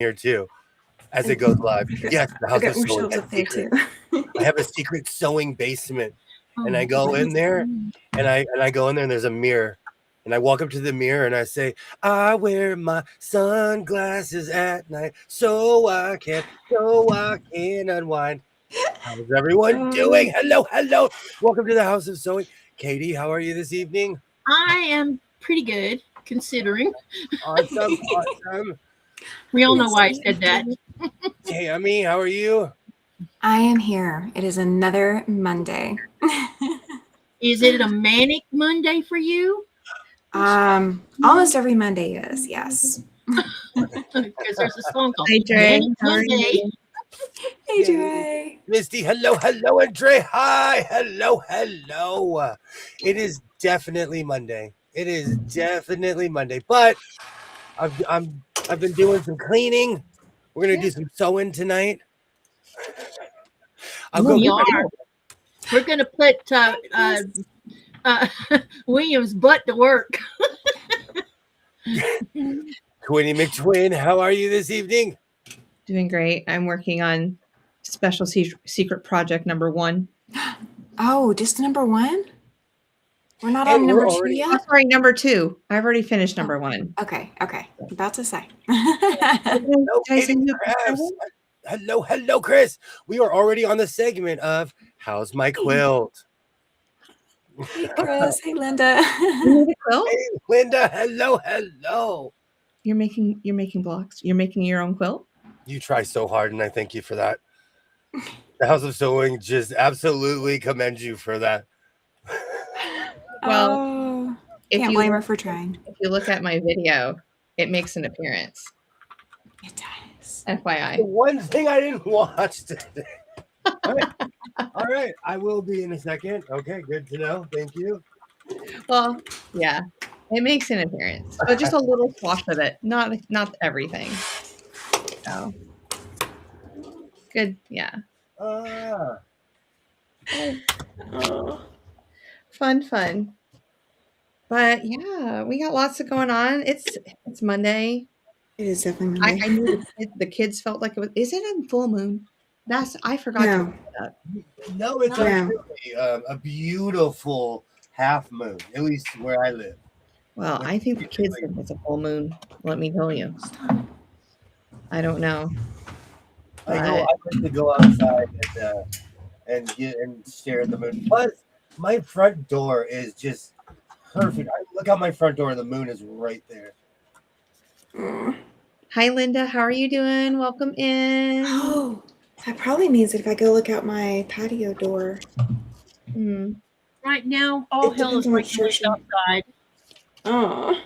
here too as it goes live. Yes, the house got is more sewing. shelves up there too. I have a secret sewing basement, and I go in there, and I go in there, and there's a mirror, and I walk up to the mirror, and I say, "I wear my sunglasses at night, so I can unwind." How's everyone doing? Hello, hello. Welcome to the House of Sewing. Katie, how are you this evening? I am pretty good, considering. Awesome, awesome. We all know why I said that. Tammy, how are you? I am here. It is another Monday. Is it a manic Monday for you? Almost every Monday is, yes. Because there's a song called Hey, Dre. Manic Monday. Hey, Dre. Misty, hello, hello, and Dre, hi, hello, hello. It is definitely Monday. It is definitely Monday, but I've been doing some cleaning. We're gonna do some sewing tonight. We are. We're gonna put William's butt to work. Twinny McTwin, how are you this evening? Doing great. I'm working on special secret project number 1. Oh, just number 1? We're not on number 2 yet? Oh, sorry, number 2. I've already finished number 1. Okay. About to say. Hello, hello, Chris. We are already on the segment of How's My Quilt? Hey, Chris. Hey, Linda. You quilt? Hey, Linda. Hello, hello. You're making blocks. You're making your own quilt? You try so hard, and I thank you for that. The House of Sewing just absolutely commends you for that. Well, can't blame her for trying. If you look at my video, it makes an appearance. It does. FYI. The one thing I didn't watch today. All right. I will be in a second. Okay, good to know. Thank you. Well, yeah, it makes an appearance, but just a little swash of it, not everything. So good, yeah. Fun. But yeah, we got lots of going on. It's Monday. It is definitely Monday. I knew the kids felt like it was. Is it a full moon? I forgot to look it up. No, it's actually a beautiful half moon, at least where I live. Well, I think the kids think it's a full moon. Let me tell you. I don't know. I like to go outside and stare at the moon. Plus, my front door is just perfect. Look out my front door, and the moon is right there. Hi, Linda. How are you doing? Welcome in. Oh, that probably means that if I go look out my patio door. Right now, all hell is breaking loose outside. Oh.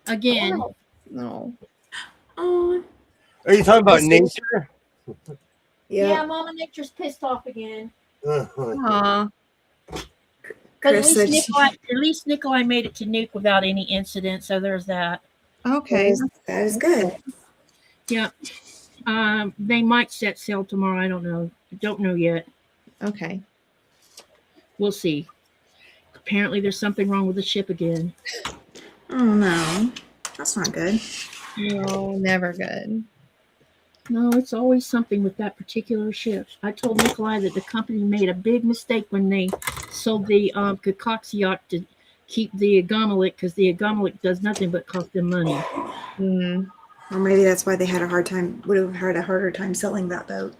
Again. No. Oh. Are you talking about nature? Yeah, Mama Nature's pissed off again. Aww. But at least Nikolai made it to Nuke without any incident, so there's that. Okay. That is good. Yeah. They might set sail tomorrow. I don't know. Don't know yet. Okay. We'll see. Apparently there's something wrong with the ship again. Oh no. That's not good. No, never good. No, it's always something with that particular ship. I told Nikolai that the company made a big mistake when they sold the Cacoxiac to keep the Agamelik, because the Agamelik does nothing but cost them money. Or maybe that's why they had would have had a harder time selling that boat.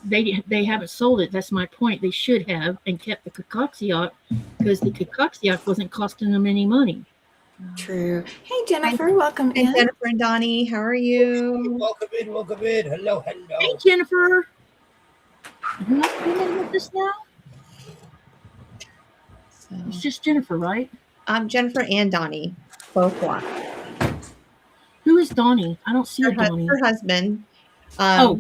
They haven't sold it. That's my point. They should have and kept the Cacoxiac, because the Cacoxiac wasn't costing them any money. True. Hey, Jennifer, welcome in. Jennifer and Donnie, how are you? Welcome in. Hello. Hey, Jennifer. You're not familiar with this now? So, it's just Jennifer, right? Jennifer and Donnie, both black. Who is Donnie? I don't see Donnie. Her husband. Gotcha.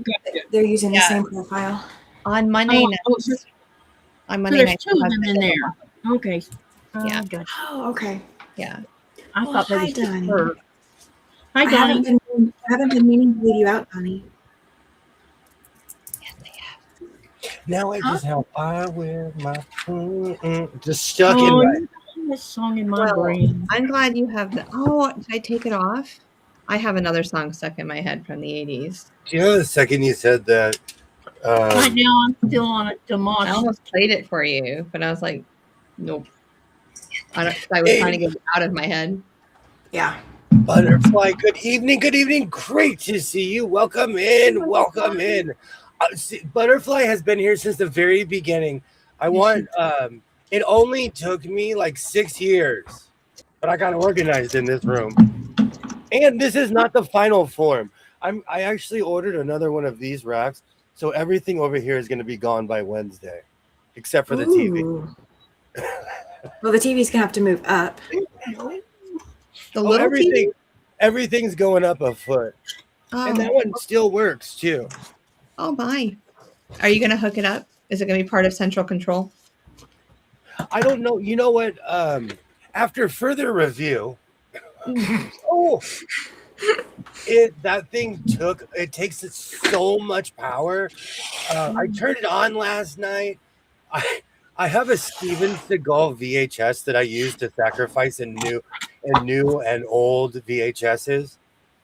They're using the same profile. On Monday night. On Monday night. There's 2 of them in there. Okay. Yeah. Gotcha. Oh, okay. Yeah. I thought that was Donnie. her. Hi, Donnie. I haven't been meaning to leave you out, Donnie. Yes, they have. Now I just have I wear my just stuck in my this song in my brain. I'm glad you have the. Oh, did I take it off? I have another song stuck in my head from the 80s. Do you know the second you said that? Right now, I'm still on a I Dimash. almost played it for you, but I was like, nope. I was trying to get it out of my head. Yeah. Butterfly, good evening, good evening. Great to see you. Welcome in, welcome in. Butterfly has been here since the very beginning. I want. It only took me like 6 years, but I got organized in this room. And this is not the final form. I actually ordered another one of these racks, so everything over here is going to be gone by Wednesday, except for the TV. Ooh. Well, the TV's gonna have to move up. The little TV? Everything's going up a foot, and that one still works too. Oh my! Are you gonna hook it up? Is it gonna be part of central control? I don't know. You know what? After further review, that thing takes so much power. I turned it on last night. I have a Steven Seagal VHS that I use to sacrifice in new and old VHSs.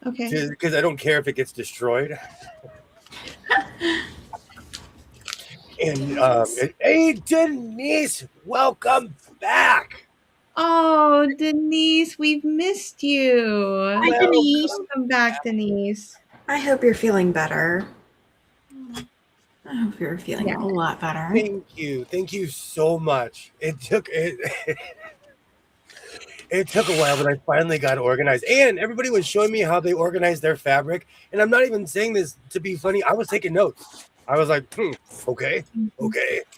Okay. Because I don't care if it gets destroyed. And hey, Denise, welcome back. Oh, Denise, we've missed you. Hi, Denise. Welcome back, Denise. I hope you're feeling better. I hope you're feeling a lot better. Thank you so much. It took a while, but I finally got organized. And everybody was showing me how they organize their fabric. And I'm not even saying this to be funny. I was taking notes. I was like, okay.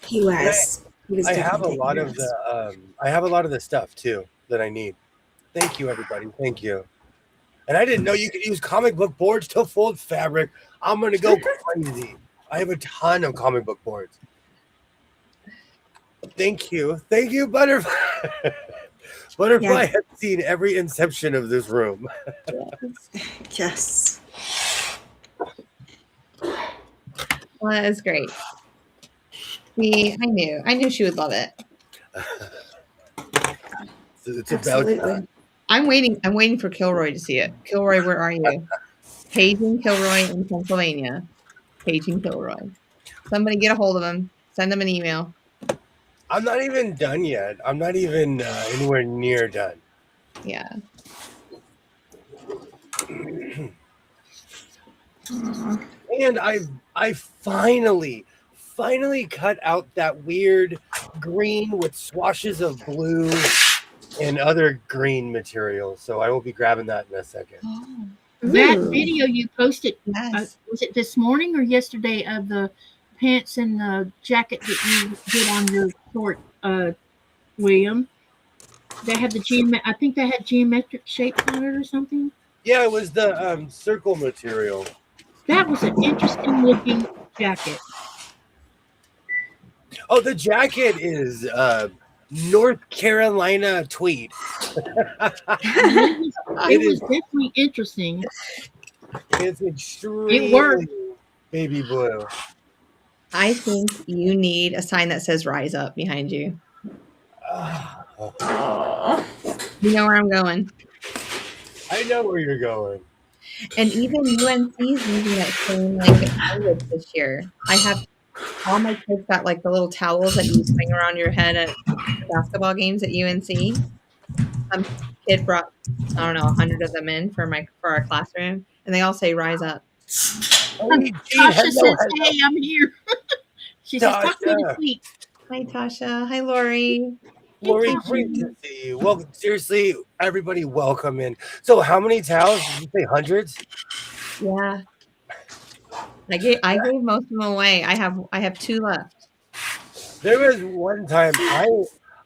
He was. I have a lot of the stuff too that I need. Thank you, everybody. Thank you. And I didn't know you could use comic book boards to fold fabric. I'm gonna go crazy. I have a ton of comic book boards. Thank you, Butterfly. Butterfly has seen every inception of this room. Yes. Well, that is great. See, I knew she would love it. It's about time. I'm waiting for Kilroy to see it. Kilroy, where are you? Paging Kilroy in Pennsylvania. Paging Kilroy. Somebody get a hold of him. Send him an email. I'm not even done yet. I'm not even anywhere near done. Yeah. And I finally cut out that weird green with swashes of blue and other green materials. So I will be grabbing that in a second. That video you posted, Yes. was it this morning or yesterday, of the pants and the jacket that you did on your short, William? They had I think they had geometric shapes on it or something. Yeah, it was the circle material. That was an interesting looking jacket. Oh, the jacket is North Carolina tweed. It was definitely interesting. It's extremely It worked. baby blue. I think you need a sign that says "Rise Up" behind you. You know where I'm going. I know where you're going. And even UNC's using that same language this year. I have all my kids got like the little towels that you swing around your head at basketball games at UNC. Some kid brought, I don't know, 100 of them in for our classroom, and they all say "Rise Up." Tasha says, "Hey, I'm here." She says, "Talk to me this week." Hi, Tasha. Hi, Lori. Lori, great to see you. Well, seriously, everybody, welcome in. So, how many towels? Did you say hundreds? Yeah. I gave most of them away. I have 2 left. There was one time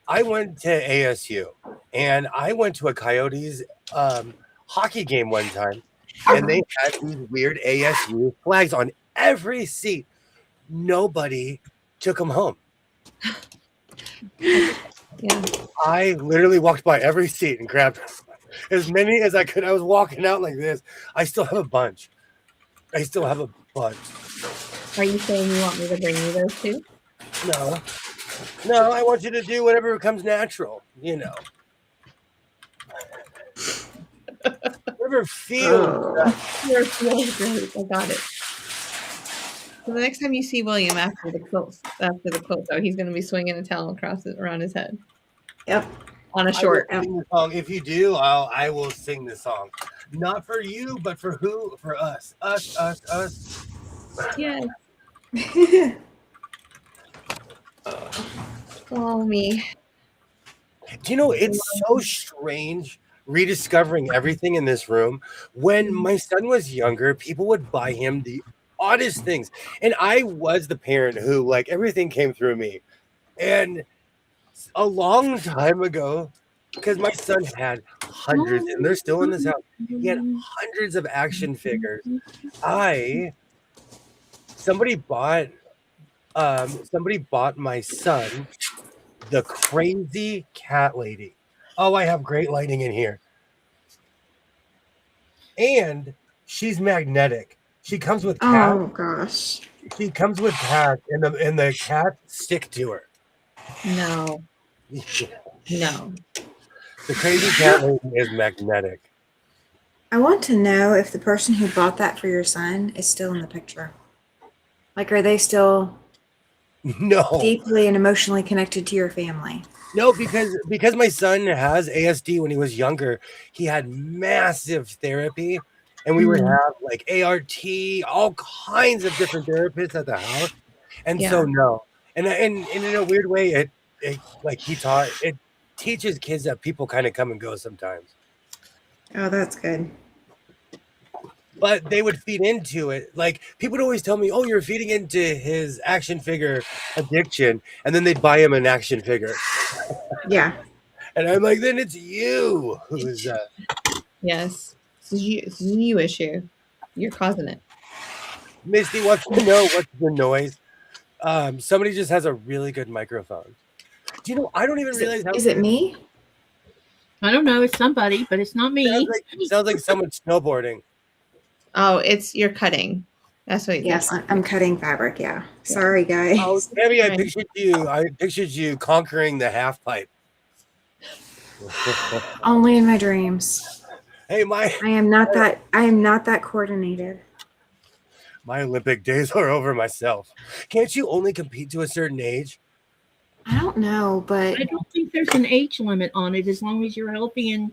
I went to ASU and I went to a Coyotes hockey game one time, and they had these weird ASU flags on every seat. Nobody took them home. Yeah. I literally walked by every seat and grabbed as many as I could. I was walking out like this. I still have a bunch. Are you saying you want me to bring you those too? No, I want you to do whatever comes natural, you know. River Field. River Field, great. I got it. So the next time you see William after the quilt, though, he's going to be swinging a towel around his head. Yep. On a I short. will sing the song. If you do, I will sing the song. Not for you, but for who? For us. Us. Yes. Oh, me. Do you know, it's so strange rediscovering everything in this room. When my son was younger, people would buy him the oddest things. And I was the parent who, like, everything came through me. And a long time ago, because my son had hundreds, and they're still in this house, he had hundreds of action figures. Somebody bought my son the crazy cat lady. Oh, I have great lighting in here. And she's magnetic. She comes with cats. Oh gosh. She comes with cats, and the cats stick to her. No. No. The crazy cat lady is magnetic. I want to know if the person who bought that for your son is still in the picture. Like, are they still No. deeply and emotionally connected to your family? No, because my son has ASD when he was younger, he had massive therapy, and we would have like ART, all kinds of different therapists at the house. And so no. And in a weird way, it teaches kids that people kind of come and go sometimes. Oh, that's good. But they would feed into it. Like, people would always tell me, "Oh, you're feeding into his action figure addiction," and then they'd buy him an action figure. Yeah. And I'm like, then it's you who's Yes. It's a you issue. You're causing it. Misty wants to know what's the noise. Somebody just has a really good microphone. Do you know? I don't even realize how. Is it me? I don't know. It's somebody, but it's not me. Sounds like someone snowboarding. Oh, you're cutting. That's what. Yes, I'm cutting fabric. Yeah. Sorry, guys. Oh, Debbie, I pictured you conquering the half pipe. Only in my dreams. Hey, I am not that coordinated. My Olympic days are over myself. Can't you only compete to a certain age? I don't know, but I don't think there's an age limit on it as long as you're healthy and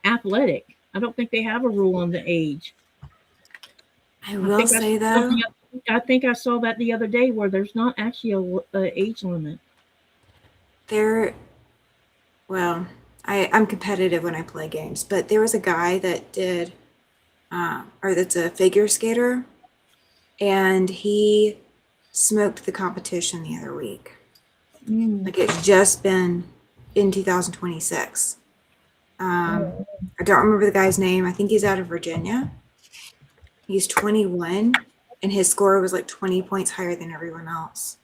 athletic. I don't think they have a rule on the age. I will say though, I think I saw that the other day where there's not actually a age limit. I'm competitive when I play games, but there was a guy that did, or that's a figure skater, and he smoked the competition the other week. Like, it's just been in 2026. I don't remember the guy's name. I think he's out of Virginia. He's 21, and his score was like 20 points higher than everyone else.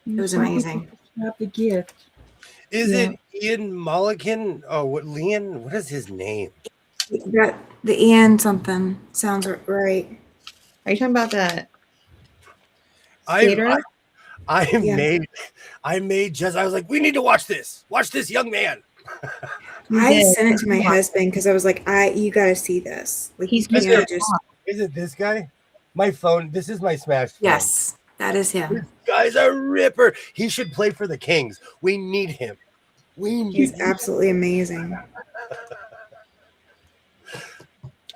It was amazing. Have the gift. Is it Ian Mulligan? Oh, Leon? What is his name? That the Ian something sounds right. Are you talking about that? I was like, we need to watch this. Watch this, young man. I sent it to my husband because I was like, you got to see this. Like, He's Is it this guy? My phone. This is my smash phone. Yes, that is him. This guy's a ripper. He should play for the Kings. We need him. He's absolutely amazing.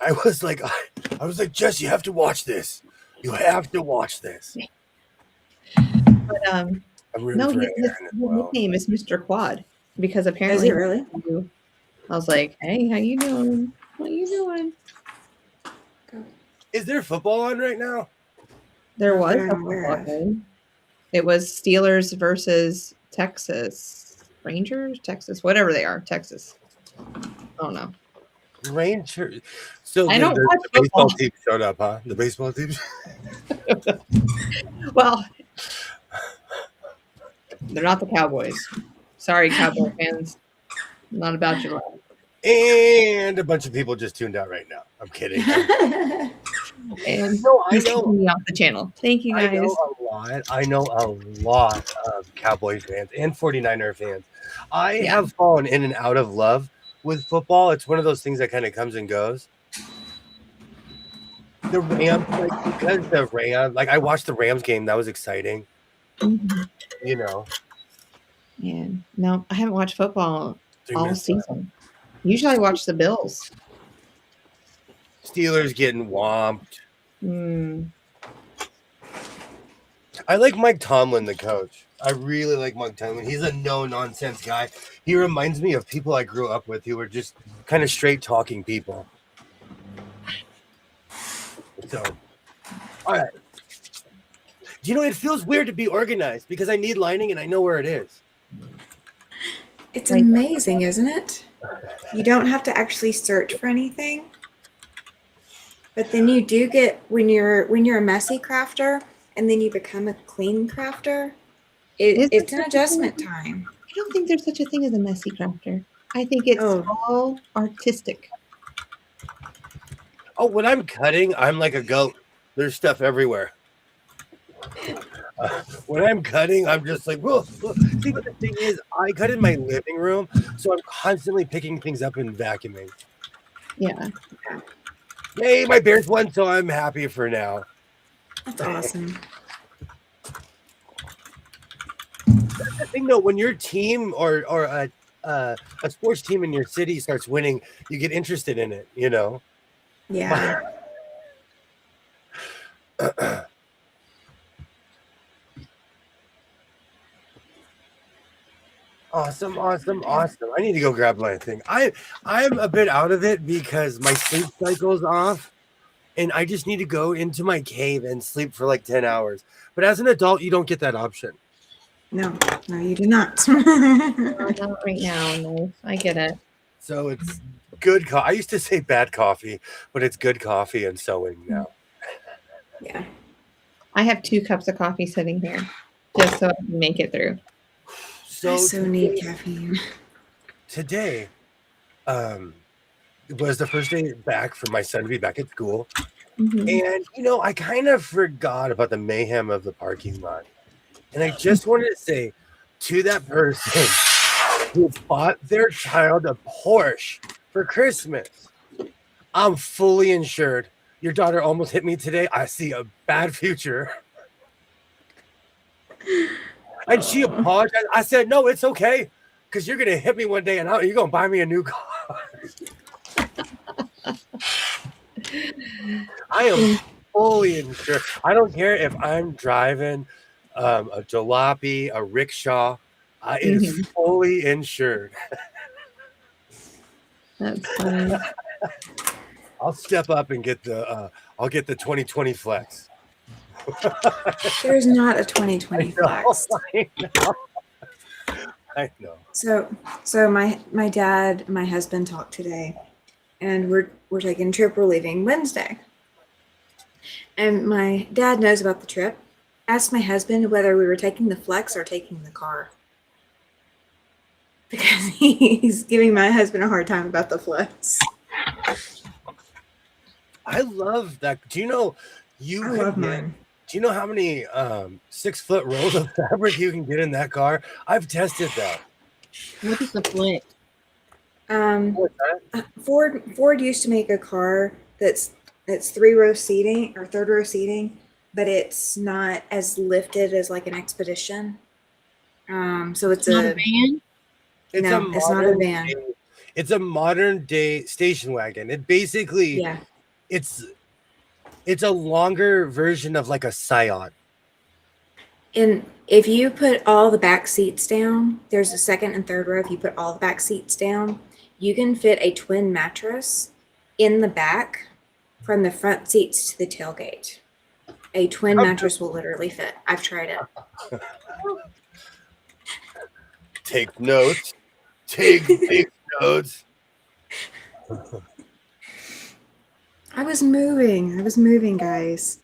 I was like, Jess, you have to watch this. You have to watch this. But I'm rooting no, for his Aaron as well. nickname is Mr. Quad because Is apparently it really? I was like, hey, how you doing? What you doing? Is there football on right now? There was Yeah, a I'm aware football of. game. It was Steelers versus Texas Rangers, Texas, whatever they are, Texas. Oh no, Rangers. So I the, don't the, watch the baseball football. team showed up, huh? The baseball team. Well, they're not the Cowboys. Sorry, Cowboy fans. Not about your life. And a bunch of people just tuned out right now. I'm kidding. And No, I he's know. kicking me off the channel. Thank you I guys. know a lot of Cowboy fans and 49er fans. I have fallen in and out of love with football, it's one of those things that kind of comes and goes. The Rams, like, because the Rams, like I watched the Rams game, that was exciting. You know. Yeah. No, I haven't watched football So you all missed that. season. Usually I watch the Bills. Steelers getting whomped. Mm. I like Mike Tomlin, the coach. I really like Mike Tomlin. He's a no-nonsense guy. He reminds me of people I grew up with who were just kind of straight-talking people. So, all right. You know, it feels weird to be organized because I need lining and I know where it is. It's amazing, isn't it? You don't have to actually search for anything. But then you do get when you're a messy crafter and then you become a clean crafter, it's an adjustment time. I don't think there's such a thing as a messy crafter. I think it's all artistic. Oh, when I'm cutting, I'm like a goat. There's stuff everywhere. When I'm cutting, I'm just like, whoa. See, but the thing is, I cut in my living room, so I'm constantly picking things up and vacuuming. Yeah. Hey, my Bears won, so I'm happy for now. That's awesome. That's the thing, though. When your team or a sports team in your city starts winning, you get interested in it. You know. Yeah. Awesome. I need to go grab my thing. I'm a bit out of it because my sleep cycle's off, and I just need to go into my cave and sleep for like 10 hours. But as an adult, you don't get that option. No, you do not. Not right now. No, I get it. So it's good. I used to say bad coffee, but it's good coffee and sewing now. Yeah. I have 2 cups of coffee sitting here just so I can make it through. I so need caffeine. Today was the first day back for my son to be back at school. Mm-hmm. And, you know, I kind of forgot about the mayhem of the parking lot. And I just wanted to say to that person who bought their child a Porsche for Christmas, I'm fully insured. Your daughter almost hit me today. I see a bad future. And she apologized. I said, no, it's okay. Because you're going to hit me one day and you're going to buy me a new car. I am fully insured. I don't care if I'm driving a jalopy, a rickshaw. It is fully insured. That's funny. I'll step up and get I'll get the 2020 Flex. There's not a 2020 Flex. I know. So my dad, my husband talked today, and we're taking a trip. We're leaving Wednesday, and my dad knows about the trip. Asked my husband whether we were taking the Flex or taking the car, because he's giving my husband a hard time about the Flex. I love that. Do you know I love mine. Do you know how many 6-foot rolls of fabric you can get in that car? I've tested that. What is the Flex? Ford used to make a car that's 3-row seating or 3rd row seating, but it's not as lifted as like an Expedition. So it's Not a van? It's not a van. It's a modern day station wagon. It basically it's a longer version of like a Scion. And if you put all the back seats down, there's a 2nd and 3rd row. If you put all the back seats down, you can fit a twin mattress in the back from the front seats to the tailgate. A twin mattress will literally fit. I've tried it. Take notes. Take big notes. I was moving, guys.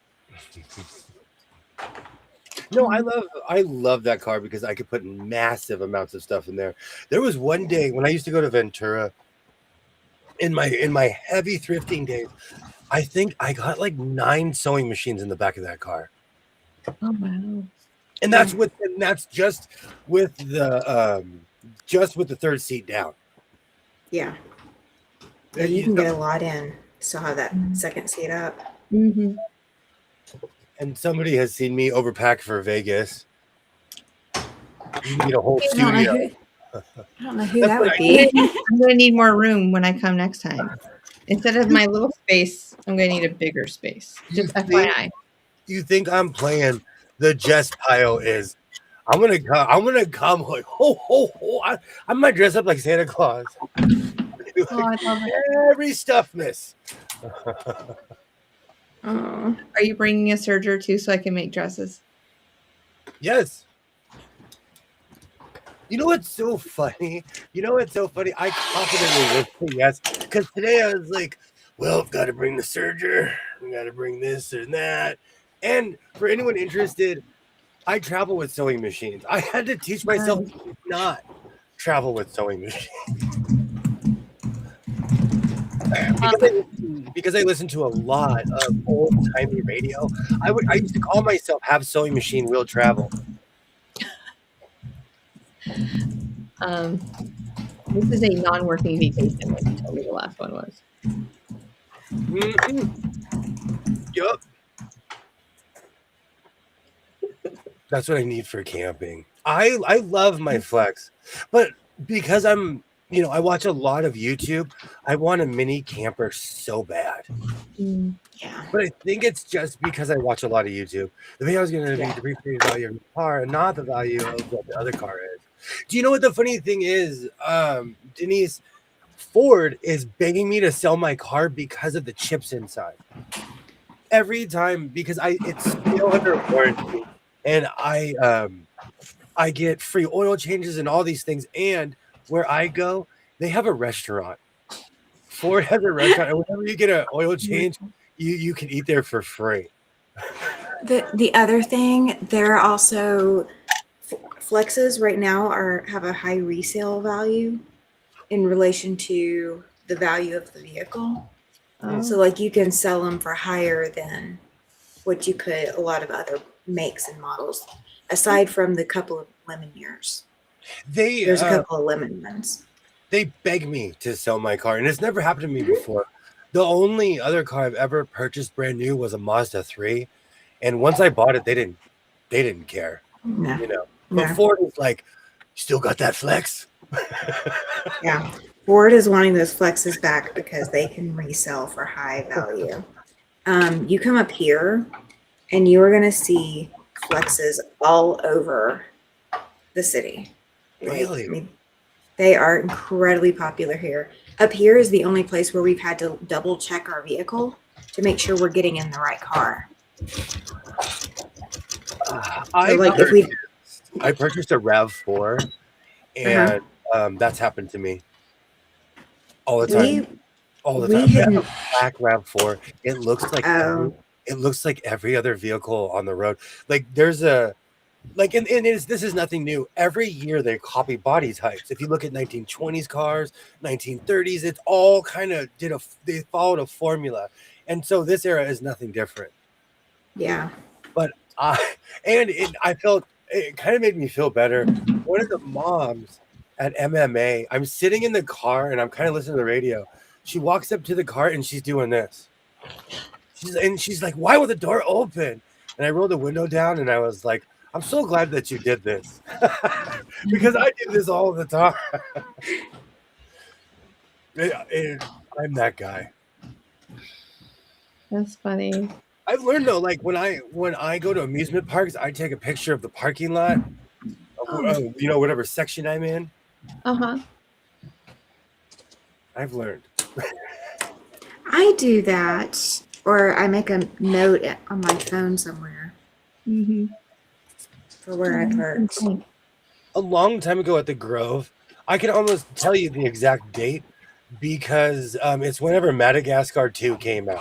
No, I love that car because I could put massive amounts of stuff in there. There was one day when I used to go to Ventura in my heavy thrifting days, I think I got like 9 sewing machines in the back of that car. Oh wow. And that's just with the 3rd seat down. Yeah. Yeah, you can get a lot in. Still have that second seat up. Mm-hmm. And somebody has seen me overpack for Vegas. You need a whole I don't know studio. who, I don't know who That's that what would I be. I'm gonna need more room when I come next time. Instead of my little space, I'm gonna need a bigger space. You Just think FYI. you think I'm playing? The Jess pile is. I'm gonna come. I'm gonna come like ho ho ho. I might dress up like Santa Claus. Oh, I love it. Every stuff, miss. Oh. Are you bringing a serger too, so I can make dresses? Yes. You know what's so funny? I confidently would say yes because today I was like, well, I've got to bring the serger. We got to bring this and that. And for anyone interested, I travel with sewing machines. I had to teach myself to not travel with sewing machines because I listen to a lot of old timey radio. I used to call myself have sewing machine will travel. This is a non-working vacation, like you told me the last one was. Yup. That's what I need for camping. I love my flex, but because I watch a lot of YouTube, I want a mini camper so bad. Yeah. But I think it's just because I watch a lot of YouTube. The video is going to be the depreciated value of the car and not the value of what the other car is. Do you know what the funny thing is, Denise? Ford is begging me to sell my car because of the chips inside. Every time because it's still under warranty, and I get free oil changes and all these things. And where I go, they have a restaurant. Ford has a restaurant, and whenever you get an oil change, you can eat there for free. The other thing, there are also flexes right now have a high resale value in relation to the value of the vehicle. So like you can sell them for higher than what you could a lot of other makes and models, aside from the couple of lemon years. There's a couple of lemon ones. They beg me to sell my car, and it's never happened to me before. The only other car I've ever purchased brand new was a Mazda 3, and once I bought it, they didn't care. No. But Ford is like, still got that flex. Yeah. Ford is wanting those flexes back because they can resell for high value. You come up here and you are going to see flexes all over the city. Really? I mean, they are incredibly popular here. Up here is the only place where we've had to double check our vehicle to make sure we're getting in the right car. I purchased a RAV4, and that's happened to me all the time. We have a black RAV4. It looks like every other vehicle on the road. Like there's a this is nothing new. Every year they copy body types. If you look at 1920s cars, 1930s, it's all kind of they followed a formula, and so this era is nothing different. Yeah, but I felt it kind of made me feel better. One of the moms at MMA, I'm sitting in the car and I'm kind of listening to the radio. She walks up to the car and she's doing this. She's like, "Why will the door open?" And I rolled the window down and I was like, "I'm so glad that you did this," because I do this all the time. I'm that guy. That's funny. I've learned though, like when I go to amusement parks, I take a picture of the parking lot, whatever section I'm in. I've learned. I do that, or I make a note on my phone somewhere for where I parked. A long time ago at the Grove, I can almost tell you the exact date because it's whenever Madagascar 2 came out.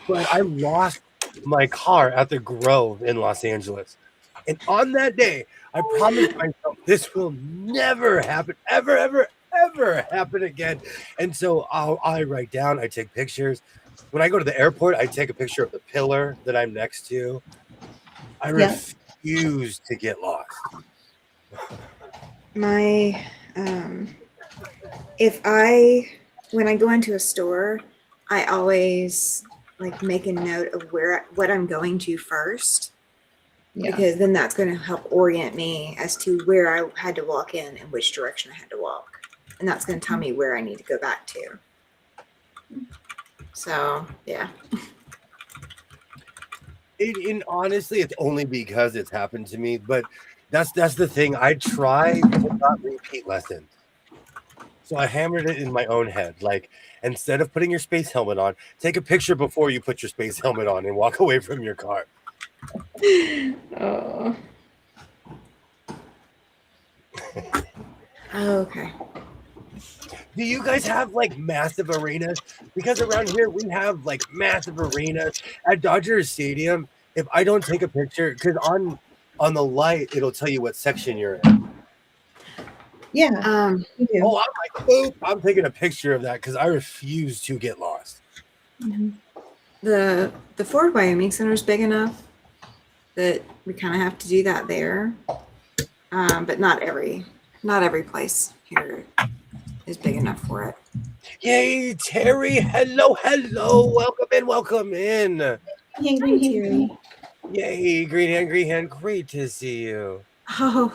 But I lost my car at the Grove in Los Angeles. And on that day, I promised myself this will never happen, ever, ever, ever happen again. And so I write down, I take pictures. When I go to the airport, I take a picture of the pillar that I'm next to. I refuse to get lost. My when I go into a store, I always like make a note of what I'm going to first, Yeah. because then that's going to help orient me as to where I had to walk in and which direction I had to walk, and that's going to tell me where I need to go back to. So yeah. And honestly, it's only because it's happened to me. But that's the thing. I try to not repeat lessons. So I hammered it in my own head. Like, instead of putting your space helmet on, take a picture before you put your space helmet on and walk away from your car. Oh. Okay. Do you guys have like massive arenas? Because around here we have like massive arenas at Dodger Stadium. If I don't take a picture, because on the light it'll tell you what section you're in. Yeah, we do. Oh, I'm like, boop! I'm taking a picture of that because I refuse to get lost. The Ford Wyoming Center is big enough that we kind of have to do that there, but not every place here is big enough for it. Yay, Terry! Hello, welcome in. Hey, Hi, Terry. Yay, Green Hand, great to see you. Oh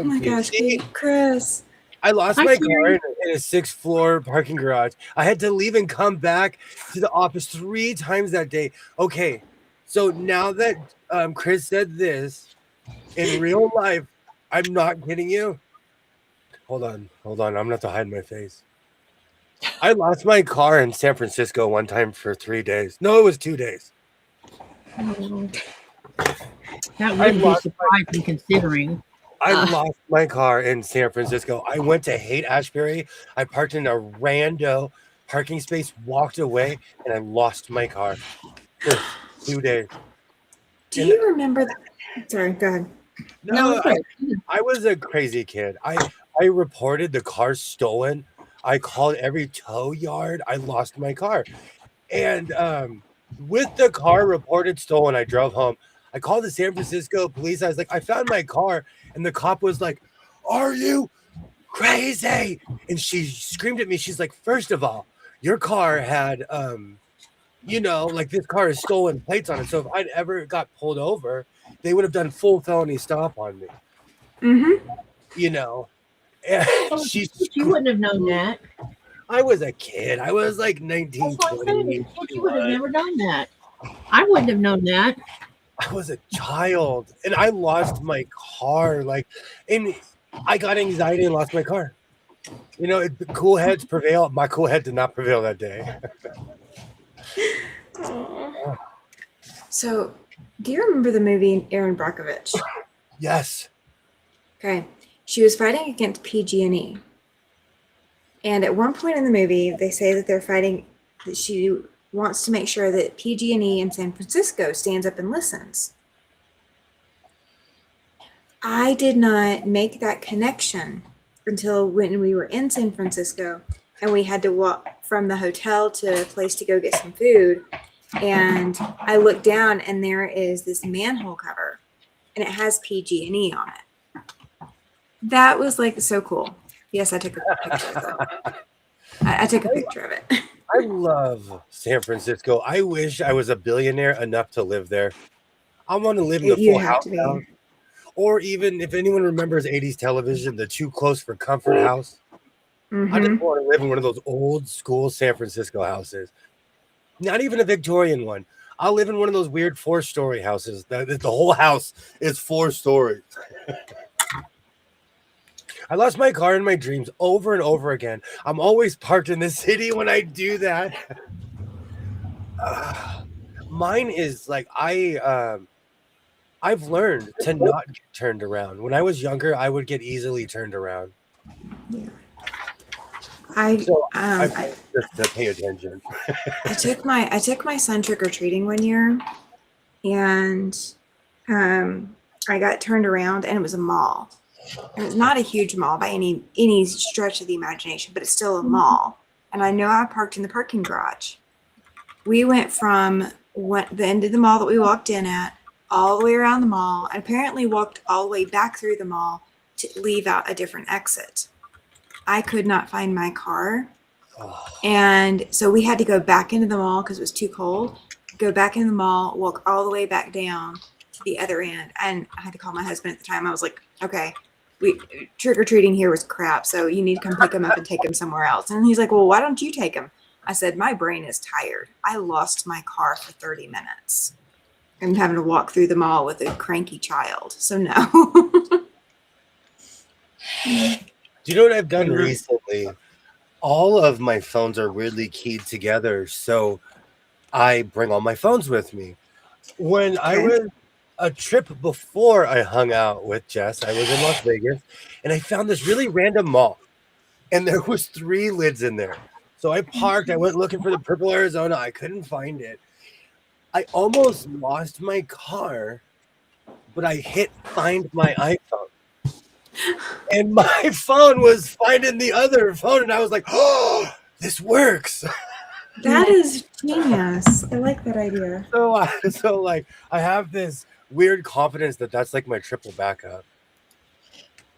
my gosh, Chris. I lost Hi, my Terry. car in a 6th floor parking garage. I had to leave and come back to the office 3 times that day. Okay, so now that Chris said this, in real life, I'm not kidding you. Hold on. I'm gonna have to hide my face. I lost my car in San Francisco one time for 3 days. No, it was 2 days. That wouldn't be surprising considering. I lost my car in San Francisco. I went to Haight-Ashbury. I parked in a rando parking space, walked away, and I lost my car for 2 days. Do you remember that? Sorry, go ahead. No, I was a crazy kid. I reported the car stolen. I called every tow yard. I lost my car. And with the car reported stolen, I drove home. I called the San Francisco police. I was like, I found my car. And the cop was like, are you crazy? And she screamed at me. She's like, first of all, your car had, like this car has stolen plates on it. So if I'd ever got pulled over, they would have done full felony stop on me. Mm-hmm. You wouldn't have known that. I was a kid. I was like 19, 20. You would have never done that. I wouldn't have known that. I was a child and I lost my car. And I got anxiety and lost my car. The cool heads prevail. My cool head did not prevail that day. So, do you remember the movie Erin Brockovich? Yes. Okay. She was fighting against PG&E. And at one point in the movie, they say that they're fighting, that she wants to make sure that PG&E in San Francisco stands up and listens. I did not make that connection until when we were in San Francisco and we had to walk from the hotel to a place to go get some food. And I looked down and there is this manhole cover and it has PG&E on it. That was like so cool. Yes, I took a picture of it. I took a picture of it. I love San Francisco. I wish I was a billionaire enough to live there. I want to live in the Full House house. Or even if anyone remembers 80s television, the Too Close for Comfort house. I just want to live in one of those old school San Francisco houses. Not even a Victorian one. I'll live in one of those weird 4-story houses. The whole house is 4 stories. I lost my car in my dreams over and over again. I'm always parked in the city when I do that. Mine is like I've learned to not get turned around. When I was younger, I would get easily turned around. Yeah. I just to pay attention. I took my son trick-or-treating one year, and I got turned around, and it was a mall. And it's not a huge mall by any stretch of the imagination, but it's still a mall. And I know I parked in the parking garage. We went from the end of the mall that we walked in at all the way around the mall, and apparently walked all the way back through the mall to leave out a different exit. I could not find my car. Oh, And so we had to go back into the mall because it was too cold. Go back into the mall, walk all the way back down to the other end. And I had to call my husband at the time. I was like, okay, we trick or treating here was crap. So you need to come pick him up and take him somewhere else. And he's like, well, why don't you take him? I said, my brain is tired. I lost my car for 30 minutes. I'm having to walk through the mall with a cranky child. So no. do you know what I've done recently? All of my phones are weirdly keyed together, so I bring all my phones with me. When I Okay. was a trip before I hung out with Jess, I was in Las Vegas, and I found this really random mall, and there was 3 lids in there. So I parked. I went looking for the purple Arizona. I couldn't find it. I almost lost my car, but I hit find my iPhone. And my phone was finding the other phone, and I was like, "Oh, this works!" That is genius. I like that idea. So like, I have this weird confidence that that's like my triple backup.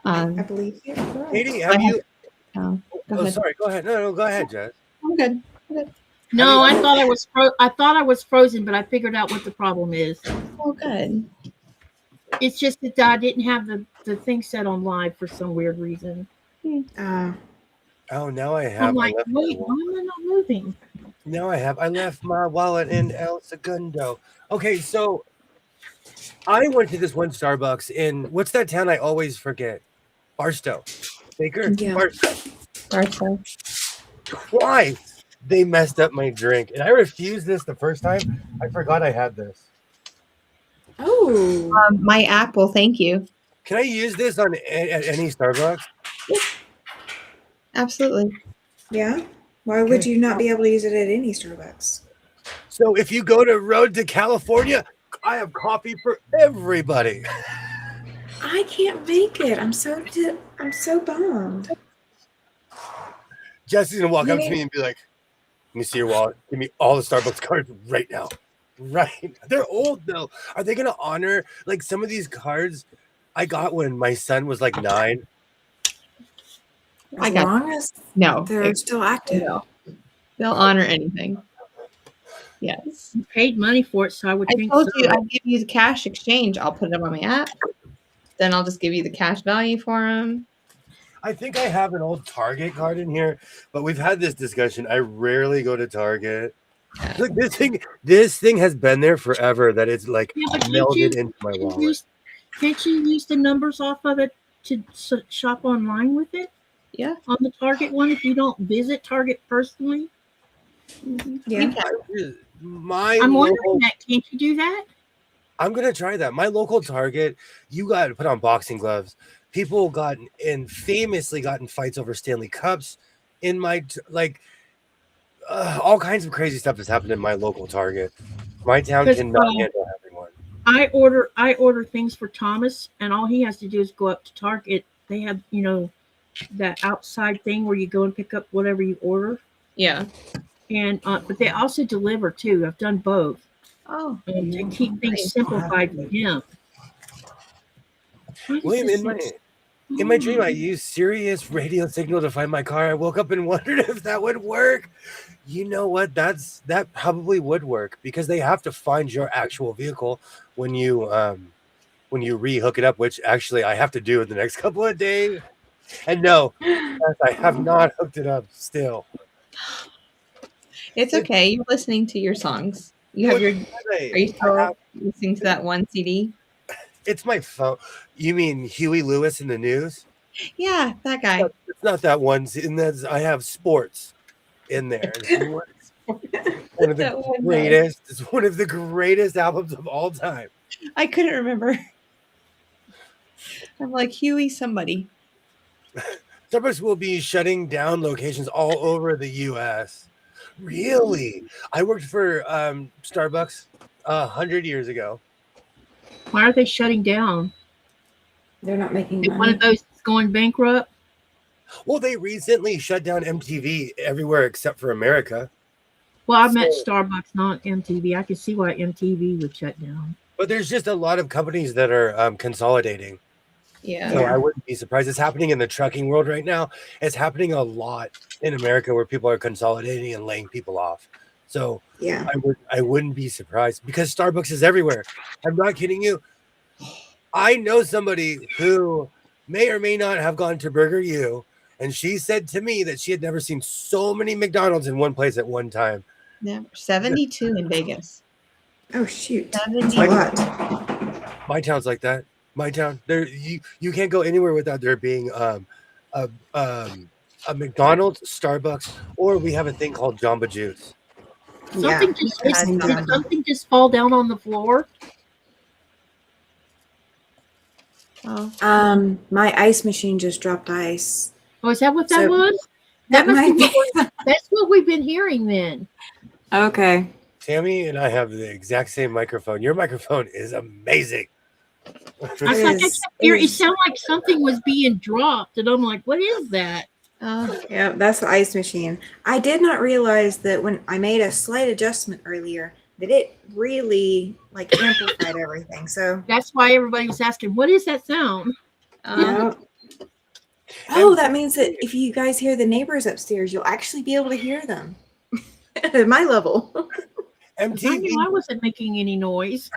I Um, believe you. Katie, I have have- you? oh, go Oh, ahead. sorry. Go ahead. No, go ahead, Jess. I'm good. No, Have I thought I was frozen, but I figured out what the problem is. Oh, good. It's just that I didn't have the thing set on live for some weird reason. Oh, now I have. I'm like, I left my wait, wallet. why am I not moving? Now I have. I left my wallet in El Segundo. Okay, so I went to this one Starbucks in what's that town I always forget? Barstow. Baker? Yeah. Barstow. Barstow. Twice they messed up my drink. And I refused this the first time. I forgot I had this. Oh. My app will thank you. Can I use this on at any Starbucks? Absolutely. Yeah. Why would Okay. you not be able to use it at any Starbucks? So if you go to Road to California, I have coffee for everybody. I can't make it. I'm so bummed. Jesse's gonna walk You up to need- me and be like, "Let me see your wallet. Give me all the Starbucks cards right now." Right? They're old though. Are they gonna honor like some of these cards? I got when my son was like 9. I As got long as No, they're still active. no. They'll honor anything. Yes. You paid money for it, so I would I think told so. you I'd give you the cash exchange. I'll put it on my app. Then I'll just give you the cash value for them. I think I have an old Target card in here, but we've had this discussion. I rarely go to Target. Look, this thing has been there forever. That it's like Yeah, but melded into my wallet. Can't you use the numbers off of it to shop online with it? Yeah. On the Target one, if you don't visit Target personally, Yeah. My I'm wondering local, that. Can't you do that? I'm gonna try that. My local Target, you got to put on boxing gloves. People famously got in fights over Stanley Cups. In my all kinds of crazy stuff has happened in my local Target. My town 'Cause, cannot handle everyone. I order things for Thomas, and all he has to do is go up to Target. They have, that outside thing where you go and pick up whatever you order, Yeah. and but they also deliver too. I've done both Oh. to keep things simplified for him. Why does William, this in my dream, I used Sirius radio signal to find my car. I woke up and wondered if that would work. You know what? That probably would work because they have to find your actual vehicle when you re-hook it up, which actually I have to do in the next couple of days. And no, I have not hooked it up still. It's okay. You're listening to your songs. You have your. Are you still listening to that one CD? It's my phone. You mean Huey Lewis in the news? Yeah, that guy. It's not that one. And that's I have sports in there. It's one of the greatest. It's one of the greatest albums of all time. I couldn't remember. I'm like Huey somebody. Starbucks will be shutting down locations all over the U.S. Really? I worked for Starbucks 100 years ago. Why are they shutting down? They're not making Is money. one of those going bankrupt? Well, they recently shut down MTV everywhere except for America. Well, I meant Starbucks, not MTV. I can see why MTV would shut down. But there's just a lot of companies that are consolidating. Yeah. So I wouldn't be surprised. It's happening in the trucking world right now. It's happening a lot in America where people are consolidating and laying people off. So Yeah. I wouldn't be surprised because Starbucks is everywhere. I'm not kidding you. I know somebody who may or may not have gone to Burger U, and she said to me that she had never seen so many McDonald's in one place at one time. Yeah. 72 in Vegas. Oh shoot. That's 70. a lot. My town's like that. My town. There you can't go anywhere without there being a McDonald's, Starbucks, or we have a thing called Jamba Juice. Something Yeah. just Had did some. something just fall down on the floor? Oh. My ice machine just dropped ice. Oh, is that what that So- was? That must might be be. That's what we've been hearing then. Okay. Tammy and I have the exact same microphone. Your microphone is amazing. I was like, I is- kept hearing, it is- sounded like something was being dropped, and I'm like, what is that? Oh. Yeah, that's the ice machine. I did not realize that when I made a slight adjustment earlier that it really like amplified everything. So That's why everybody was asking, what is that sound? yeah. Oh, that means that if you guys hear the neighbors upstairs, you'll actually be able to hear them at my level. 'Cause I MTV knew I wasn't making any noise.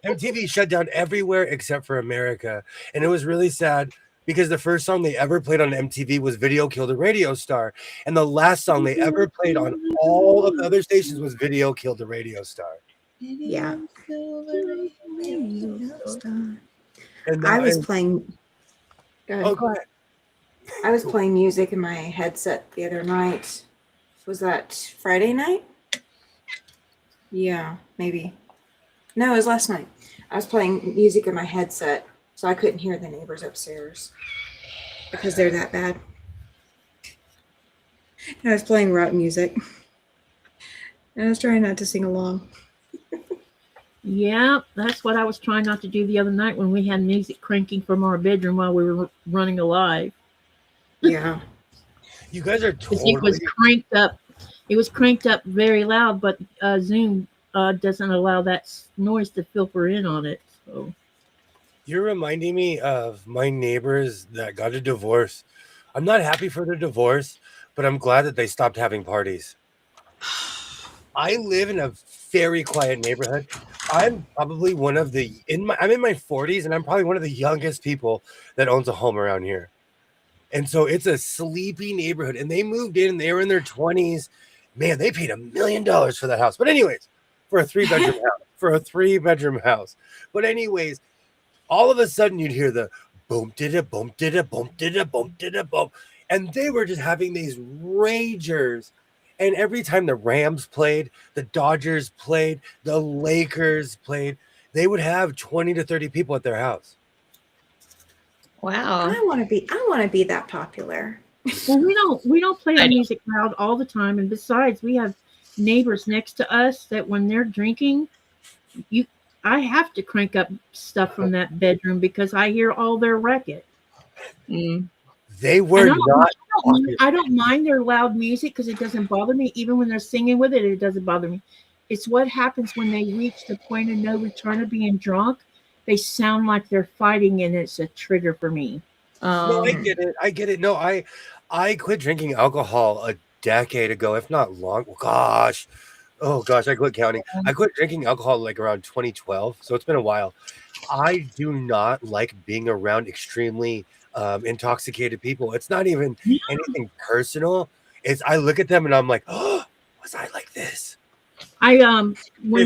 MTV shut down everywhere except for America. And it was really sad because the first song they ever played on MTV was Video Killed a Radio Star. And the last song they ever played on all of the other stations was Video Killed a Radio Star. Yeah. And I was playing. Go ahead. Oh, go ahead. I was playing music in my headset the other night. Was that Friday night? Yeah, maybe. No, it was last night. I was playing music in my headset, so I couldn't hear the neighbors upstairs because they're that bad. And I was playing rock music. And I was trying not to sing along. Yeah, that's what I was trying not to do the other night when we had music cranking from our bedroom while we were running a live. Yeah. You guys are 'Cause totally it was cranked up. It was cranked up very loud, but Zoom doesn't allow that noise to filter in on it. So You're reminding me of my neighbors that got a divorce. I'm not happy for their divorce, but I'm glad that they stopped having parties. I live in a very quiet neighborhood. I'm probably one of the I'm in my 40s and I'm probably one of the youngest people that owns a home around here. And so it's a sleepy neighborhood and they moved in, they were in their 20s. Man, they paid $1 million for that house. But anyways, for a 3-bedroom house. But anyways, all of a sudden you'd hear the boom dida boom dida boom dida boom dida boom. And they were just having these ragers. And every time the Rams played, the Dodgers played, the Lakers played, they would have 20 to 30 people at their house. Wow. I want to be that popular. well, we don't play our music loud all the time, and besides, we have neighbors next to us that when they're drinking, I have to crank up stuff from that bedroom because I hear all their racket. Mm. They were not. I don't mind their loud music because it doesn't bother me. Even when they're singing with it, it doesn't bother me. It's what happens when they reach the point of no return of being drunk. They sound like they're fighting, and it's a trigger for me. No, I get it. I get it. No, I quit drinking alcohol a decade ago, if not long. Gosh. Oh gosh, I quit counting. I quit drinking alcohol like around 2012, so it's been a while. I do not like being around extremely intoxicated people. It's not even anything personal. It's I look at them and I'm like, oh, was I like this? When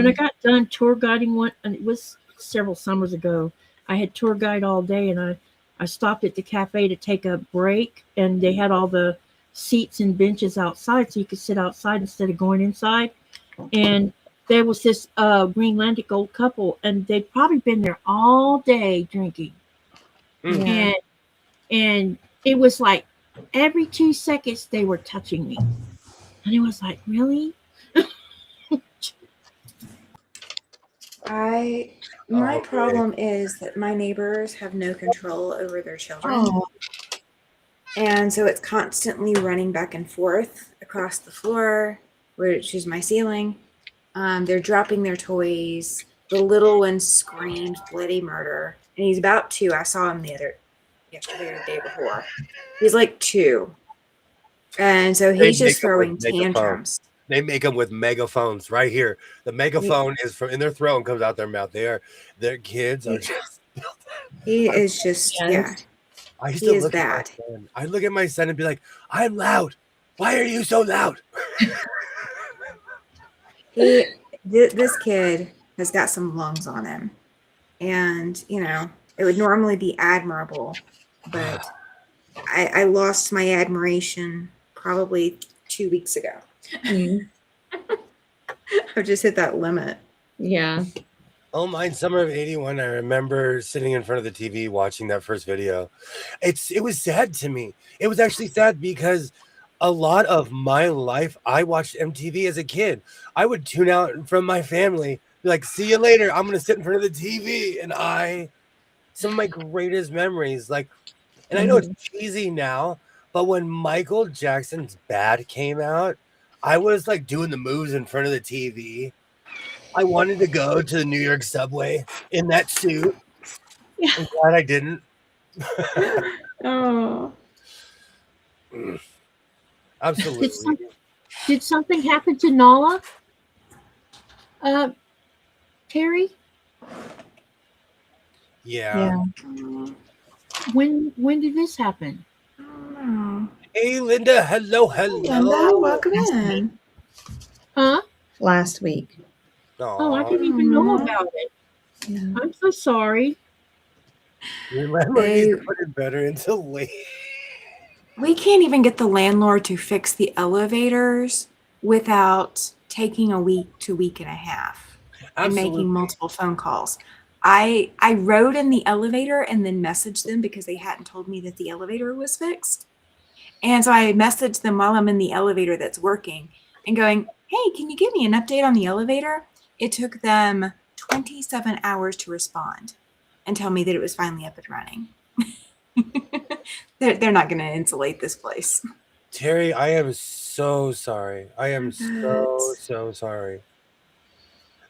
I got done tour guiding one, and it was several summers ago, I had tour guide all day, and I stopped at the cafe to take a break, and they had all the seats and benches outside, so you could sit outside instead of going inside. And there was this Greenlandic old couple, and they'd probably been there all day drinking. Yeah. And it was like every 2 seconds they were touching me. And it was like, really? My problem is that my neighbors have no control over their children. Oh. And so it's constantly running back and forth across the floor, which is my ceiling. They're dropping their toys. The little one screamed bloody murder, and he's about 2. I saw him yesterday or the day before. He's like 2, and so They he's make just 'em with throwing megaphones. tantrums. They make them with megaphones right here. The megaphone is from in their throat and comes out their mouth. Their kids are just. He is just Yes. I used He to is look at my bad. son. I look at my son and be like, "I'm loud. Why are you so loud?" This kid has got some lungs on him, and it would normally be admirable, but I lost my admiration probably 2 weeks ago. Mm. I've just hit that limit. Yeah. Oh, mine, summer of '81. I remember sitting in front of the TV watching that first video. It was sad to me. It was actually sad because a lot of my life, I watched MTV as a kid. I would tune out from my family, be like, "See you later. I'm gonna sit in front of the TV," and some of my greatest memories, like, and I know it's cheesy now, but when Michael Jackson's "Bad" came out, I was like doing the moves in front of the TV. I wanted to go to the New York subway in that suit. Yeah. I'm glad I didn't. Oh, Absolutely. Did something happen to Nala? Terry? Yeah. When did this happen? I don't know. Hey, Linda. Hello. Linda, welcome in. Huh? Last week. Oh, I didn't even know about it. Yeah. I'm so sorry. Remember, he's putting better into late. We can't even get the landlord to fix the elevators without taking a week to week and a half and making multiple phone calls. I rode in the elevator and then messaged them because they hadn't told me that the elevator was fixed. And so I messaged them while I'm in the elevator that's working and going, "Hey, can you give me an update on the elevator?" It took them 27 hours to respond and tell me that it was finally up and running. They're not going to insulate this place. Terry, I am so sorry. I am so sorry.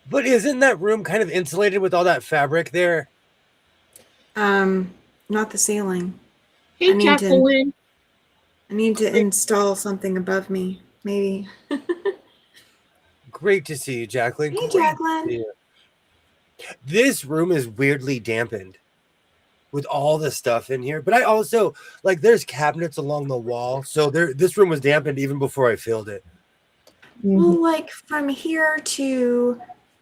But isn't that room kind of insulated with all that fabric there? Not the ceiling. Hey, Jacqueline. I need to install something above me, maybe. Great to see you, Jacqueline. Hey, Jacqueline. This room is weirdly dampened with all the stuff in here. But I also, like, there's cabinets along the wall. So this room was dampened even before I filled it. Well, like from here to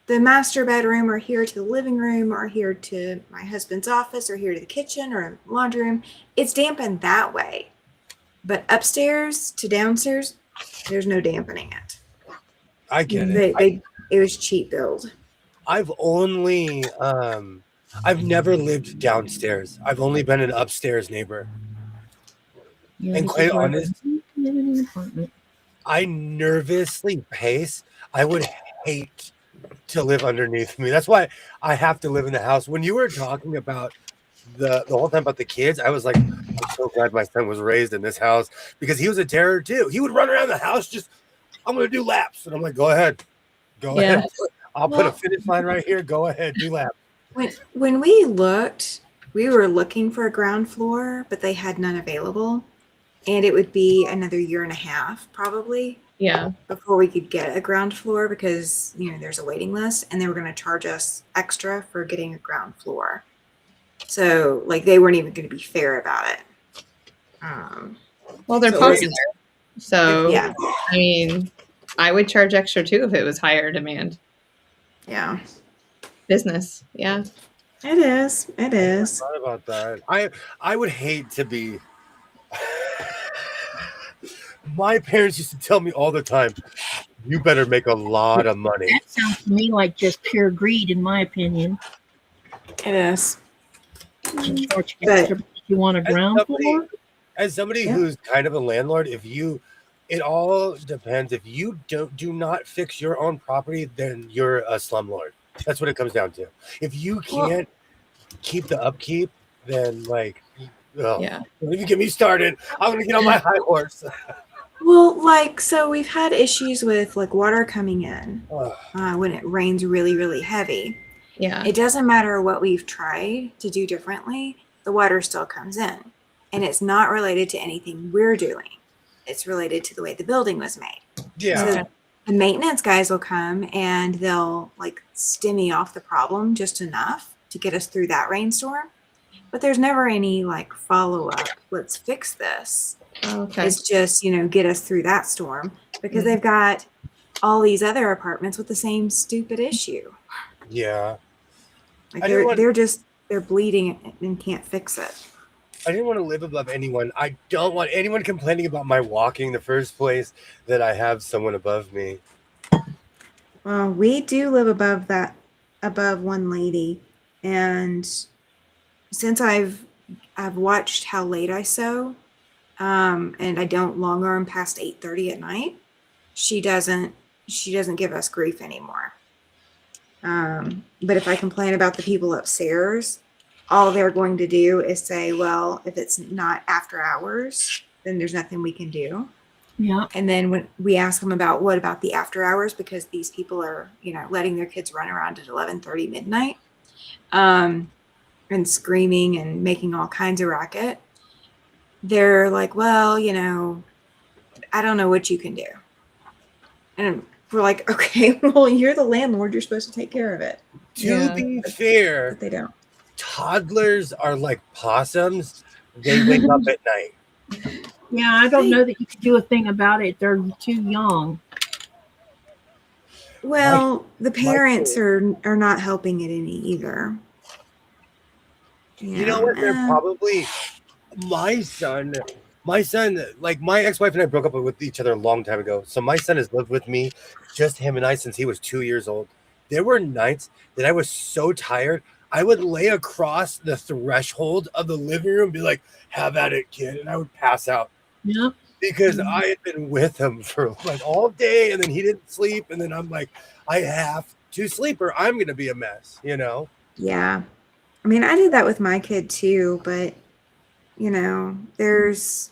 the master bedroom, or here to the living room, or here to my husband's office, or here to the kitchen or laundry room, it's dampened that way. But upstairs to downstairs, there's no dampening it. I get it. It was cheap build. I've never lived downstairs. I've only been an upstairs neighbor. Yeah, and quite honest, live in an apartment. I nervously pace. I would hate to live underneath me. That's why I have to live in the house. When you were talking about the whole time about the kids, I was like, I'm so glad my son was raised in this house, because he was a terror too. He would run around the house just, I'm going to do laps. And I'm like, go ahead. Ahead. I'll put a finish line right here. Go ahead. Do laps. When we looked, we were looking for a ground floor, but they had none available. And it would be another year and a half probably before we could get a ground floor, because there's a waiting list, and they were going to charge us extra for getting a ground floor. So like they weren't even going to be fair about it. Well, they're popular. So yeah. I mean, I would charge extra too if it was higher demand. Yeah. Business. Yeah. It is. It is. I thought about that. I would hate to be. My parents used to tell me all the time, you better make a lot of money. That sounds to me like just pure greed, in my opinion. It is. You charge extra because you want a ground floor? As somebody who's kind of a landlord, it all depends. If you do not fix your own property, then you're a slumlord. That's what it comes down to. If you can't keep the upkeep, then don't even get me started. I'm gonna get on my high horse. Well, so we've had issues with water coming in when it rains really, really heavy. Yeah. It doesn't matter what we've tried to do differently, the water still comes in. And it's not related to anything we're doing. It's related to the way the building was made. Yeah. So the maintenance guys will come and they'll like stimmy off the problem just enough to get us through that rainstorm. But there's never any like follow up, let's fix this. Okay. It's just, get us through that storm because they've got all these other apartments with the same stupid issue. Yeah. Like they're bleeding and can't fix it. I didn't want to live above anyone. I don't want anyone complaining about my walking in the first place that I have someone above me. Well, we do live above one lady, and since I've watched how late I sew, and I don't long arm past 8:30 at night, she doesn't give us grief anymore. But if I complain about the people upstairs, all they're going to do is say, well, if it's not after hours, then there's nothing we can do. Yeah. And then when we ask them about what about the after hours, because these people are, letting their kids run around at 11:30 midnight, and screaming and making all kinds of racket, they're like, well, I don't know what you can do. And we're like, okay, well, you're the landlord. You're supposed to take care of it. To be fair, But they don't. Toddlers are like possums. They wake up at night. Yeah, I don't know that you could do a thing about it. They're too young. Well, the parents are not helping it any either. You know what? They're probably my son, like my ex-wife and I broke up with each other a long time ago. So my son has lived with me, just him and I, since he was 2 years old. There were nights that I was so tired, I would lay across the threshold of the living room and be like, have at it, kid. And I would pass out. Yep. Because I had been with him for like all day and then he didn't sleep. And then I'm like, I have to sleep or I'm going to be a mess, Yeah. I mean, I did that with my kid too, but there just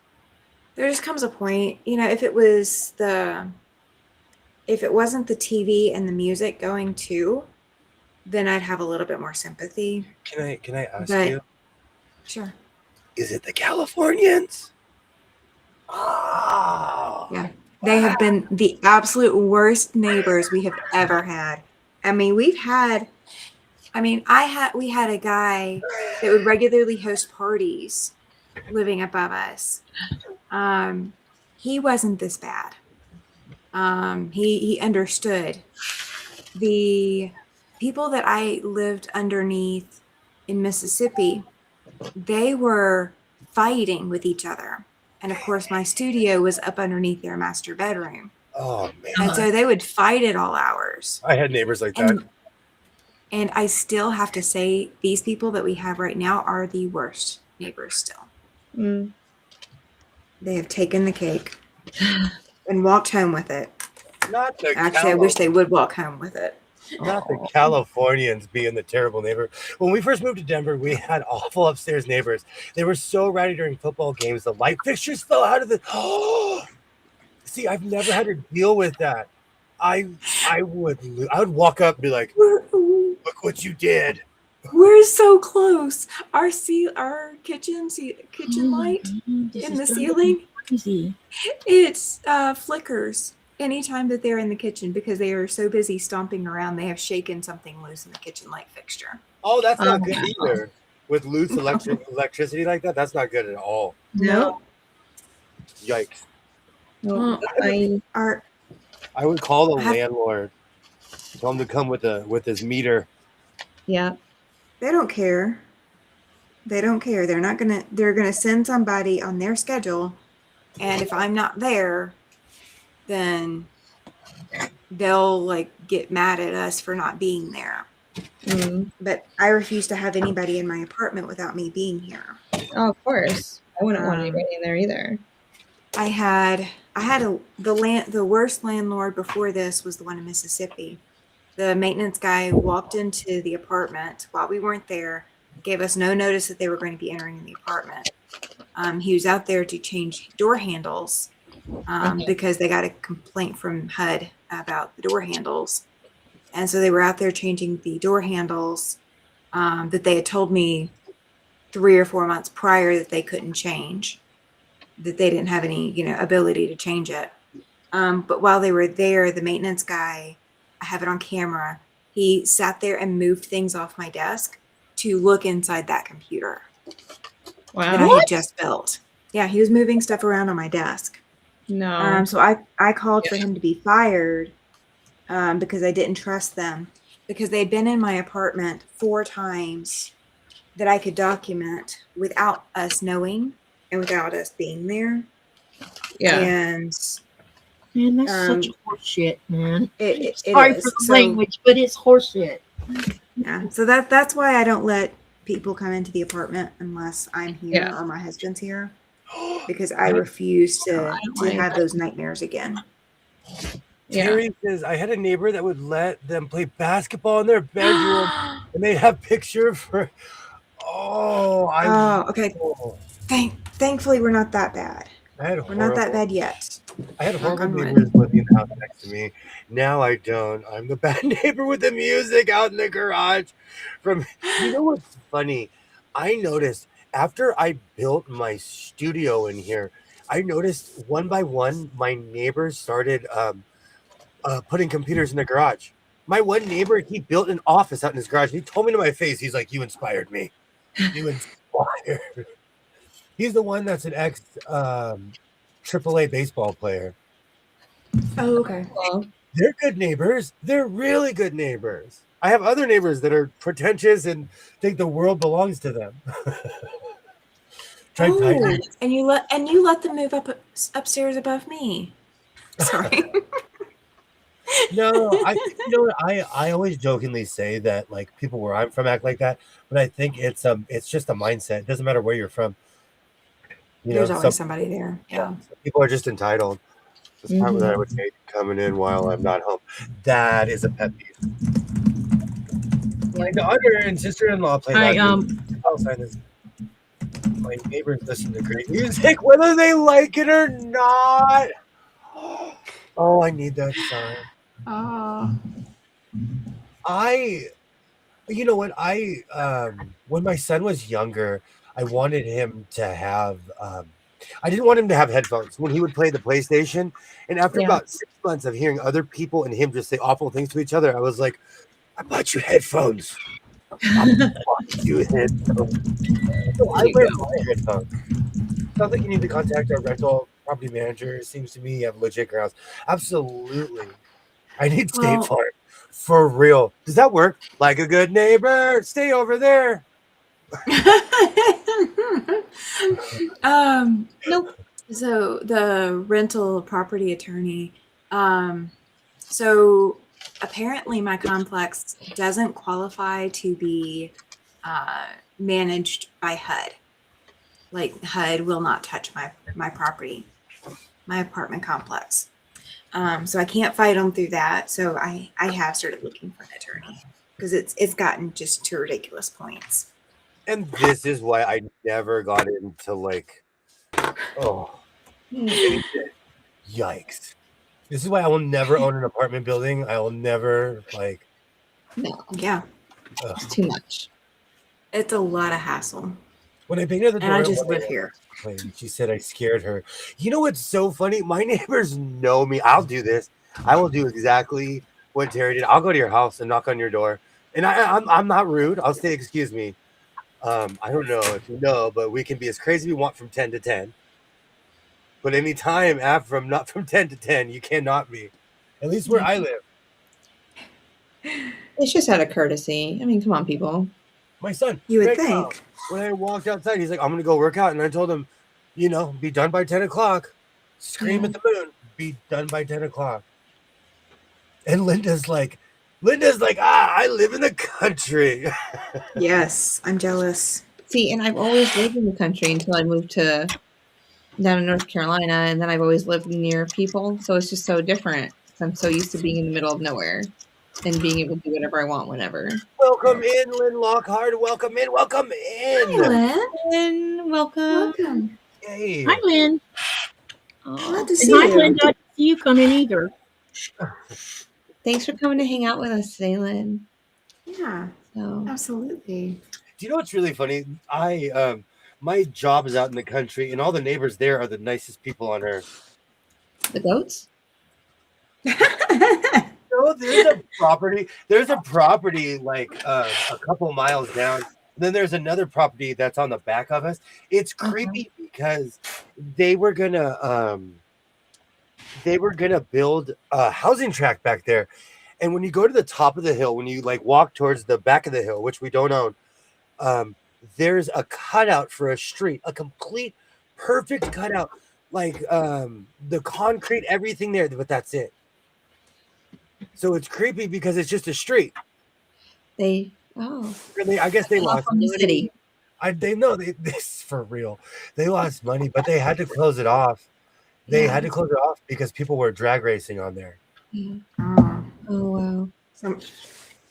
comes a point, if it wasn't the TV and the music going too, then I'd have a little bit more sympathy. Can I ask you? Sure. Is it the Californians? Oh. Yeah. They have been the absolute worst neighbors we have ever had. I mean, we had a guy that would regularly host parties living above us. He wasn't this bad. He understood. The people that I lived underneath in Mississippi, they were fighting with each other. And of course, my studio was up underneath their master bedroom. Oh, man. And so they would fight at all hours. I had neighbors like that. And I still have to say, these people that we have right now are the worst neighbors still. Mm. They have taken the cake and walked home with it. Not the Actually, I wish they would walk home with it. Not the Californians being the terrible neighbor. When we first moved to Denver, we had awful upstairs neighbors. They were so rowdy during football games. The light fixtures fell out of the... See, I've never had to deal with that. I would walk up and be like, look what you did. We're so close. Our kitchen light in the ceiling, Crazy. it flickers anytime that they're in the kitchen because they are so busy stomping around. They have shaken something loose in the kitchen light fixture. Oh, that's not good either. With loose electricity like that, that's not good at all. No. Yikes. Well, I would call the landlord. Tell him to come with his meter. Yeah. They don't care. They're gonna send somebody on their schedule, and if I'm not there, then they'll like get mad at us for not being there. Mm. But I refuse to have anybody in my apartment without me being here. Oh, of course. I wouldn't want anybody in there either. I had the worst landlord before this was the one in Mississippi. The maintenance guy walked into the apartment while we weren't there, gave us no notice that they were going to be entering the apartment. He was out there to change door handles because they got a complaint from HUD about the door handles. And so they were out there changing the door handles that they had told me 3 or 4 months prior that they couldn't change, that they didn't have any, ability to change it. But while they were there, the maintenance guy, I have it on camera, he sat there and moved things off my desk to look inside that computer that I Wow. had just built. Yeah, he was moving stuff around on my desk. No. So I called for him to be fired because I didn't trust them, because they'd been in my apartment 4 times that I could document without us knowing and without us being there. Yeah. And Man, that's such horseshit, man. it Sorry is. for the So, language, but it's horseshit. yeah. So that's why I don't let people come into the apartment unless I'm here Yeah. or my husband's here, because I refuse to like have those nightmares again. Yeah. Terry says, I had a neighbor that would let them play basketball in their bedroom and they'd have picture for. Okay. Thankfully, we're not that bad. We're not that bad yet. I had Knock horrible on wood. neighbors living in the house next to me. Now I don't. I'm the bad neighbor with the music out in the garage. You know what's funny? I noticed after I built my studio in here, I noticed one by one my neighbors started putting computers in the garage. My one neighbor, he built an office out in his garage. He told me to my face, he's like, "You inspired me. You inspired." He's the one that's an ex AAA baseball player. Oh, okay. Well, They're good neighbors. They're really good neighbors. I have other neighbors that are pretentious and think the world belongs to them. And you let them move upstairs above me. Sorry. No, I always jokingly say that like people where I'm from act like that, but I think it's just a mindset. It doesn't matter where you're from. There's always somebody there. Yeah. Some people are just entitled. That's part that I would hate coming in while I'm not home. That is a pet peeve. My daughter and sister-in-law play I'll sign this. My neighbors listen to great music, whether they like it or not. Oh, I need that song. You know what? When my son was younger, I wanted him to have. I didn't want him to have headphones when he would play the PlayStation. And after about 6 months of hearing other people and him just say awful things to each other, I was like, I bought you headphones. I bought you headphones. So I wear my headphones. Sounds like you need to contact our rental property manager. It seems to me you have legit grounds. Absolutely. I need State Farm. For real. Does that work? Like a good neighbor. Stay over there. Nope. So the rental property attorney, so apparently my complex doesn't qualify to be managed by HUD. Like HUD will not touch my property, my apartment complex. So I can't fight them through that. So I have started looking for an attorney because it's gotten just to ridiculous points. And this is why I never got into yikes. This is why I will never own an apartment building. I will never No. Yeah. It's too much. It's a lot of hassle. When I painted the door, and I just live here. She said I scared her. You know what's so funny? My neighbors know me. I'll do this. I will do exactly what Terry did. I'll go to your house and knock on your door. And I'm not rude. I'll say, excuse me. I don't know if you know, but we can be as crazy as we want from 10 to 10. But any time not from 10 to 10, you cannot be. At least where I live. It's just out of courtesy. I mean, come on, people. My son. You would think. When I walked outside, he's like, I'm going to go work out. And I told him, be done by 10 o'clock. Scream at the moon. Be done by 10 o'clock. And Linda's like, I live in the country. Yes, I'm jealous. See, and I've always lived in the country until I moved down in North Carolina. And then I've always lived near people. So it's just so different. I'm so used to being in the middle of nowhere and being able to do whatever I want whenever. Welcome in, Lynn Lockhart. Welcome in. Welcome in. Hi, Lynn, welcome. Hey. Hi, Lynn. Glad to see And hi, you. Lynn. Not to see you come in either. Thanks for coming to hang out with us today, Lynn. Yeah, So absolutely. Do you know what's really funny? My job is out in the country, and all the neighbors there are the nicest people on earth. the goats? No, there's a property. There's a property like a couple miles down. Then there's another property that's on the back of us. It's creepy because they were gonna build a housing tract back there. And when you go to the top of the hill, when you like walk towards the back of the hill, which we don't own, there's a cutout for a street, a complete perfect cutout, like the concrete, everything there, but that's it. So it's creepy because it's just a street. I guess they lost lost the money. city. They know this for real. They lost money, but they had to close it off. They had to close it off because people were drag racing on there. Yeah. Oh, Oh wow. some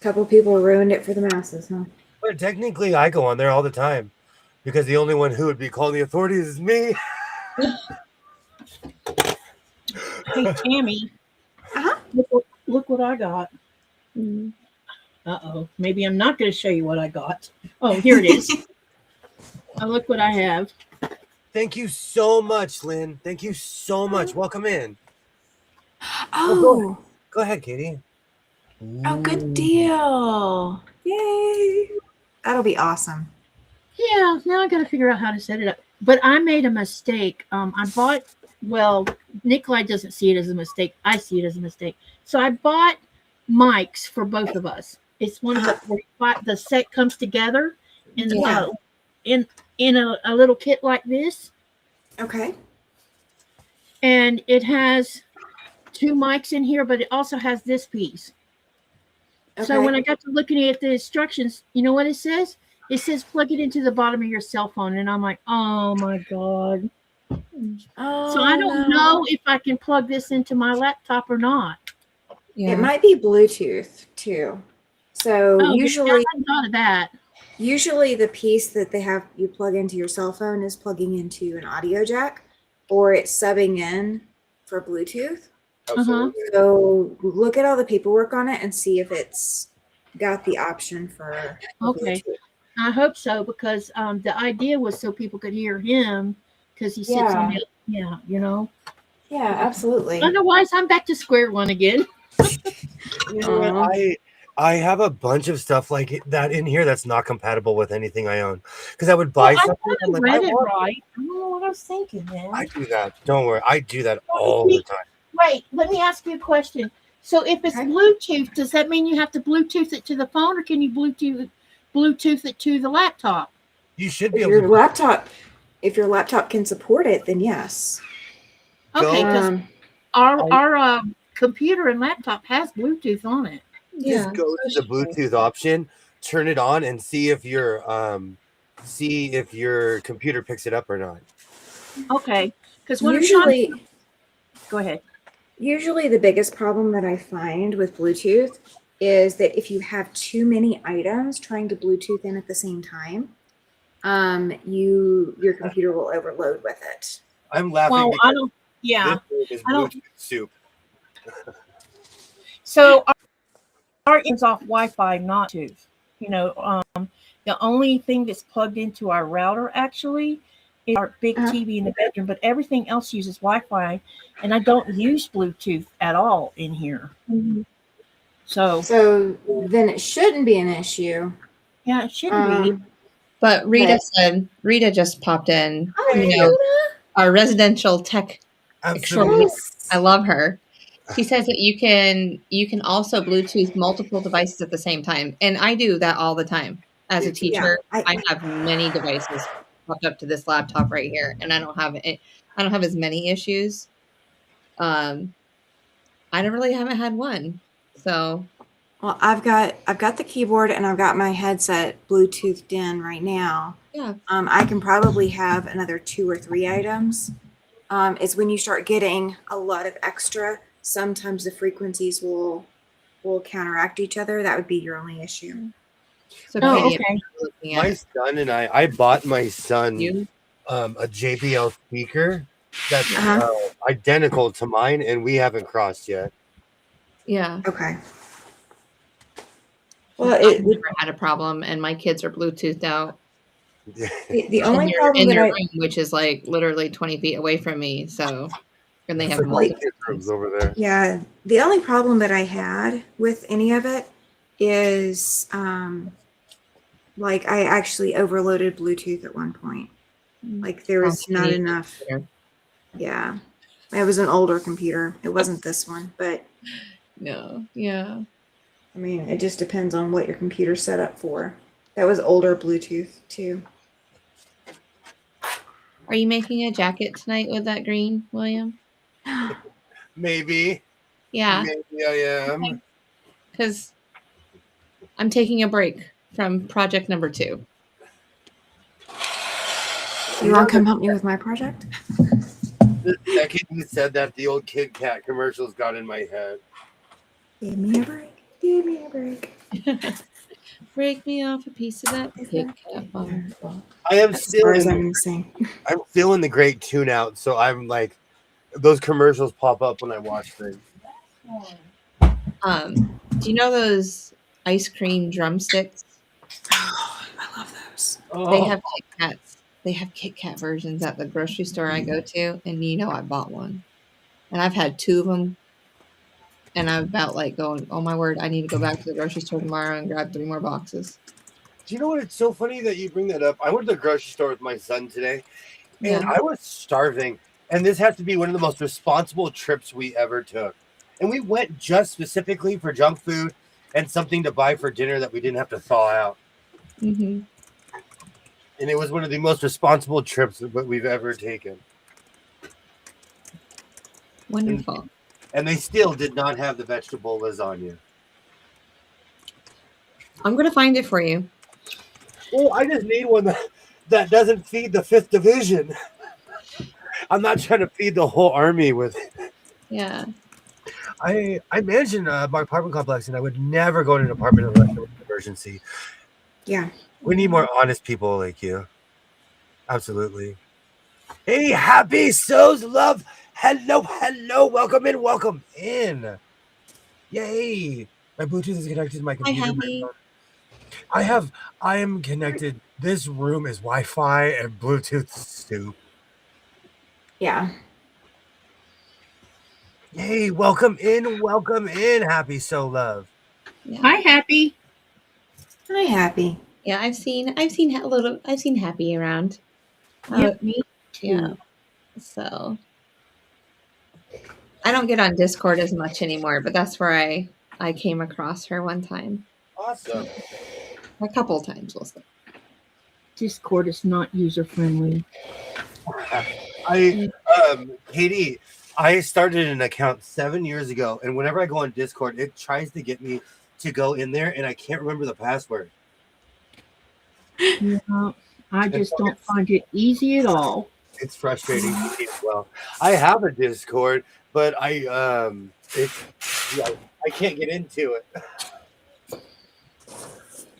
couple people ruined it for the masses, huh? But technically, I go on there all the time because the only one who would be calling the authorities is me. Hey, Tammy. Uh-huh. Look what I got. Mm. Uh-oh. Maybe I'm not going to show you what I got. Oh, here it is. Oh, look what I have. Thank you so much, Lynn. Thank you so much. Welcome in. Oh, Go ahead, Katie. oh, good deal. Yay. That'll be awesome. Yeah, now I got to figure out how to set it up. But I made a mistake. Nikolai doesn't see it as a mistake. I see it as a mistake. So I bought mics for both of us. It's one of the set comes together in a little kit like this, Okay. and it has 2 mics in here, but it also has this piece. So when I got to looking at the instructions, you know what it says? It says plug it into the bottom of your cell phone, and I'm like, oh my god. Oh, So I don't know if I can plug this into my laptop or not. Yeah. It might be Bluetooth too. So Oh, usually, I thought of that. usually the piece that they have you plug into your cell phone is plugging into an audio jack, or it's subbing in for Bluetooth. Uh-huh. So look at all the paperwork on it and see if it's got the option for Okay. Bluetooth. I hope so, because the idea was so people could hear him because he sits on the Yeah, absolutely. Otherwise, I'm back to square one again. You know what? I have a bunch of stuff like that in here that's not compatible with anything I own. Because I would buy something. I read it right. I don't know what I was thinking, man. I do that. Don't worry. I do that all the time. Wait, let me ask you a question. So if it's Bluetooth, does that mean you have to Bluetooth it to the phone, or can you Bluetooth it to the laptop? You should be If able your to. laptop, if your laptop can support it, then yes. Okay, because Um, our computer and laptop has Bluetooth on it. Just go to the Bluetooth option, turn it on, and see if your computer picks it up or not. Okay, because go ahead. Usually the biggest problem that I find with Bluetooth is that if you have too many items trying to Bluetooth in at the same time, your computer will overload with it. I'm laughing Well, because this is I don't- Bluetooth soup. So our is off Wi-Fi, not Bluetooth. The only thing that's plugged into our router actually is our big TV in the bedroom, but everything else uses Wi-Fi, and I don't use Bluetooth at all in here. Mm-hmm. So then it shouldn't be an issue. yeah, it shouldn't be. But Rita just popped in. Hi, Our residential tech extraordinaire. Yes. I love her. She says that you can also Bluetooth multiple devices at the same time, and I do that all the time. As a teacher, I have many devices hooked up to this laptop right here, and I don't have as many issues. I haven't had one. So, Well, I've got the keyboard and I've got my headset Bluetoothed in right now. yeah. I can probably have another 2 or 3 items. It's when you start getting a lot of extra, sometimes the frequencies will counteract each other. That would be your only issue. So Oh, Katie, okay. My son and I bought my son a JBL speaker that's identical to mine, and we haven't crossed yet. Yeah. Okay. Well, I've never had a problem, and my kids are Bluetoothed out. the And only they're problem in that their I room, which is like literally 20 feet away from me. So, and they It's have like my multiple kids' rooms rooms. over there. yeah, the only problem that I had with any of it is like I actually overloaded Bluetooth at one point. Like there was Sounds like you not need a enough. computer. Yeah. It was an older computer. It wasn't this one, but No. Yeah. I mean, it just depends on what your computer's set up for. That was older Bluetooth too. Are you making a jacket tonight with that green, William? Maybe. Yeah. Maybe I am. Because I'm taking a break from project number 2. You want to come help me with my project? The second you said that, the old Kit Kat commercials got in my head. Give me a break. Give me a break. Break me off a piece of that Kit Kat bar. I am That's as still far as in. I'm going to sing. I'm still in the great tune out, so I'm like, those commercials pop up when I watch things. Do you know those ice cream drumsticks? Oh, I love those. They have Kit Kats. They have Kit Kat versions at the grocery store I go to, and I bought one, and I've had 2 of them, and I'm about like going, oh my word, I need to go back to the grocery store tomorrow and grab 3 more boxes. Do you know what? It's so funny that you bring that up. I went to the grocery store with my son today, and Yeah. I was starving. And this has to be one of the most responsible trips we ever took. And we went just specifically for junk food and something to buy for dinner that we didn't have to thaw out. Mm-hmm. And it was one of the most responsible trips that we've ever taken. Wonderful. And they still did not have the vegetable lasagna. I'm gonna find it for you. Well, I just need one that doesn't feed the 5th Division. I'm not trying to feed the whole army with it. Yeah. I mentioned my apartment complex, and I would never go to an apartment unless there was an emergency. Yeah. We need more honest people like you. Absolutely. Hey, happy souls, love. Hello, hello. Welcome in. Yay. My Bluetooth is connected to my computer. Happy. I am connected. This room is Wi-Fi and Bluetooth soup. Yeah. Yay, welcome in, happy so love. Yeah. Hi, Happy. Hi, Happy. Yeah, I've seen Happy around. Yep, me too. Yeah. So I don't get on Discord as much anymore, but that's where I came across her one time. Awesome. A couple times, we'll say. Discord is not user friendly. Katie, I started an account 7 years ago, and whenever I go on Discord, it tries to get me to go in there, and I can't remember the password. Yeah, I just don't find it easy at all. It's frustrating to me as well. I have a Discord, but I can't get into it.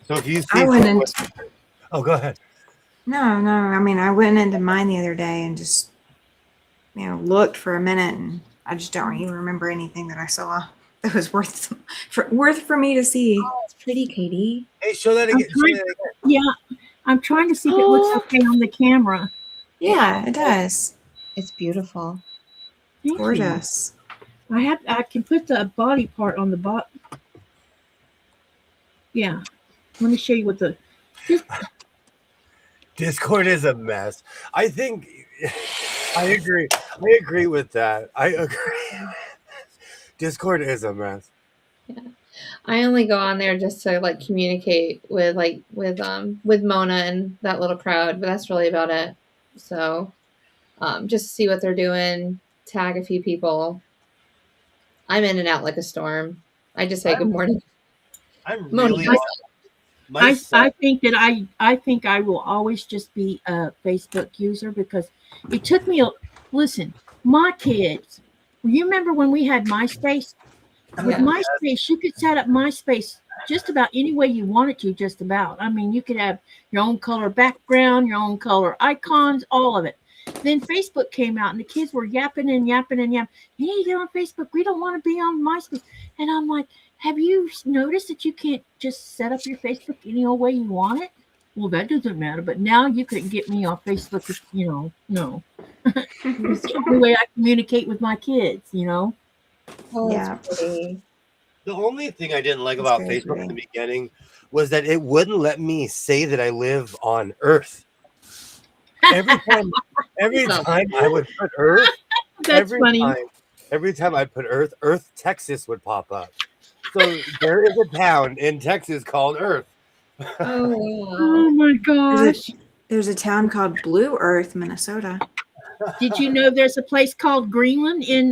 So if you see, oh, go ahead. No. I mean, I went into mine the other day and just, looked for a minute, and I just don't even remember anything that I saw that was worth for me to see. Oh, it's pretty, Katie. Hey, show that again. Yeah, I'm trying to see if it looks okay on the camera. Yeah, it does. It's beautiful. Thank Gorgeous. you. I can put the body part on the bottom. Yeah. Let me show you what Discord is a mess. I think I agree. I agree with that. I agree. Discord is a mess. Yeah. I only go on there just to like communicate with Mona and that little crowd, but that's really about it. So just to see what they're doing, tag a few people. I'm in and out like a storm. I just say good morning. I'm really I think I will always just be a Facebook user because it took me listen, my kids, you remember when we had MySpace? With MySpace, you could set up MySpace just about any way you wanted to, just about. I mean, you could have your own color background, your own color icons, all of it. Then Facebook came out and the kids were yapping and yapping and yapping. You need to get on Facebook. We don't want to be on MySpace. And I'm like, have you noticed that you can't just set up your Facebook any old way you want it? Well, that doesn't matter. But now you couldn't get me on Facebook. No. It's the only way I communicate with my kids, Oh, Yeah. that's pretty. The only thing I didn't like That's about very Facebook in the pretty. beginning was that it wouldn't let me say that I live on Earth. Every time I would put Earth, That's funny. every time I put Earth, Texas would pop up. So there is a town in Texas called Earth. Oh, wow. Oh my gosh. There's a town called Blue Earth, Minnesota. Did you know there's a place called Greenland in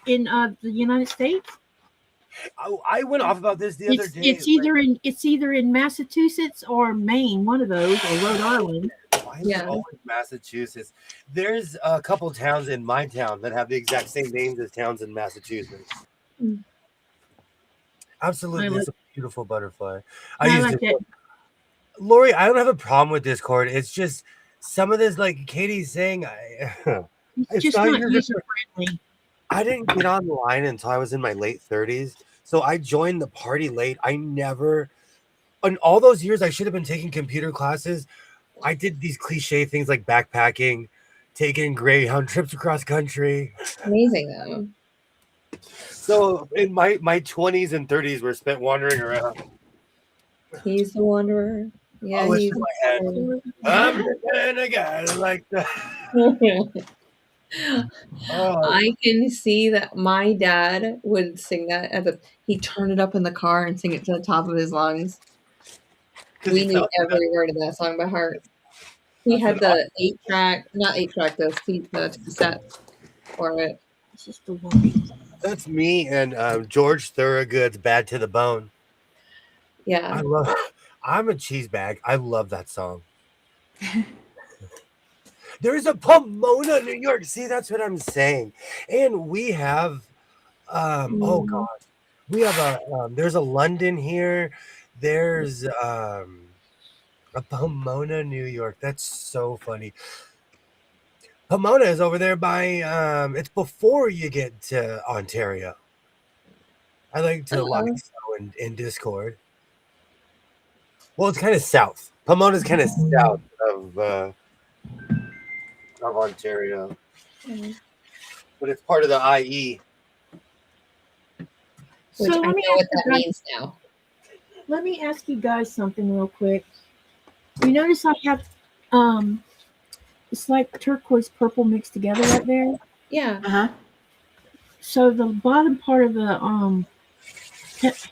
the United States? I went off about this the other day. It's either in Massachusetts or Maine, one of those, or Rhode Island. Why is it always Massachusetts? There's a couple towns in my town that have the exact same names as towns in Massachusetts. Absolutely, it's a beautiful butterfly. I like it. Lori, I don't have a problem with Discord. It's just some of this, like Katie's saying, it's just not user friendly. I didn't get online until I was in my late 30s. So I joined the party late. In all those years, I should have been taking computer classes. I did these cliche things like backpacking, taking Greyhound trips across country. Amazing, though. So in my 20s and 30s were spent wandering around. He's the wanderer. Yeah, he's my head. I'm the kind of guy like that. I can see that my dad would sing that he'd turn it up in the car and sing it to the top of his lungs. We knew every word of that song by heart. He had the 8-track, not 8-track, the cassette for it. It's just the one. That's me and George Thorogood's "Bad to the Bone." Yeah, I'm a cheese bag. I love that song. There's a Pomona, New York. See, that's what I'm saying. And we have, oh God, we have there's a London here. There's a Pomona, New York. That's so funny. Pomona is over there by, it's before you get to Ontario. I like to like so in Discord. Well, it's kind of south. Pomona's kind of south of Ontario, but it's part of the IE. Which I know what that means now. Let me ask you guys something real quick. You notice I have it's like turquoise purple mixed together right there. Yeah. So the bottom part of the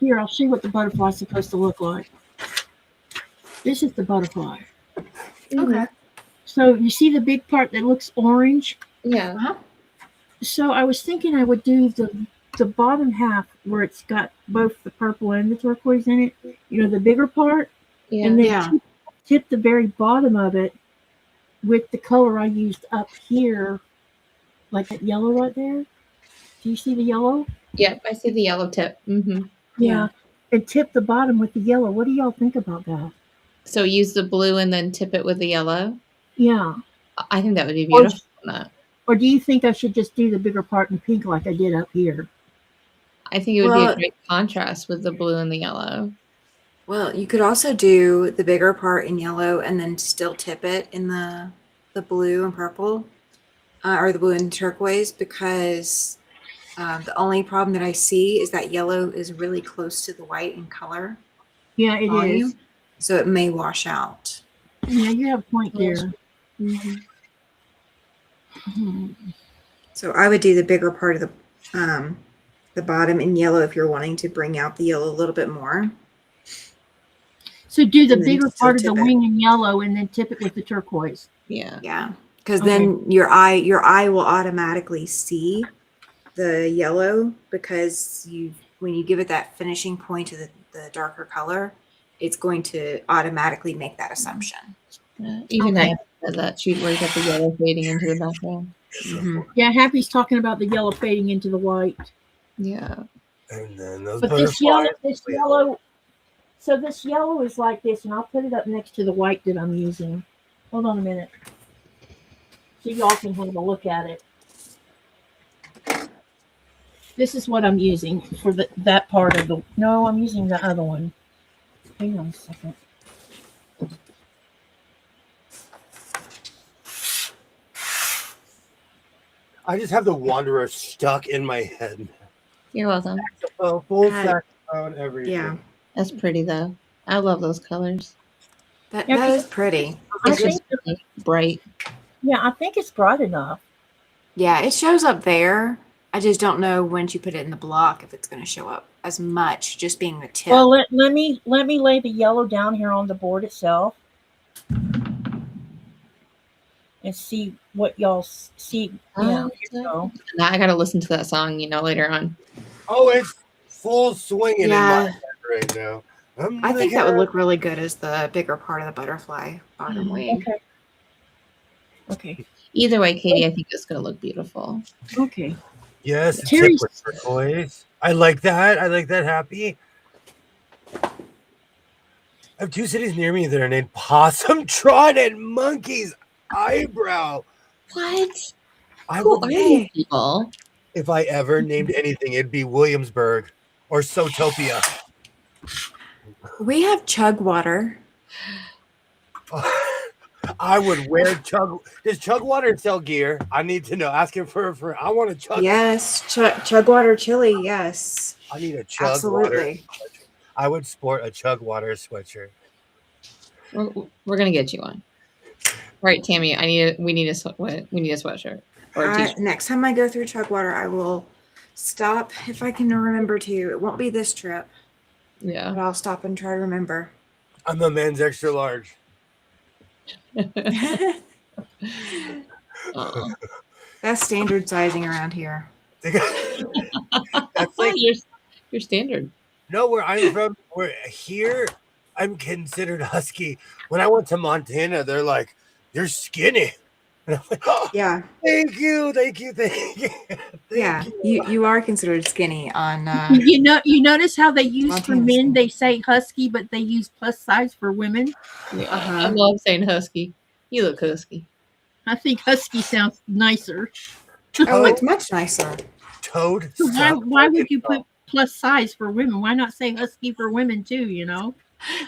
here, I'll show you what the butterfly's supposed to look like. This is the butterfly. Okay. So you see the big part that looks orange? Yeah. So I was thinking I would do the bottom half where it's got both the purple and the turquoise in it. You know, the bigger part. Yeah. And then tip the very bottom of it with the color I used up here, like that yellow right there. Do you see the yellow? Yep, I see the yellow tip. Yeah. And tip the bottom with the yellow. What do y'all think about that? So use the blue and then tip it with the yellow? Yeah. I think that would be beautiful. Or do you think I should just do the bigger part in pink like I did up here? I think it would be a great contrast with the blue and the yellow. Well, you could also do the bigger part in yellow and then still tip it in the blue and purple, or the blue and turquoise, because the only problem that I see is that yellow is really close to the white in color. Yeah, it is. So it may wash out. Yeah, you have a point there. So I would do the bigger part of the bottom in yellow if you're wanting to bring out the yellow a little bit more. So do the bigger part of the wing in yellow and then tip it with the turquoise. Yeah. Because then your eye will automatically see the yellow, because when you give it that finishing point to the darker color, it's going to automatically make that assumption. Even that shoot where you got the yellow fading into the background. Yeah, Happy's talking about the yellow fading into the white. Yeah. And then those but this yellow, so this yellow is like this, and I'll put it up next to the white that I'm using. Hold on a minute. so y'all can have a look at it. This is what I'm using for that part of the. No, I'm using the other one. Hang on a second. I just have the Wanderer stuck in my head. You're welcome. Full saxophone, everything. Yeah, That's pretty though. I love those colors. that Yeah, is pretty. It's I just think, really bright. yeah, I think it's bright enough. Yeah, it shows up there. I just don't know once you put it in the block if it's going to show up as much, just being the tip. Well, let me lay the yellow down here on the board itself, and see what y'all see. Yeah, here you go. Now I gotta listen to that song, later on. Oh, it's full swinging in my Yeah. head right now. I think that would look really good as the bigger part of the butterfly bottom wing. Okay. Okay. Either way, Katie, I think it's gonna look beautiful. Okay. Yes, Terry's- tip with toys. I like that. I like that. Happy. I have 2 cities near me that are named Possum Trot and Monkey's Eyebrow. What? I Who would, are these people? if I ever named anything, it'd be Williamsburg or Sotopia. We have chug water. I would wear Chug. Does Chugwater sell gear? I need to know. Ask him for. I want a Chug. Yes, chug water chili. Yes, I need a Chugwater. absolutely. I would sport a Chugwater sweatshirt. We're gonna get you one. Right, Tammy. We need a sweatshirt or a t-shirt. Next time I go through chug water, I will stop if I can remember to. It won't be this trip, Yeah. but I'll stop and try to remember. I'm a men's extra large. Aw. That's standard sizing around here. That's like Your standard. no, where I'm from. Where here, I'm considered husky. When I went to Montana, they're like, "You're skinny." And I'm like, "Oh, Yeah, thank you, thank you, thank you." yeah. You are considered skinny on. You notice how they use for Montana's men thing. they say husky, but they use plus size for women. Yeah. Uh-huh. I love saying husky. You look husky. I think husky sounds nicer. Oh, it's much nicer. Toad. So suck why would you Arkansas. put plus size for women? Why not say husky for women too? You know.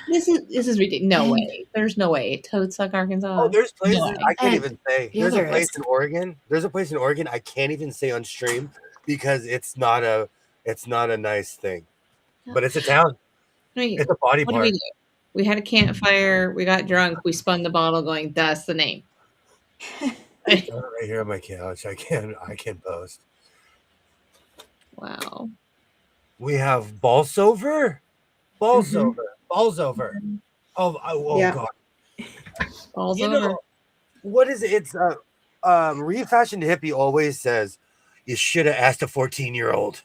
This is ridiculous. No way. There's no way. Toad Suck, Arkansas. Oh, there's places No. I can't And- even say. yeah, There's a there place is. in Oregon. There's a place in Oregon I can't even say on stream because it's not a nice thing. But it's a town. It's a body What did part. we do? We had a campfire. We got drunk. We spun the bottle, going, "That's the name." Right here on my couch. I can post. Wow. We have Bolsover. Bolsover. Mm-hmm. Bolsover. Oh Yeah. God. Balls You over. know what is it? It's refashioned hippie always says you should have asked a 14-year-old.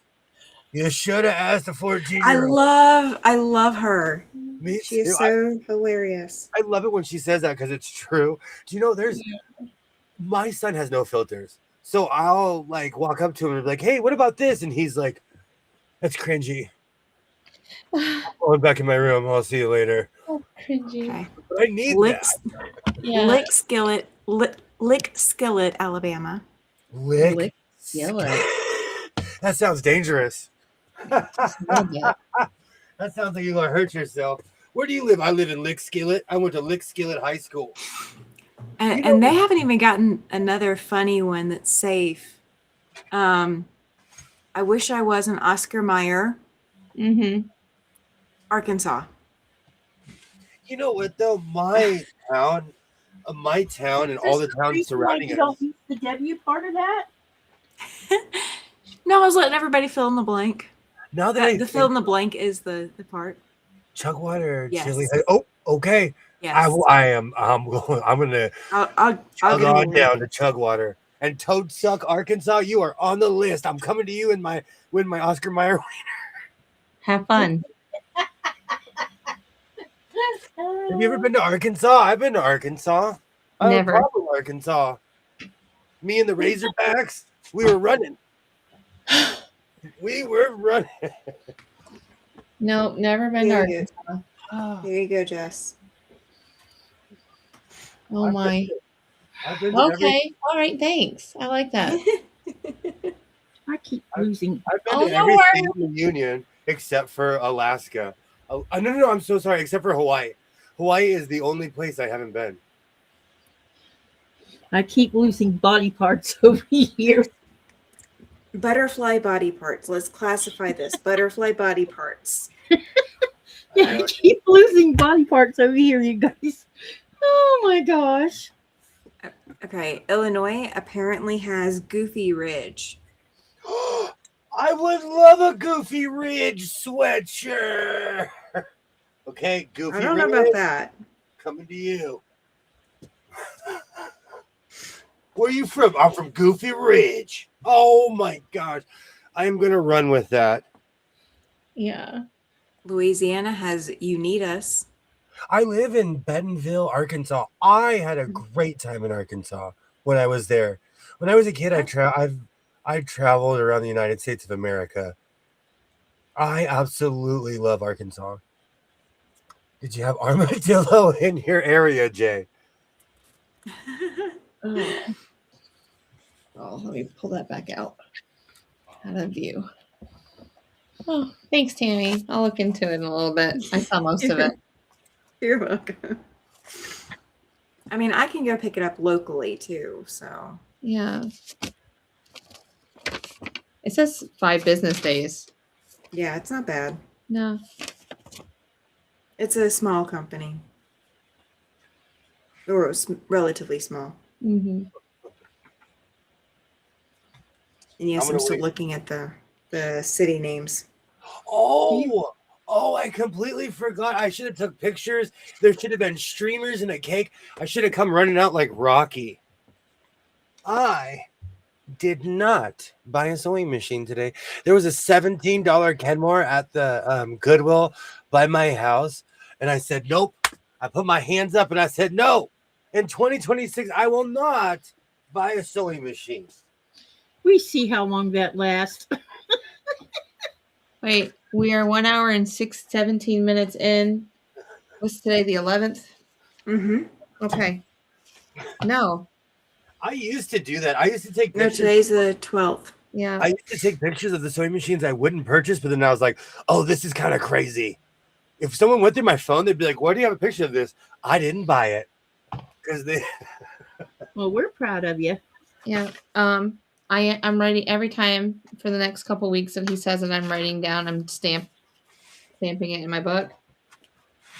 You should have asked a 14-year-old. I love her. Me She is too. so hilarious. I love it when she says that because it's true. Do you know my son has no filters. So I'll like walk up to him and be like, "Hey, what about this?" And he's like, "That's cringy. I'm going back in my room. I'll see you later." Oh, cringy. Okay. But I need Lick, that. Yeah. Lick Skillet, Alabama. Lick. Skillet. That sounds dangerous. Just a little bit. That sounds like you're gonna hurt yourself. Where do you live? I live in Lick Skillet. I went to Lick Skillet High School. And they haven't even gotten another funny one that's safe. I wish I was an Oscar Mayer, Mm-hmm. Arkansas. You know what though? My town, and all the towns surrounding You it. don't use the W part of that. No, I was letting everybody fill in the blank. Now that The fill in the blank is the part. Chugwater, Yes. chili. Oh, okay. Yes. I'm gonna I'll chug get on it. down to Chugwater and Toad Suck, Arkansas. You are on the list. I'm coming to you in my Oscar Mayer. Have fun. Have you ever been to Arkansas? I've been to Arkansas. Never. Probably Arkansas. Me and the Razorbacks, we were running. We were running. No, never been to Here Arkansas. Here you go, Jess. Oh my. I've been to every. Okay. All right. Thanks. I like that. I keep I've, losing. I've been Oh, to no every state worries. in the union except for Alaska. Oh, no, I'm so sorry. Except for Hawaii. Hawaii is the only place I haven't been. I keep losing body parts over here. Butterfly body parts. Let's classify this. Butterfly body parts. Yeah, I keep losing body parts over here, you guys. Oh my gosh. Okay, Illinois apparently has Goofy Ridge. I would love a Goofy Ridge sweatshirt. Okay, Goofy I don't know Ridge, about that. coming to you. Where are you from? I'm from Goofy Ridge. Oh my gosh. I am going to run with that. Yeah. Louisiana has You Need Us. I live in Bentonville, Arkansas. I had a great time in Arkansas when I was there. When I was a kid, I traveled around the United States of America. I absolutely love Arkansas. Did you have armadillo in your area, Jay? Oh. Let me pull that back out of view. Oh, thanks, Tammy. I'll look into it in a little bit. I saw most of it. You're welcome. I mean, I can go pick it up locally too, so. Yeah. It says 5 business days. Yeah, it's not bad. No. It's a small company. Or it's relatively small. Mm-hmm. And yes, I'm still wait. looking at the city names. Oh, I completely forgot. I should have took pictures. There should have been streamers and a cake. I should have come running out like Rocky. I did not buy a sewing machine today. There was a $17 Kenmore at the Goodwill by my house. And I said, nope. I put my hands up and I said, no. In 2026, I will not buy a sewing machine. We see how long that lasts. Wait, we are 1 hour and 17 minutes in. What's today, the 11th? Mm-hmm. Okay. No. I used to do that. I used to take No, pictures. today's the 12th. Yeah. I used to take pictures of the sewing machines I wouldn't purchase, but then I was like, oh, this is kind of crazy. If someone went through my phone, they'd be like, why do you have a picture of this? I didn't buy it. Because they Well, we're proud of you. Yeah. I'm writing every time for the next couple weeks that he says that I'm writing down, I'm stamping it in my book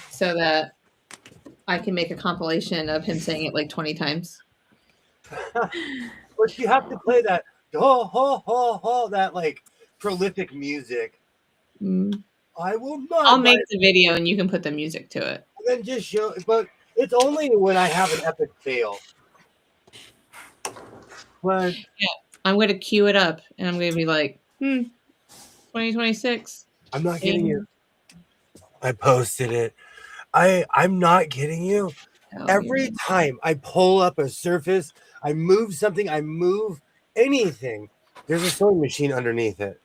so that I can make a compilation of him saying it like 20 times. But you have to play that ho ho ho ho, that like prolific music. I will not. I'll make the video and you can put the music to it. And then just show, but it's only when I have an epic fail. But yeah, I'm going to cue it up and I'm going to be like, 2026. I'm not kidding you. I posted it. I'm not kidding you. Every time I pull up a surface, I move something, I move anything, there's a sewing machine underneath it.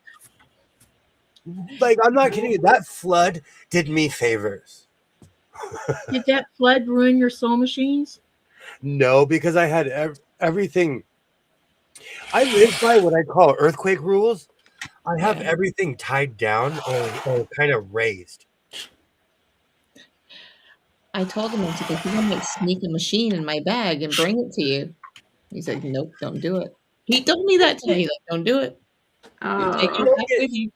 Like, I'm not kidding you. That flood did me favors. Did that flood ruin your sewing machines? No, because I had everything. I live by what I call earthquake rules. I have everything tied down or kind of raised. I told him, I was like, you might sneak a machine in my bag and bring it to you. He's like, nope, don't do it. He told me that today. He's like, don't do it. Take your stuff with you.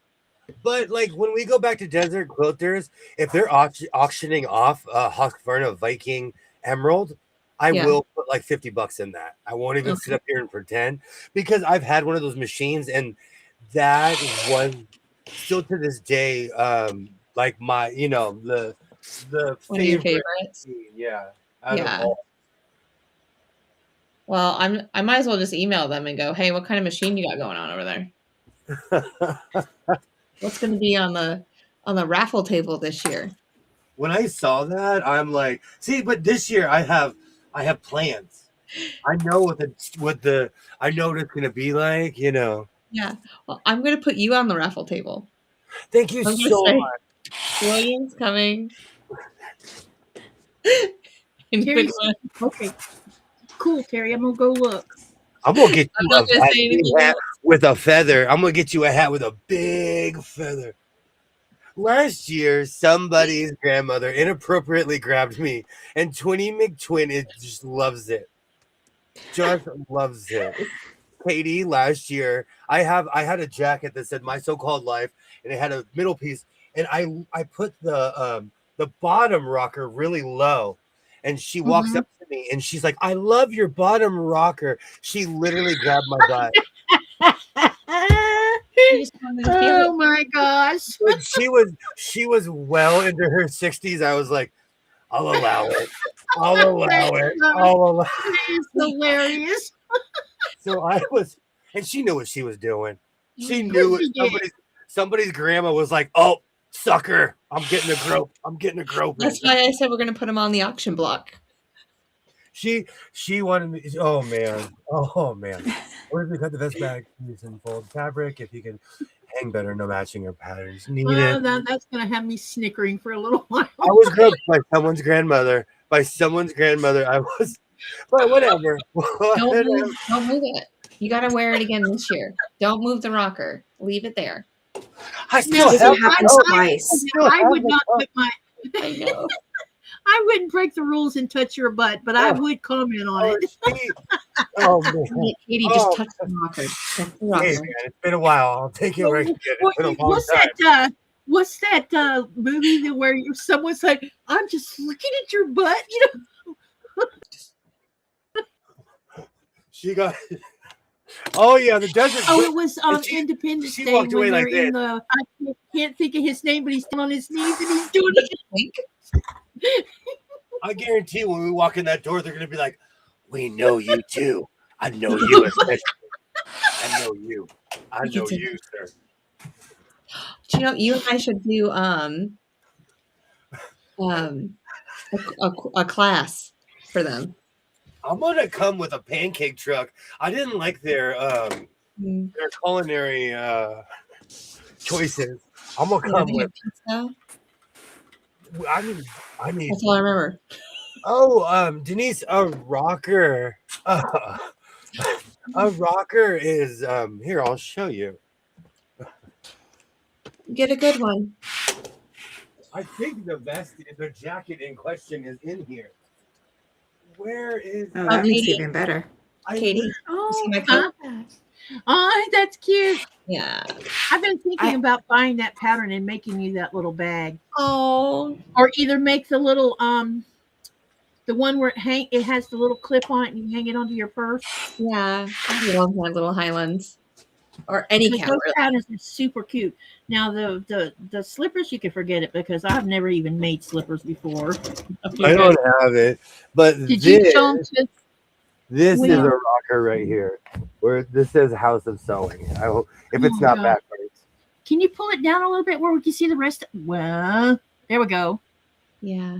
But like when we go back to Desert Quilters, if they're auctioning off Husqvarna Viking Emerald, I will put like $50 in that. I won't even sit up here and pretend, because I've had one of those machines and that was still to this day like my, the one of your favorites. Yeah. Well, I might as well just email them and go, hey, what kind of machine you got going on over there? What's going to be on the raffle table this year? When I saw that, I'm like, see, but this year I have plans. I know I know what it's going to be like, Yeah. Well, I'm going to put you on the raffle table. Thank you so much. William's coming. Okay. cool, Terry. I'm gonna go look. I'm gonna get I'm you not a gonna say anything hat else. with a feather. I'm gonna get you a hat with a big feather. Last year, somebody's grandmother inappropriately grabbed me, and Twinny McTwin just loves it. Just loves it. Katie, last year, I had a jacket that said "My So-Called Life," and it had a middle piece, and I put the bottom rocker really low, and she walks up to me and she's like, "I love your bottom rocker." She literally grabbed my butt. You just wanted to feel Oh it. my gosh. But she was well into her 60s. I was like, I'll allow it. I'll allow it. I'll allow. That is hilarious. So I was, and she knew what she was doing. She Of knew course it. she did. Somebody's grandma was like, "Oh, sucker! I'm getting a grope. I'm getting a grope." That's why I said we're gonna put him on the auction block. She wanted me. Oh man. Oh man. Where did we cut the vest bag? Using fold fabric. If you can hang better, no matching or patterns needed. Well, that's gonna have me snickering for a little while. I was groped by someone's grandmother. By someone's grandmother, I was. But whatever. Don't move it. You gotta wear it again this year. Don't move the rocker. Leave it there. I still This have. happens Oh, twice. I would not put my. I know. I wouldn't break the rules and touch your butt, but I would comment on oh, it. oh man. Katie, Oh. just touch the rocker. Touch the rocker. Hey man, it's been a while. I'll take it where I can get it. It's been a long time. What's that movie that where someone's like, "I'm just looking at your butt," you know? She got. Oh yeah, the desert. Oh, it was She- Independence she Day walked away when they're like in the. I can't think of his name, but he's down on his knees and he's doing it. I guarantee when we walk in that door, they're gonna be like, "We know you too. I know you especially. I know you. I know you, sir." Do you know you and I should do a class for them. I'm gonna come with a pancake truck. I didn't like their culinary choices. I'm gonna come with. Pizza. I need. That's all I remember. Oh, Denise, a rocker. A rocker is here. I'll show you. Get a good one. I think the jacket in question is in here. Where is? Oh, that makes it Katie? even better. Katie, you see my Huh? coat? Oh, that's cute. Yeah. I've been thinking about buying that pattern and making you that little bag, Oh, or either make the little the one where it has the little clip on it and you hang it onto your purse. yeah. I love my little Highlands. Or any Because cat. those Really. patterns are super cute. Now the slippers, you can forget it because I've never even made slippers before. I don't have it, but Did you show them to? this is Well- a rocker right here. Where this says House of Sewing. I hope if it's Oh, not God. backwards. Can you pull it down a little bit where we can see the rest? Well, there we go. Yeah.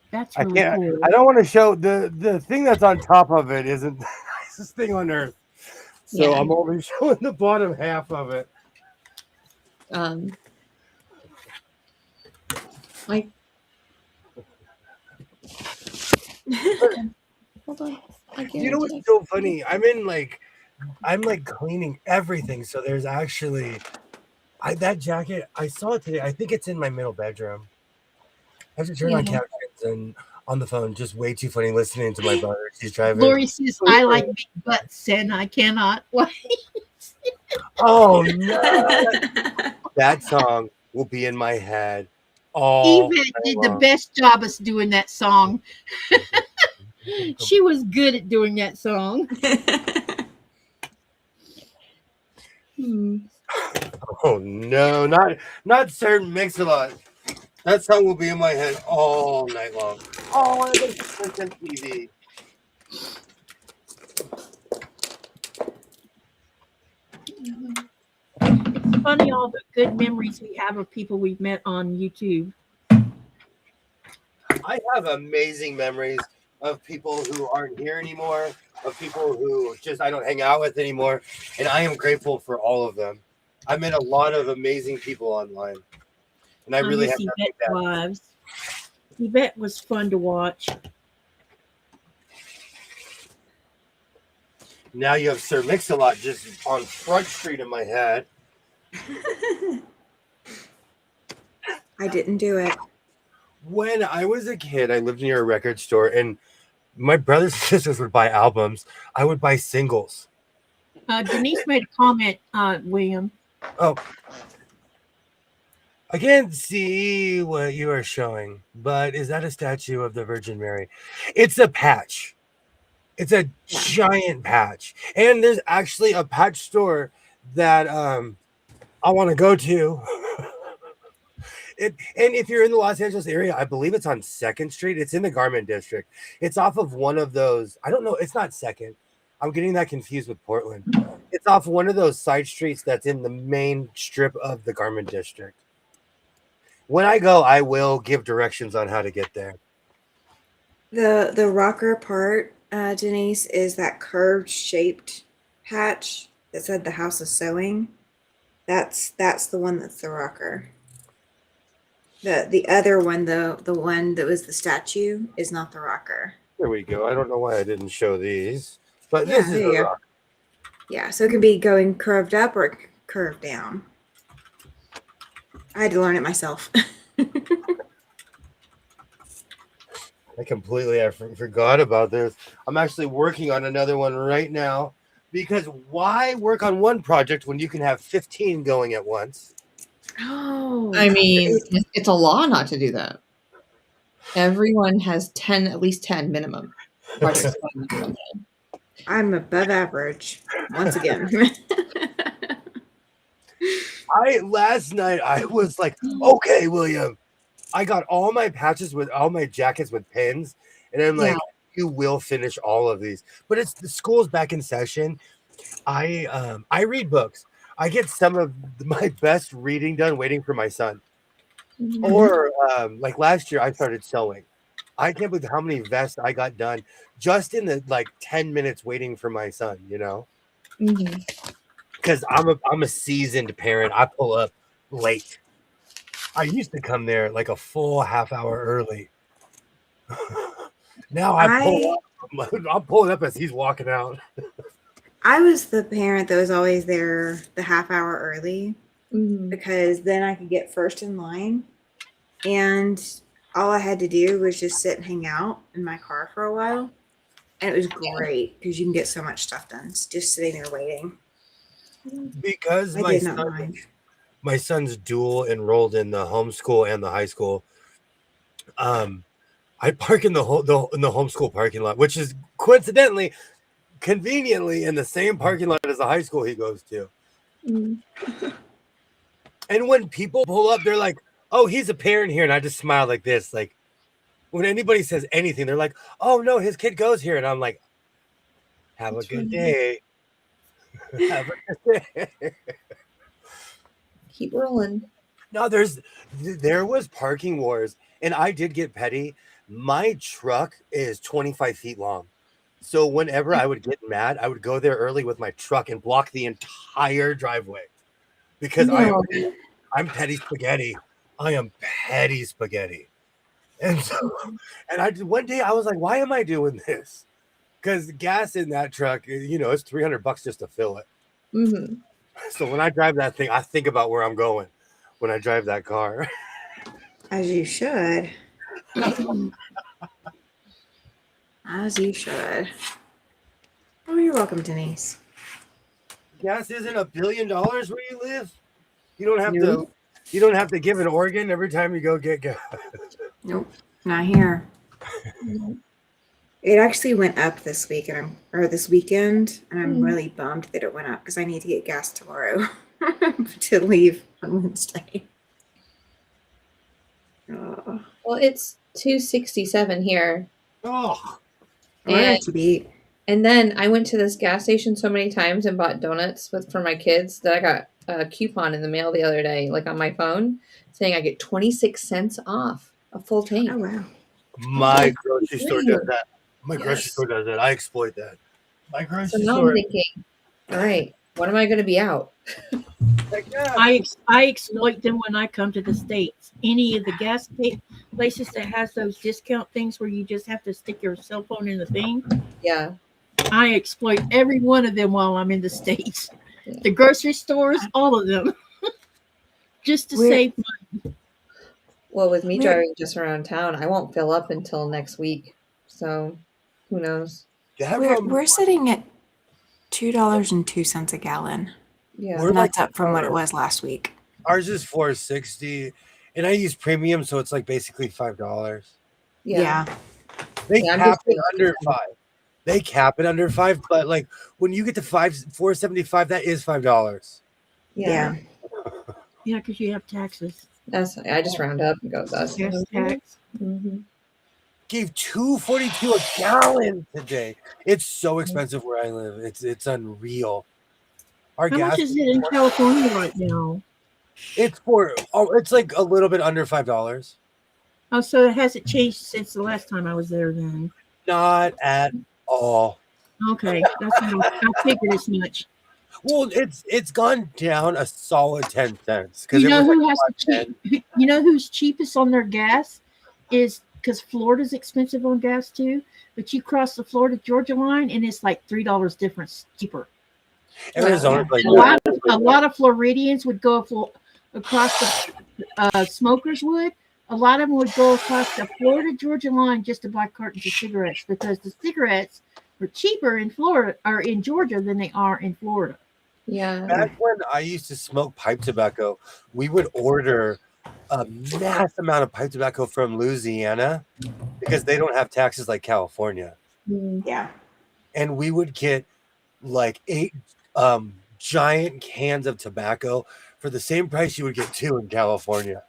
That's I really can't. cool. I don't want to show the thing that's on top of it isn't the nicest thing on earth. So Yeah. I'm only showing the bottom half of it. Like. Hold on. You know what's so funny? I'm like cleaning everything. So there's actually that jacket. I saw it today. I think it's in my middle bedroom. I have to turn on Yeah. captions and on the phone. Just way too funny listening to my brother. She's driving. Lori says, "I like big butts and I cannot wait." Oh no! That song will be in my head all Yvette did night the long. best job of doing that song. She was good at doing that song. Oh no, not certain Mix-a-Lot. That song will be in my head all night long. Oh, I think it's on TV. It's funny all the good memories we have of people we've met on YouTube. I have amazing memories of people who aren't here anymore, of people who just I don't hang out with anymore, and I am grateful for all of them. I met a lot of amazing people online, and I really miss have nothing Yvette's bad. lives. Yvette was fun to watch. Now you have Sir Mix-a-Lot just on Front Street in my head. I didn't do it. When I was a kid, I lived near a record store, and my brothers and sisters would buy albums. I would buy singles. Denise made a comment, William. Oh, I can't see what you are showing, but is that a statue of the Virgin Mary? It's a patch. It's a giant patch. And there's actually a patch store that I want to go to. And if you're in the Los Angeles area, I believe it's on 2nd Street. It's in the Garment District. It's off of one of those. I don't know. It's not 2nd. I'm getting that confused with Portland. It's off one of those side streets that's in the main strip of the Garment District. When I go, I will give directions on how to get there. The rocker part, Denise, is that curved shaped patch that said the house of sewing. That's the one that's the rocker. The other one, the one that was the statue, is not the rocker. There we go. I don't know why I didn't show these, but Yeah, this is there the you go. rock. Yeah, so it could be going curved up or curved down. I had to learn it myself. I forgot about this. I'm actually working on another one right now, because why work on one project when you can have 15 going at once? Oh, I mean, it's a law not to do that. Everyone has 10, at least 10 minimum. projects going on at one time. I'm above average once again. Last night I was like, okay, William, I got all my patches with all my jackets with pins, and I'm like, you will finish all of these. But it's the school's back in session. I read books. I get some of my best reading done waiting for my son. Mhm. Or like last year, I started sewing. I can't believe how many vests I got done just in the like 10 minutes waiting for my son, you know? Mhm. Because I'm a seasoned parent. I pull up late. I used to come there like a full half hour early. Now I'm pulling up as he's walking out. I was the parent that was always there the half hour early Mhm. because then I could get first in line, and all I had to do was just sit and hang out in my car for a while, and it was great because you can get so much stuff done just sitting there waiting. Because I did not mind. my son's dual enrolled in the homeschool and the high school. I park in the homeschool parking lot, which is coincidentally, conveniently in the same parking lot as the high school he goes to. Mhm. And when people pull up, they're like, "Oh, he's a parent here," and I just smile like this. Like when anybody says anything, they're like, "Oh no, his kid goes here," and I'm like, "Have a good day." Have a good day. Keep rolling. No, there was parking wars, and I did get petty. My truck is 25 feet long. So whenever I would get mad, I would go there early with my truck and block the entire driveway because No. I'm petty spaghetti. I am petty spaghetti. And so, one day I was like, why am I doing this? Because gas in that truck, it's $300 just to fill it. Mhm. So when I drive that thing, I think about where I'm going when I drive that car. As you should. As you should. Oh, you're welcome, Denise. Gas isn't $1 billion where you live. You don't have Nope. to. You don't have to give an organ every time you go get gas. Nope, not here. It actually went up this week this weekend, and I'm really bummed that it went up because I need to get gas tomorrow to leave on Wednesday. Oh, Well, it's 267 here. Oh, where to be? And then I went to this gas station so many times and bought donuts for my kids that I got a coupon in the mail the other day, like on my phone, saying I get 26 cents off a full tank. Oh, wow. my grocery store does that. My grocery Yes. store does that. I exploit that. My So grocery now store. I'm thinking, all right, when am I going to be out? Like, yeah. I exploit them when I come to the States. Any of the gas places that has those discount things where you just have to stick your cell phone in the thing, Yeah. I exploit every one of them while I'm in the States. Yeah. The grocery stores, all of them, just to We're- save money. Well, with me We're- driving just around town, I won't fill up until next week. So who knows? We're sitting at $2.02 a gallon. Yeah. We're And like that's up from what it was last week. ours is $4.60, and I use premium, so it's like basically $5. Yeah. They Yeah, I'm cap just it thinking- under 5. They cap it under 5, but like when you get to 4.75, that is $5. Yeah. Yeah, because you have taxes. I just round up and go thus. Gas tax. Mhm. Gave $2.42 a gallon today. It's so expensive where I live. It's unreal. Our How gas much is it in California right now? it's like a little bit under $5. Oh, so it hasn't changed since the last time I was there then. Not at all. Okay, that's I figured as much. Well, it's gone down a solid 10 cents You it know was who like has the cheap? You know who's cheapest on their gas is because Florida's expensive on gas too. But you cross the Florida Georgia line and it's like $3 difference cheaper. Arizona's like A lot of Floridians would go across the smokers would. A lot of them would go across the Florida Georgia line just to buy cartons of cigarettes because the cigarettes are cheaper in Florida or in Georgia than they are in Florida. Yeah. back when I used to smoke pipe tobacco, we would order a mass amount of pipe tobacco from Louisiana because they don't have taxes like California. Mm. Yeah. And we would get like 8 giant cans of tobacco for the same price you would get 2 in California.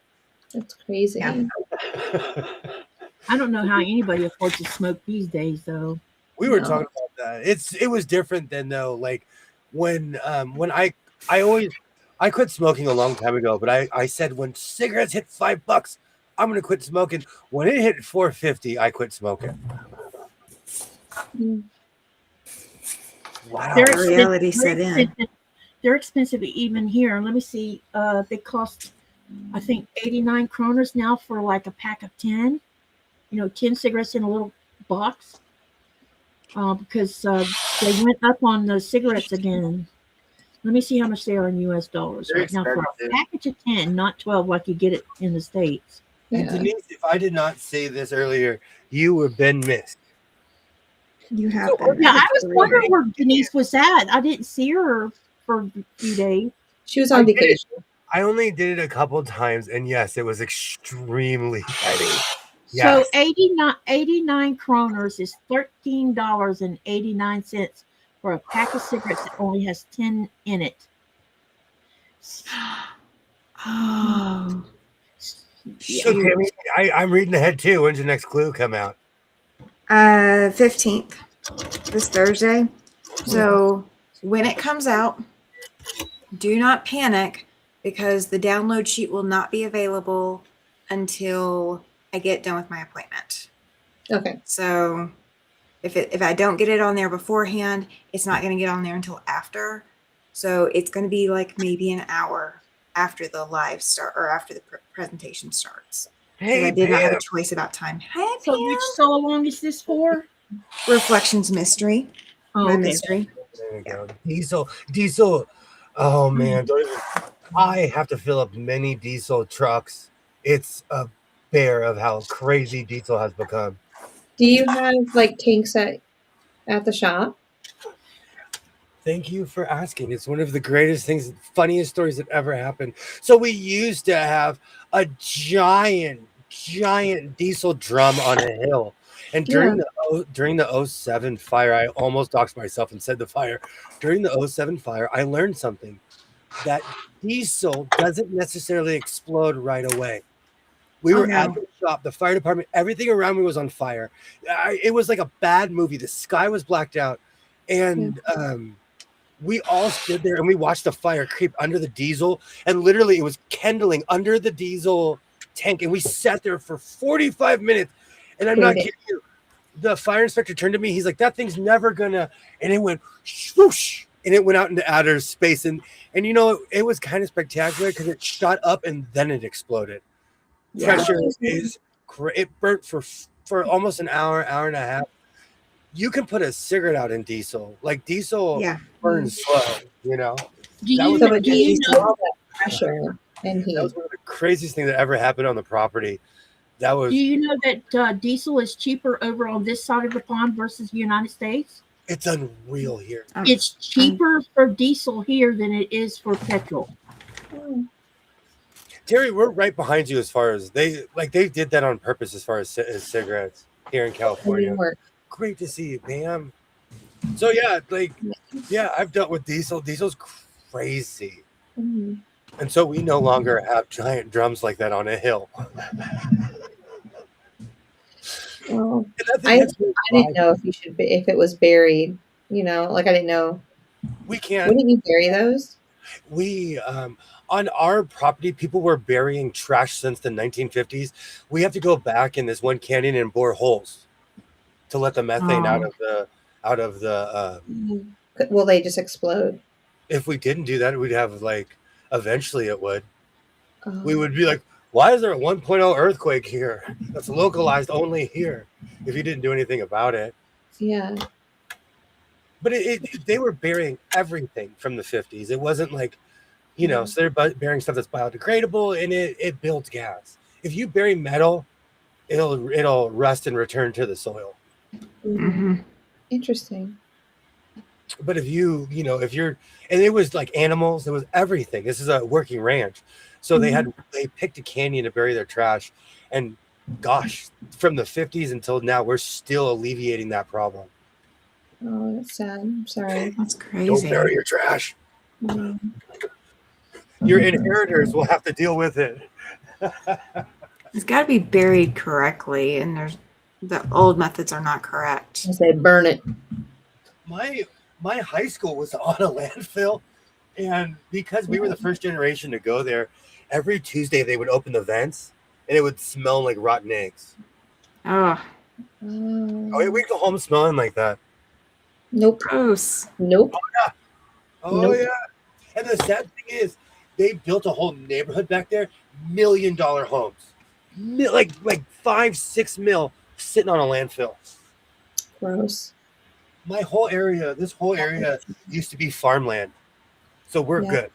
That's crazy. Yeah. I don't know how anybody affords to smoke these days, though. We were No. talking about that. It was different than though, like when I quit smoking a long time ago, but I said when cigarettes hit $5, I'm gonna quit smoking. When it hit $4.50, I quit smoking. Mm. Wow. They're Reality expensive- set in. They're expensive even here. Let me see. They cost, I think, 89 kroners now for like a pack of 10. 10 cigarettes in a little box. Because they went up on the cigarettes again. Let me see how much they are in U.S. dollars They're right now for a expensive. package of 10, not 12 like you get it in the States. And Yeah. Denise, if I did not say this earlier, you would have been missed. You have been. Yeah, I was wondering where Denise was at. I didn't see her for a few days. She was I on did. vacation. I only did it a couple times, and yes, it was extremely heavy. So Yes. 89 kroners is $13.89 for a pack of cigarettes that only has 10 in it. Oh. So, Tammy, I'm reading ahead too. When's your next clue come out? 15th, this Thursday. So when it comes out, do not panic because the download sheet will not be available until I get done with my appointment. Okay. So if I don't get it on there beforehand, it's not going to get on there until after. So it's going to be like maybe an hour after the live start or after the presentation starts. Hey, I did not have Pam. a choice about time. Hey, So Pam. which so long is this for? Reflections mystery. Oh, My okay. mystery. There you go. Diesel. Oh man, don't even. I have to fill up many diesel trucks. It's a bear of how crazy diesel has become. Do you have like tanks at the shop? Thank you for asking. It's one of the greatest things, funniest stories that ever happened. So we used to have a giant diesel drum on a hill. And during the 07 fire, I almost doxed myself and said the fire. During the 07 fire, I learned something. That diesel doesn't necessarily explode right away. We were at the shop, the fire department, everything around me was on fire. It was like a bad movie. The sky was blacked out. And we all stood there and we watched the fire creep under the diesel. And literally it was kindling under the diesel tank. And we sat there for 45 minutes. And I'm not kidding you. The fire inspector turned to me. He's like, that thing's never gonna. And it went swoosh. And it went out into outer space. And it was kind of spectacular because it shot up and then it exploded. Yeah. Pressure is it burnt for almost an hour and a half. you can put a cigarette out in diesel. Like diesel Yeah. burns slow, you know. Do That you was know? So it Do just you uses know? all that pressure and that heat. was one of the craziest things that ever happened on the property. That Do was you know that diesel is cheaper over on this side of the pond versus the United States? it's unreal here. It's cheaper for diesel here than it is for petrol. Oh, Terry, we're right behind you as far as they did that on purpose as far as cigarettes here in it California. didn't work. Great to see you, Pam. So yeah, I've dealt with diesel. Diesel's crazy. Mm. And so we no longer have giant drums like that on a hill. Well, And that I thing has no didn't drive. know if you should be, if it was buried. You know, like I didn't know. We can't. Wouldn't you bury those? We on our property, people were burying trash since the 1950s. We have to go back in this one canyon and bore holes to let the methane out of the. Will they just explode? If we didn't do that, we'd have eventually it would. We Oh, would be like, why is there a 1.0 earthquake here? That's localized only here. If you didn't do anything about it. yeah. But they were burying everything from the 50s. It wasn't so they're burying stuff that's biodegradable, and it builds gas. If you bury metal, it'll rust and return to the soil. Mm-hmm. Interesting. But if it was like animals, it was everything. This is a working ranch, so they picked a canyon to bury their trash, and gosh, from the 50s until now, we're still alleviating that problem. Oh, that's sad. I'm sorry. That's Don't crazy. bury your trash. Mm. Your inheritors will have to deal with it. It's got to be buried correctly, and the old methods are not correct. I say burn it. My high school was on a landfill, and because we were the first generation to go there, every Tuesday they would open the vents, and it would smell like rotten eggs. Oh, Oh, we'd go home smelling like that. Nope. gross. Nope. Oh Nope. yeah. And the sad thing is, they built a whole neighborhood back there, $1 million homes, like 5-6 mil, sitting on a landfill. Gross. This whole area used to be farmland, so we're good.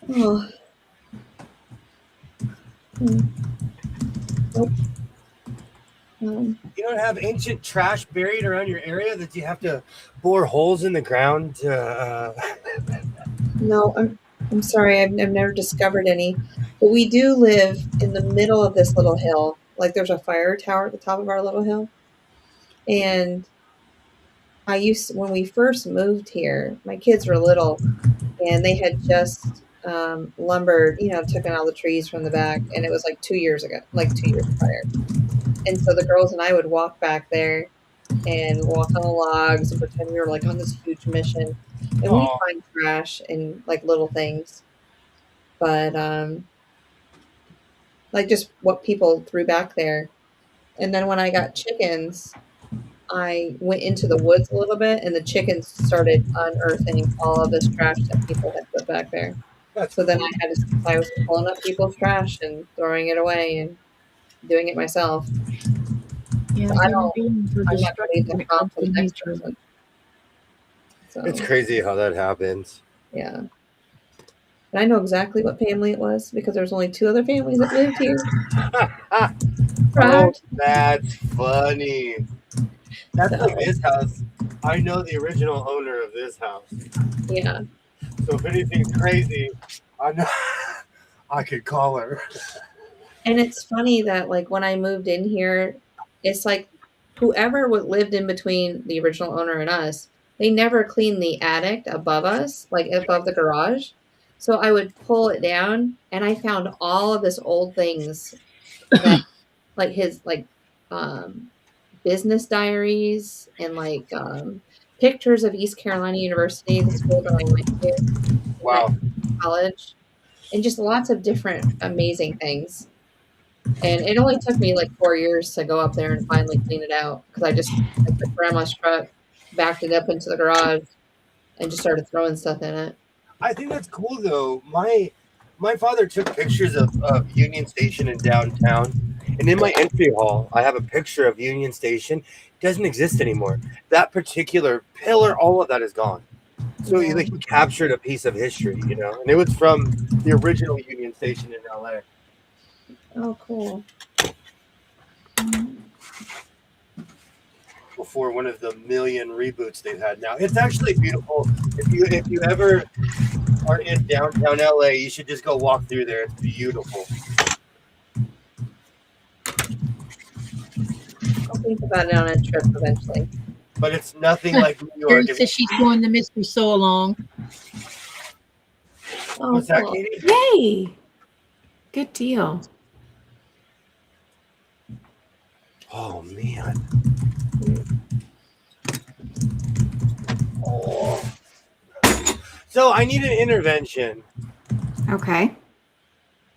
Oh. Nope. You don't have ancient trash buried around your area that you have to bore holes in the ground to. No, I'm sorry. I've never discovered any, but we do live in the middle of this little hill. Like there's a fire tower at the top of our little hill, and when we first moved here, my kids were little, and they had just lumbered, taken all the trees from the back, and it was like 2 years ago, like 2 years prior. And so the girls and I would walk back there and walk on the logs and pretend we were like on this huge mission. And we'd find trash and like little things. But like just what people threw back there. And then when I got chickens, I went into the woods a little bit, and the chickens started unearthing all of this trash that people had put back there. So then I was pulling up people's trash and throwing it away and doing it myself. Yeah, So I'm not beings are going to leave destructive when the it problem comes for to the next nature. person. So It's crazy how that happens. yeah. And I know exactly what family it was because there's only 2 other families that moved here. Oh, that's funny. That's So, like this house. I know the original owner of this house. yeah. So if anything's crazy, I know I could call her. And it's funny that like when I moved in here, it's like whoever lived in between the original owner and us, they never cleaned the attic above us, like above the garage. So I would pull it down, and I found all of this old things that like his business diaries and pictures of East Carolina University, the school that I went to, Wow. college, and just lots of different amazing things. And it only took me like 4 years to go up there and finally clean it out because I took grandma's truck, backed it up into the garage, and just started throwing stuff in it. I think that's cool though. My father took pictures of Union Station in downtown, And in my entry hall, I have a picture of Union Station. It doesn't exist anymore. That particular pillar, all of that is gone. So Yeah. he captured a piece of history, you know, and it was from the original Union Station in LA. Oh, cool. Before one of the million reboots they've had now. It's actually beautiful. If you ever are in downtown LA, you should just go walk through there. It's beautiful. I'll think about it on a trip eventually. But it's nothing like New Carrie York. says she's doing the mystery so along. Oh, What's that, cool. Katie? Yay! Good deal. Oh man. Oh. So I need an intervention. Okay.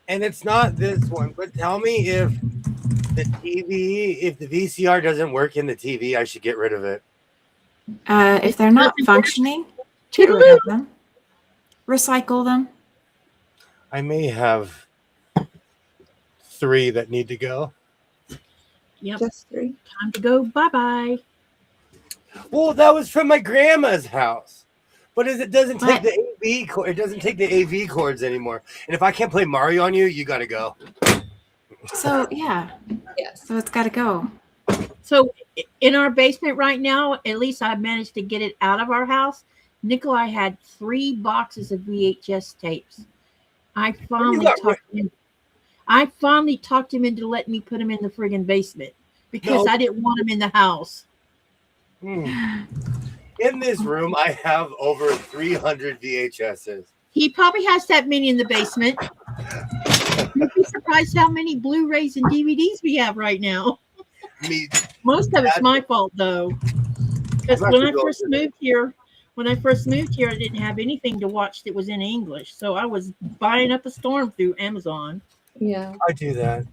And it's not this one, but tell me if the VCR doesn't work in the TV, I should get rid of it. If they're not functioning, get rid of them. Recycle them. I may have 3 that need to go. Yep. Just 3. Time to go. Bye-bye. Well, that was from my grandma's house. But it doesn't take What? the AV cord. It doesn't take the AV cords anymore. And if I can't play Mario on you, you got to go. So, yeah. Yes. So it's got to go. So in our basement right now, at least I managed to get it out of our house. Nikolai had 3 boxes of VHS tapes. I finally talked him into letting me put them in the friggin' basement because I didn't want them in the house. In this room, I have over 300 VHSs. He probably has that many in the basement. You'd be surprised how many Blu-rays and DVDs we have right now. Most of it's my fault though, because when I first moved here, I didn't have anything to watch that was in English, so I was buying up a storm through Amazon. Yeah. I do that.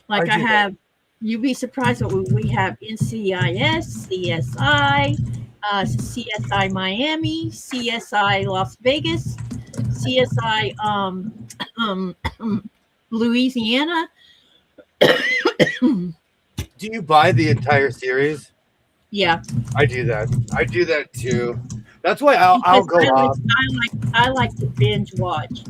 Like I have, you'd be surprised what we have: NCIS, CSI, CSI Miami, CSI Las Vegas, CSI Louisiana. Do you buy the entire series? Yeah, I do that. I do that too. That's why I'll go off. I like to binge watch.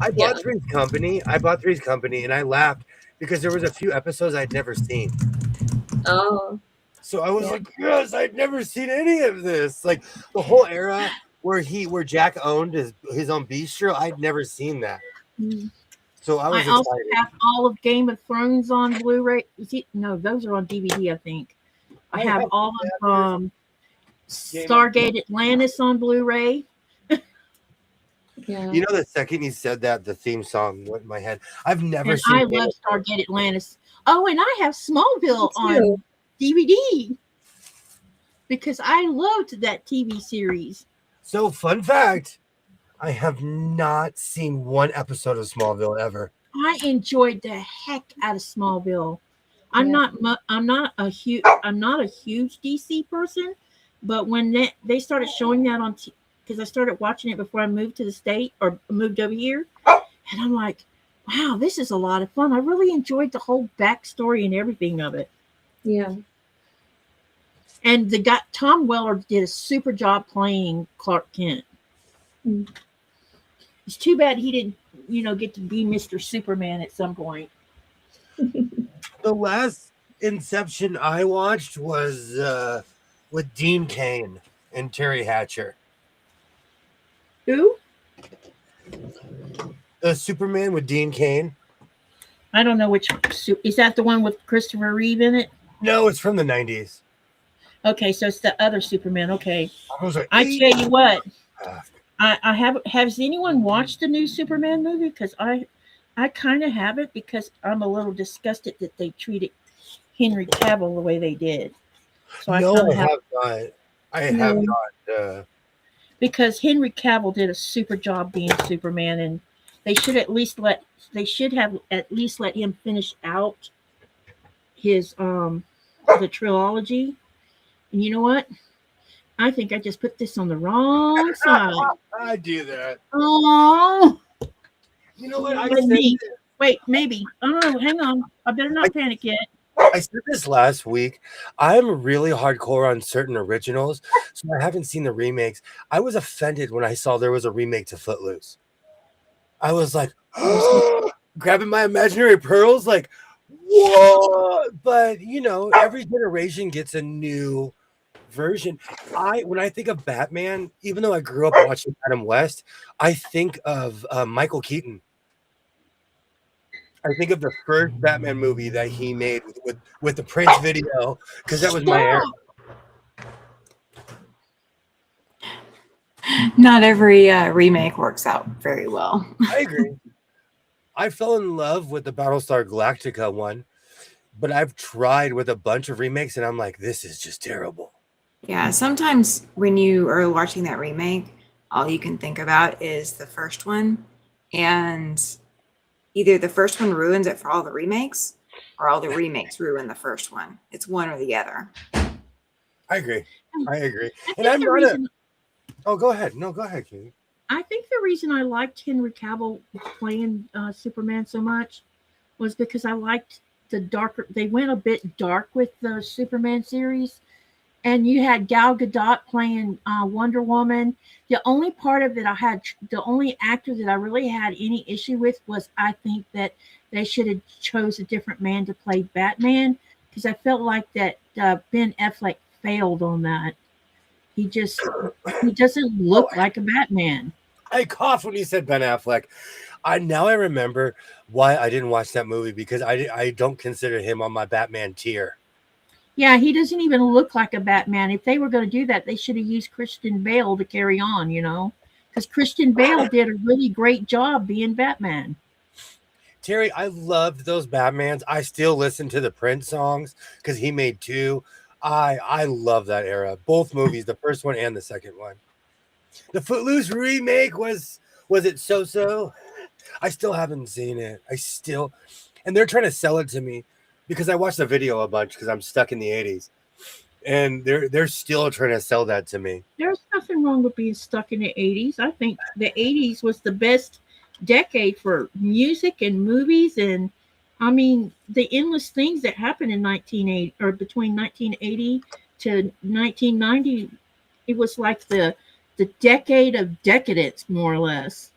I bought Three's Company. And I laughed because there was a few episodes I'd never seen. Oh. So I was like, yes, I'd never seen any of this. Like the whole era where Jack owned his own bistro, I'd never seen that. So I was excited. Also have all of Game of Thrones on Blu-ray. No, those are on DVD, I think. I have all of Stargate Atlantis on Blu-ray. Yeah. You know, the second you said that, the theme song went in my head. I've never seen. I love Stargate Atlantis. Oh, and I have Smallville on DVD because I loved that TV series. So, fun fact, I have not seen one episode of Smallville ever. I enjoyed the heck out of Smallville. I'm not a huge DC person, but when they started showing that on because I started watching it before I moved to the state or moved over here, and I'm like, wow, this is a lot of fun. I really enjoyed the whole backstory and everything of it. Yeah. And Tom Weller did a super job playing Clark Kent. It's too bad he didn't, get to be Mr. Superman at some point. The last Inception I watched was with Dean Cain and Terry Hatcher. Who? The Superman with Dean Cain. I don't know which. Is that the one with Christopher Reeve in it? No, it's from the 90s. Okay, so it's the other Superman. Okay. I tell you what. I haven't. Has anyone watched the new Superman movie? Because I kind of haven't, because I'm a little disgusted that they treated Henry Cavill the way they did. So I have not. I have not. Because Henry Cavill did a super job being Superman, and they should have at least let him finish out his the trilogy. And you know what? I think I just put this on the wrong side. I do that. Oh. You know what? But me. Wait, maybe. I don't know. Hang on. I better not panic yet. I said this last week. I'm really hardcore on certain originals, so I haven't seen the remakes. I was offended when I saw there was a remake to Footloose. I was like, grabbing my imaginary pearls, like, what? But you know, every generation gets a new version. When I think of Batman, even though I grew up watching Adam West, I think of Michael Keaton. I think of the first Batman movie that he made with the Prince video, because that was my era. Not every remake works out very well. I agree. I fell in love with the Battlestar Galactica one, but I've tried with a bunch of remakes, and I'm like, this is just terrible. Yeah, sometimes when you are watching that remake, all you can think about is the first one, and either the first one ruins it for all the remakes, or all the remakes ruin the first one. It's one or the other. I agree. And I'm not Oh, go ahead. No, go ahead, Katie. I think the reason I liked Henry Cavill playing Superman so much was because I liked the darker. They went a bit dark with the Superman series, and you had Gal Gadot playing Wonder Woman. The only part of it the only actor that I really had any issue with was I think that they should have chose a different man to play Batman, because I felt like that Ben Affleck failed on that. He doesn't look like a Batman. I coughed when you said Ben Affleck. I remember why I didn't watch that movie, because I don't consider him on my Batman tier. Yeah, he doesn't even look like a Batman. If they were going to do that, they should have used Christian Bale to carry on, because Christian Bale did a really great job being Batman. Terry, I loved those Batmans. I still listen to the Prince songs because he made two. I love that era. Both movies, the first one and the second one. The Footloose remake was it so? I still haven't seen it. And they're trying to sell it to me because I watched the video a bunch because I'm stuck in the 80s. And they're still trying to sell that to me. There's nothing wrong with being stuck in the 80s. I think the 80s was the best decade for music and movies, and I mean the endless things that happened in 1980 or between 1980 to 1990. It was like the decade of decadence, more or less.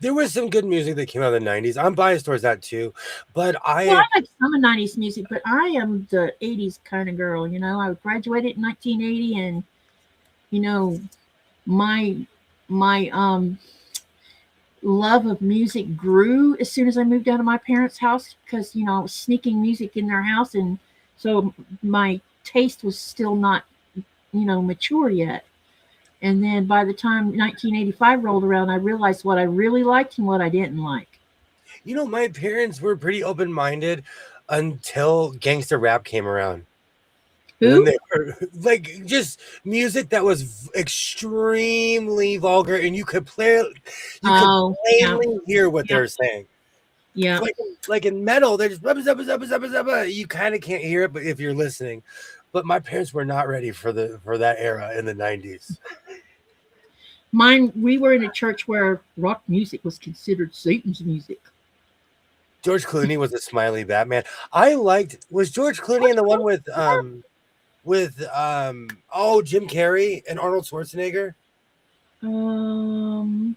There was some good music that came out in the 90s. I'm biased towards that too, but I like some of 90s music, but I am the 80s kind of girl. I graduated in 1980, and my love of music grew as soon as I moved out of my parents' house, because I was sneaking music in their house, and so my taste was still not mature yet. And then by the time 1985 rolled around, I realized what I really liked and what I didn't like. My parents were pretty open-minded until gangster rap came around. Who? They were, like, just music that was extremely vulgar, and you could plainly hear what they're saying. Yeah. Like in metal, they're just you kind of can't hear it, but if you're listening. But my parents were not ready for that era in the 90s. We were in a church where rock music was considered Satan's music. George Clooney was a smiley Batman. Was George Clooney in the one with Jim Carrey and Arnold Schwarzenegger? Not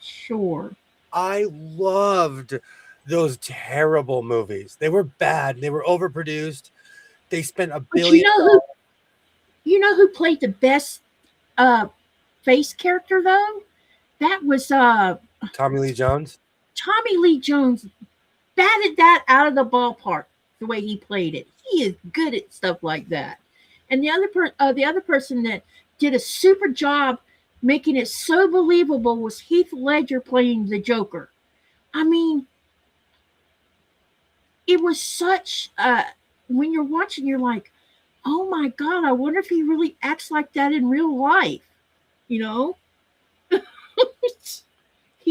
sure. I loved those terrible movies. They were bad. They were overproduced. They spent $1 billion. You know who played the best face character though? That was Tommy Lee Jones. Tommy Lee Jones batted that out of the ballpark the way he played it. He is good at stuff like that. And the other person that did a super job making it so believable was Heath Ledger playing the Joker. I mean, it was such when you're watching, you're like, oh my God, I wonder if he really acts like that in real life. He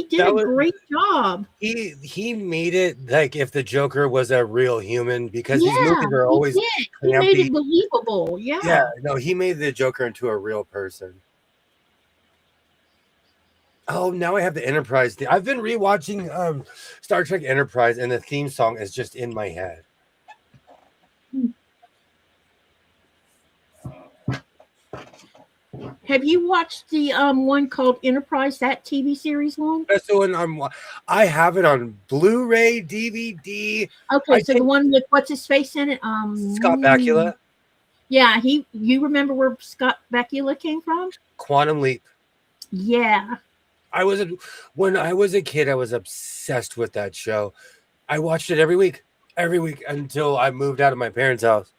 did a great job. He made it like if the Joker was a real human, because these movies are always he made it believable. Yeah, no, he made the Joker into a real person. Oh, now I have the Enterprise thing. I've been rewatching Star Trek Enterprise, and the theme song is just in my head. Have you watched the one called Enterprise, that TV series one? That's the one I have it on Blu-ray, DVD. Okay, I so the think one with what's his face in it? Scott Bakula, Yeah, you remember where Scott Bakula came from? Quantum Leap. Yeah. When I was a kid, I was obsessed with that show. I watched it every week until I moved out of my parents' house.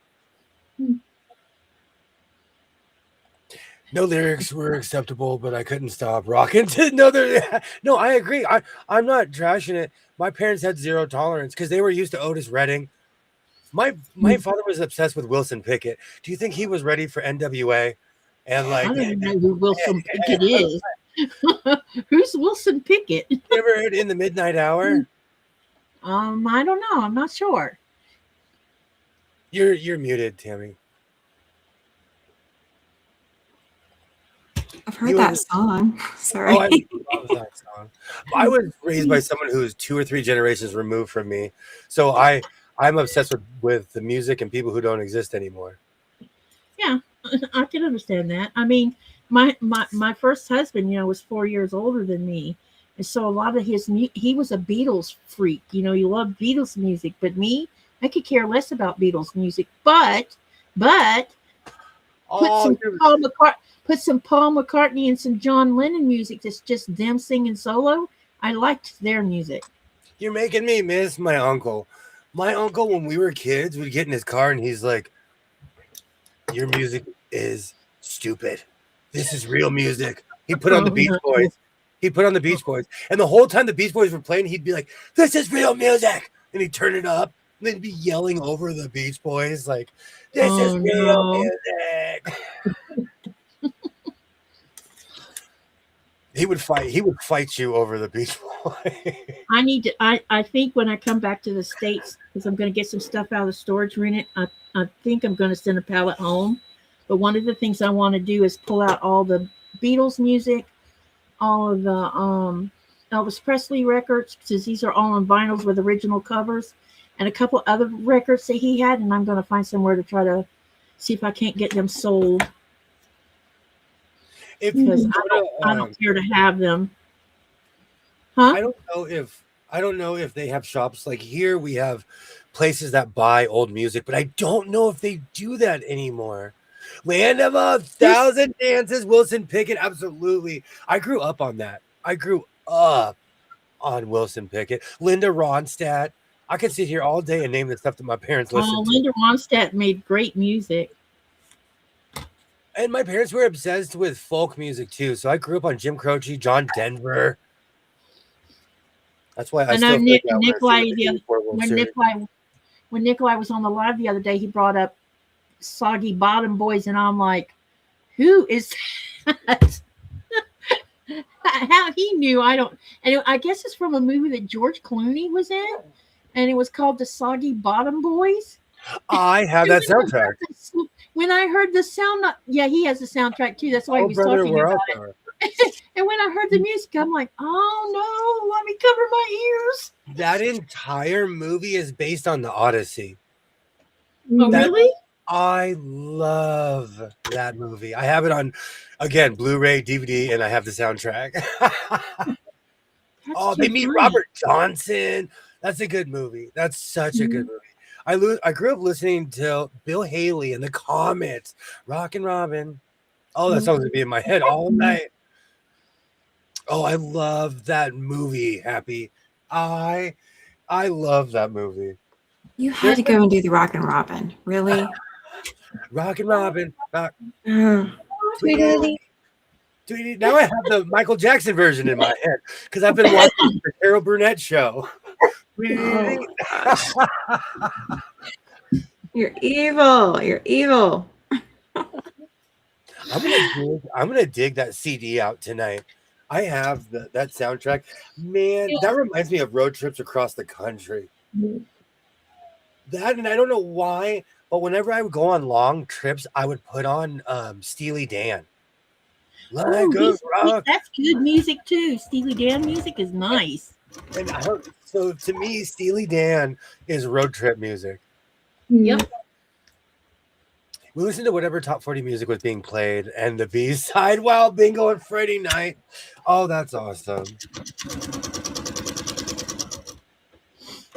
No lyrics were acceptable, but I couldn't stop rocking to no, I agree. I'm not trashing it. My parents had zero tolerance because they were used to Otis Redding. My father was obsessed with Wilson Pickett. Do you think he was ready for NWA? And I like, don't even know who Wilson Pickett is. Who's Wilson Pickett? you ever heard In the Midnight Hour? I don't know. I'm not sure. You're muted, Tammy. I've heard that song. Sorry. Oh, I love that song. I was raised by someone who is 2 or 3 generations removed from me, so I'm obsessed with the music and people who don't exist anymore. Yeah, I can understand that. I mean, my first husband, was 4 years older than me, and so a lot of he was a Beatles freak. He loved Beatles music, but me, I could care less about Beatles music. But put Oh, put some Paul McCartney and some John Lennon music that's just them singing solo. I liked their music. you're making me miss my uncle. My uncle, when we were kids, would get in his car and he's like, "Your music is stupid. This is real music." He put on the Beach Boys. He put on the Beach Boys. And the whole time the Beach Boys were playing, he'd be like, "This is real music." And he'd turn it up. And they'd be yelling over the Beach Boys like, "This is real music." He would fight you over the Beach Boys. I think when I come back to the States, because I'm going to get some stuff out of the storage unit, I think I'm going to send a pallet home. But one of the things I want to do is pull out all the Beatles music, all of the Elvis Presley records, because these are all on vinyls with original covers, and a couple other records that he had, and I'm going to find somewhere to try to see if I can't get them sold. Because I don't care to have them. Huh? I don't know if they have shops like here. We have places that buy old music, but I don't know if they do that anymore. Land of 1,000 Dances, Wilson Pickett, absolutely. I grew up on that. I grew up on Wilson Pickett, Linda Ronstadt. I could sit here all day and name the stuff that my parents listened to. Linda Ronstadt made great music. And my parents were obsessed with folk music too. So I grew up on Jim Croce, John Denver. That's why I still think when Nikolai was on the live the other day, he brought up Soggy Bottom Boys, and I'm like, who is that? How he knew, I don't. And I guess it's from a movie that George Clooney was in, and it was called The Soggy Bottom Boys. I have that soundtrack. When I heard the sound, he has a soundtrack too. That's why he was talking about it. And when I heard the music, I'm like, oh no, let me cover my ears. That entire movie is based on the Odyssey. Oh, really? I love that movie. I have it on, again, Blu-ray, DVD, and I have the soundtrack. They meet Robert Johnson. That's a good movie. That's such a good movie. I grew up listening to Bill Haley and the Comets, Rockin' Robin. Oh, that song would be in my head all night. Oh, I love that movie, Happy. I love that movie. You had to go and do the Rockin' Robin, really? Rockin' Robin. Tweety. Now I have the Michael Jackson version in my head because I've been watching the Carol Burnett show. Oh, you're evil. You're evil. I'm gonna dig that CD out tonight. I have that soundtrack. Man, that reminds me of road trips across the country. That, and I don't know why, but whenever I would go on long trips, I would put on Steely Dan. Oh, like a rock. that's good music too. Steely Dan music is nice. And so to me, Steely Dan is road trip music. Yep. We listened to whatever top 40 music was being played and the B side while bingo and Friday night. Oh, that's awesome.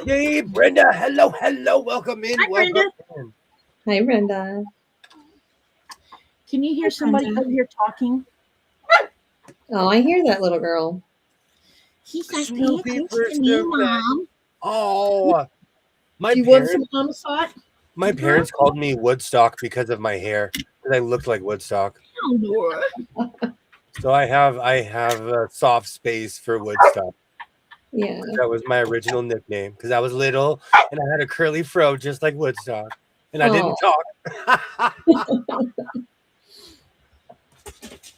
Hey, Brenda. Hello, hello. Welcome in. Hi, Welcome Brenda. in. Hi, Brenda. Can you hear Hi, somebody Brenda. over here talking? Oh, I hear that little girl. He's like, pay Snoopy attention for to me, Snoopy. Mom. Oh, my Do you want parents. some Mama My parents called me Woodstock because of my hair, because I looked like Woodstock. Oh, Nora. So I have a soft space for Woodstock. Yeah. That was my original nickname because I was little and I had a curly fro just like Woodstock, and I didn't talk.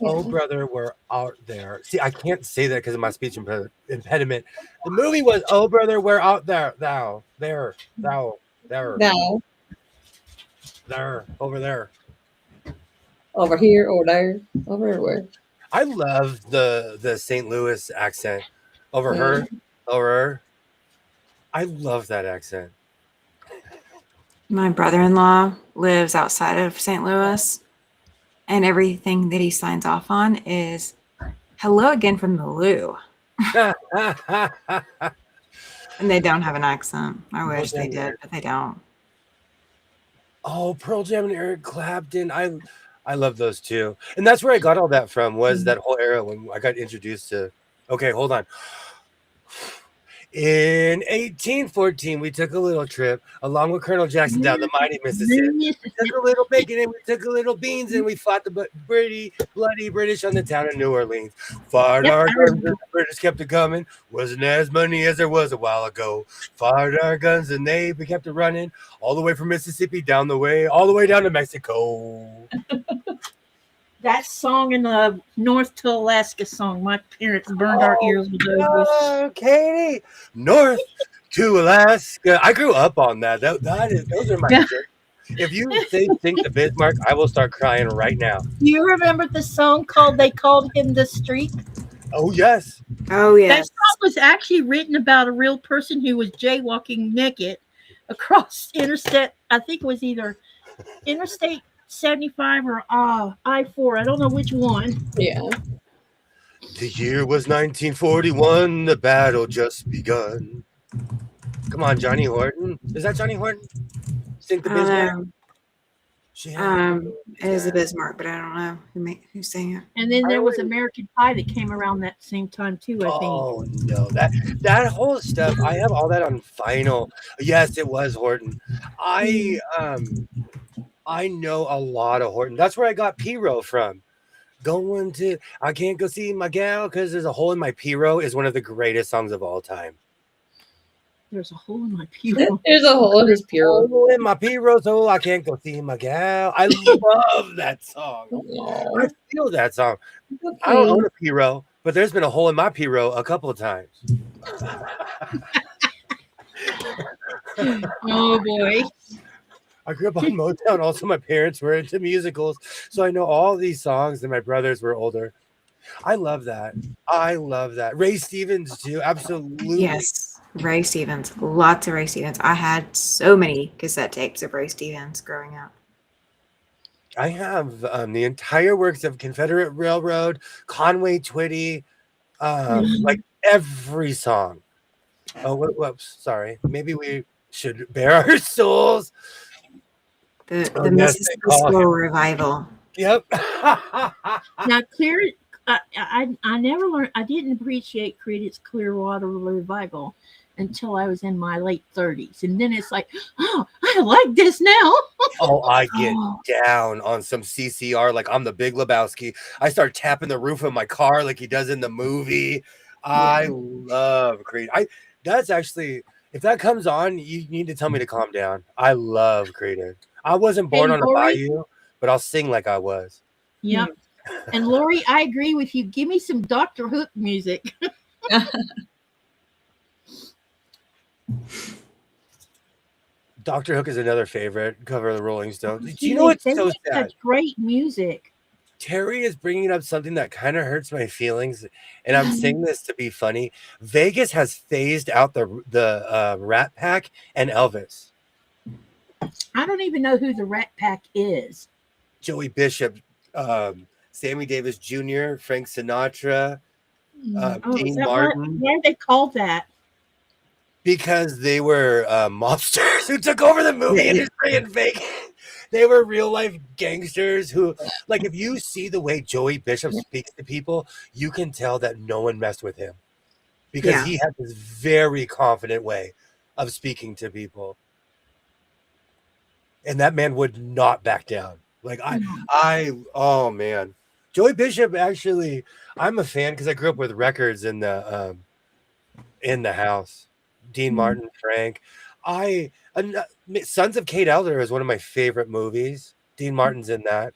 Oh, brother, we're out there. See, I can't say that because of my speech impediment. The movie was "Oh, brother, we're out there, thou, there, thou, there, Now, there, over there." over here, over there, over everywhere. I love the St. Louis accent. Over her, over her. I love that accent. My brother-in-law lives outside of St. Louis, and everything that he signs off on is "Hello again from the loo," and they don't have an accent. I wish they did, but they don't. Oh, Pearl Jam and Eric Clapton. I love those two. And that's where I got all that from, was that whole era when I got introduced to. Okay, hold on. In 1814, we took a little trip along with Colonel Jackson down the mighty Mississippi. We took a little bacon and we took a little beans and we fought the bloody British on the town of New Orleans. Fired our guns and the British kept it coming. Wasn't as many as there was a while ago. Fired our guns and they kept it running all the way from Mississippi down the way, all the way down to Mexico. That song in the North to Alaska song, my parents burned our ears with those. Oh, Katie, North to Alaska. I grew up on that. Those are my jams. If you say "Sink to Bismarck," I will start crying right now. Do you remember the song called "They Called Him the Streak"? Oh yes. Oh That yes. song was actually written about a real person who was jaywalking naked across interstate. I think it was either Interstate 75 or I-4. I don't know which one. Yeah. The year was 1941. The battle just begun. Come on, Johnny Horton. Is that Johnny Horton? Sink the Bismarck. It is a Bismarck, but I don't know who sang it. And then there was American Pie that came around that same time too, I think. Oh no, that whole stuff. I have all that on vinyl. Yes, it was Horton. I know a lot of Horton. That's where I got P-Row from. I can't go see my gal because there's a hole in my P-Row is one of the greatest songs of all time. There's a hole in my P-Row. There's a hole in his P-Row. Hole in my P-Row, so I can't go see my gal. I love that song. I feel that song. I don't own a P-Row, but there's been a hole in my P-Row a couple of times. Oh boy. I grew up on Motown. Also, my parents were into musicals, so I know all these songs, and my brothers were older. I love that. Ray Stevens, too. Absolutely. Yes, Ray Stevens. Lots of Ray Stevens. I had so many cassette tapes of Ray Stevens growing up. I have the entire works of Confederate Railroad, Conway Twitty, like every song. Oh, whoops, sorry. Maybe we should bare our souls. The Mississippi Slow Revival. Yep. Now, I never learned. I didn't appreciate Creedence Clearwater Revival until I was in my late 30s, and then it's like, oh, I like this now. Oh, I get down on some CCR like I'm the Big Lebowski. I start tapping the roof of my car like he does in the movie. I love Creed. That's actually, if that comes on, you need to tell me to calm down. I love Creedence. I wasn't born on a bayou, but I'll sing like I was. Yep. And Lori, I agree with you. Give me some Dr. Hook music. Dr. Hook is another favorite cover of the Rolling Stones. Do you know what's so sad? Such great music. Terry is bringing up something that kind of hurts my feelings, and I'm saying this to be funny. Vegas has phased out the Rat Pack and Elvis. I don't even know who the Rat Pack is. Joey Bishop, Sammy Davis Jr., Frank Sinatra, Oh, is Dean that Martin, why are they called that? because they were mobsters who took over the movie industry in Vegas. They were real life gangsters who, like, if you see the way Joey Bishop speaks to people, you can tell that no one messed with him because Yeah. he had this very confident way of speaking to people. And that man would not back down. Like, oh man. Joey Bishop, actually, I'm a fan because I grew up with records in the house. Dean Martin, Frank. Sons of Kate Elder is one of my favorite movies. Dean Martin's in that.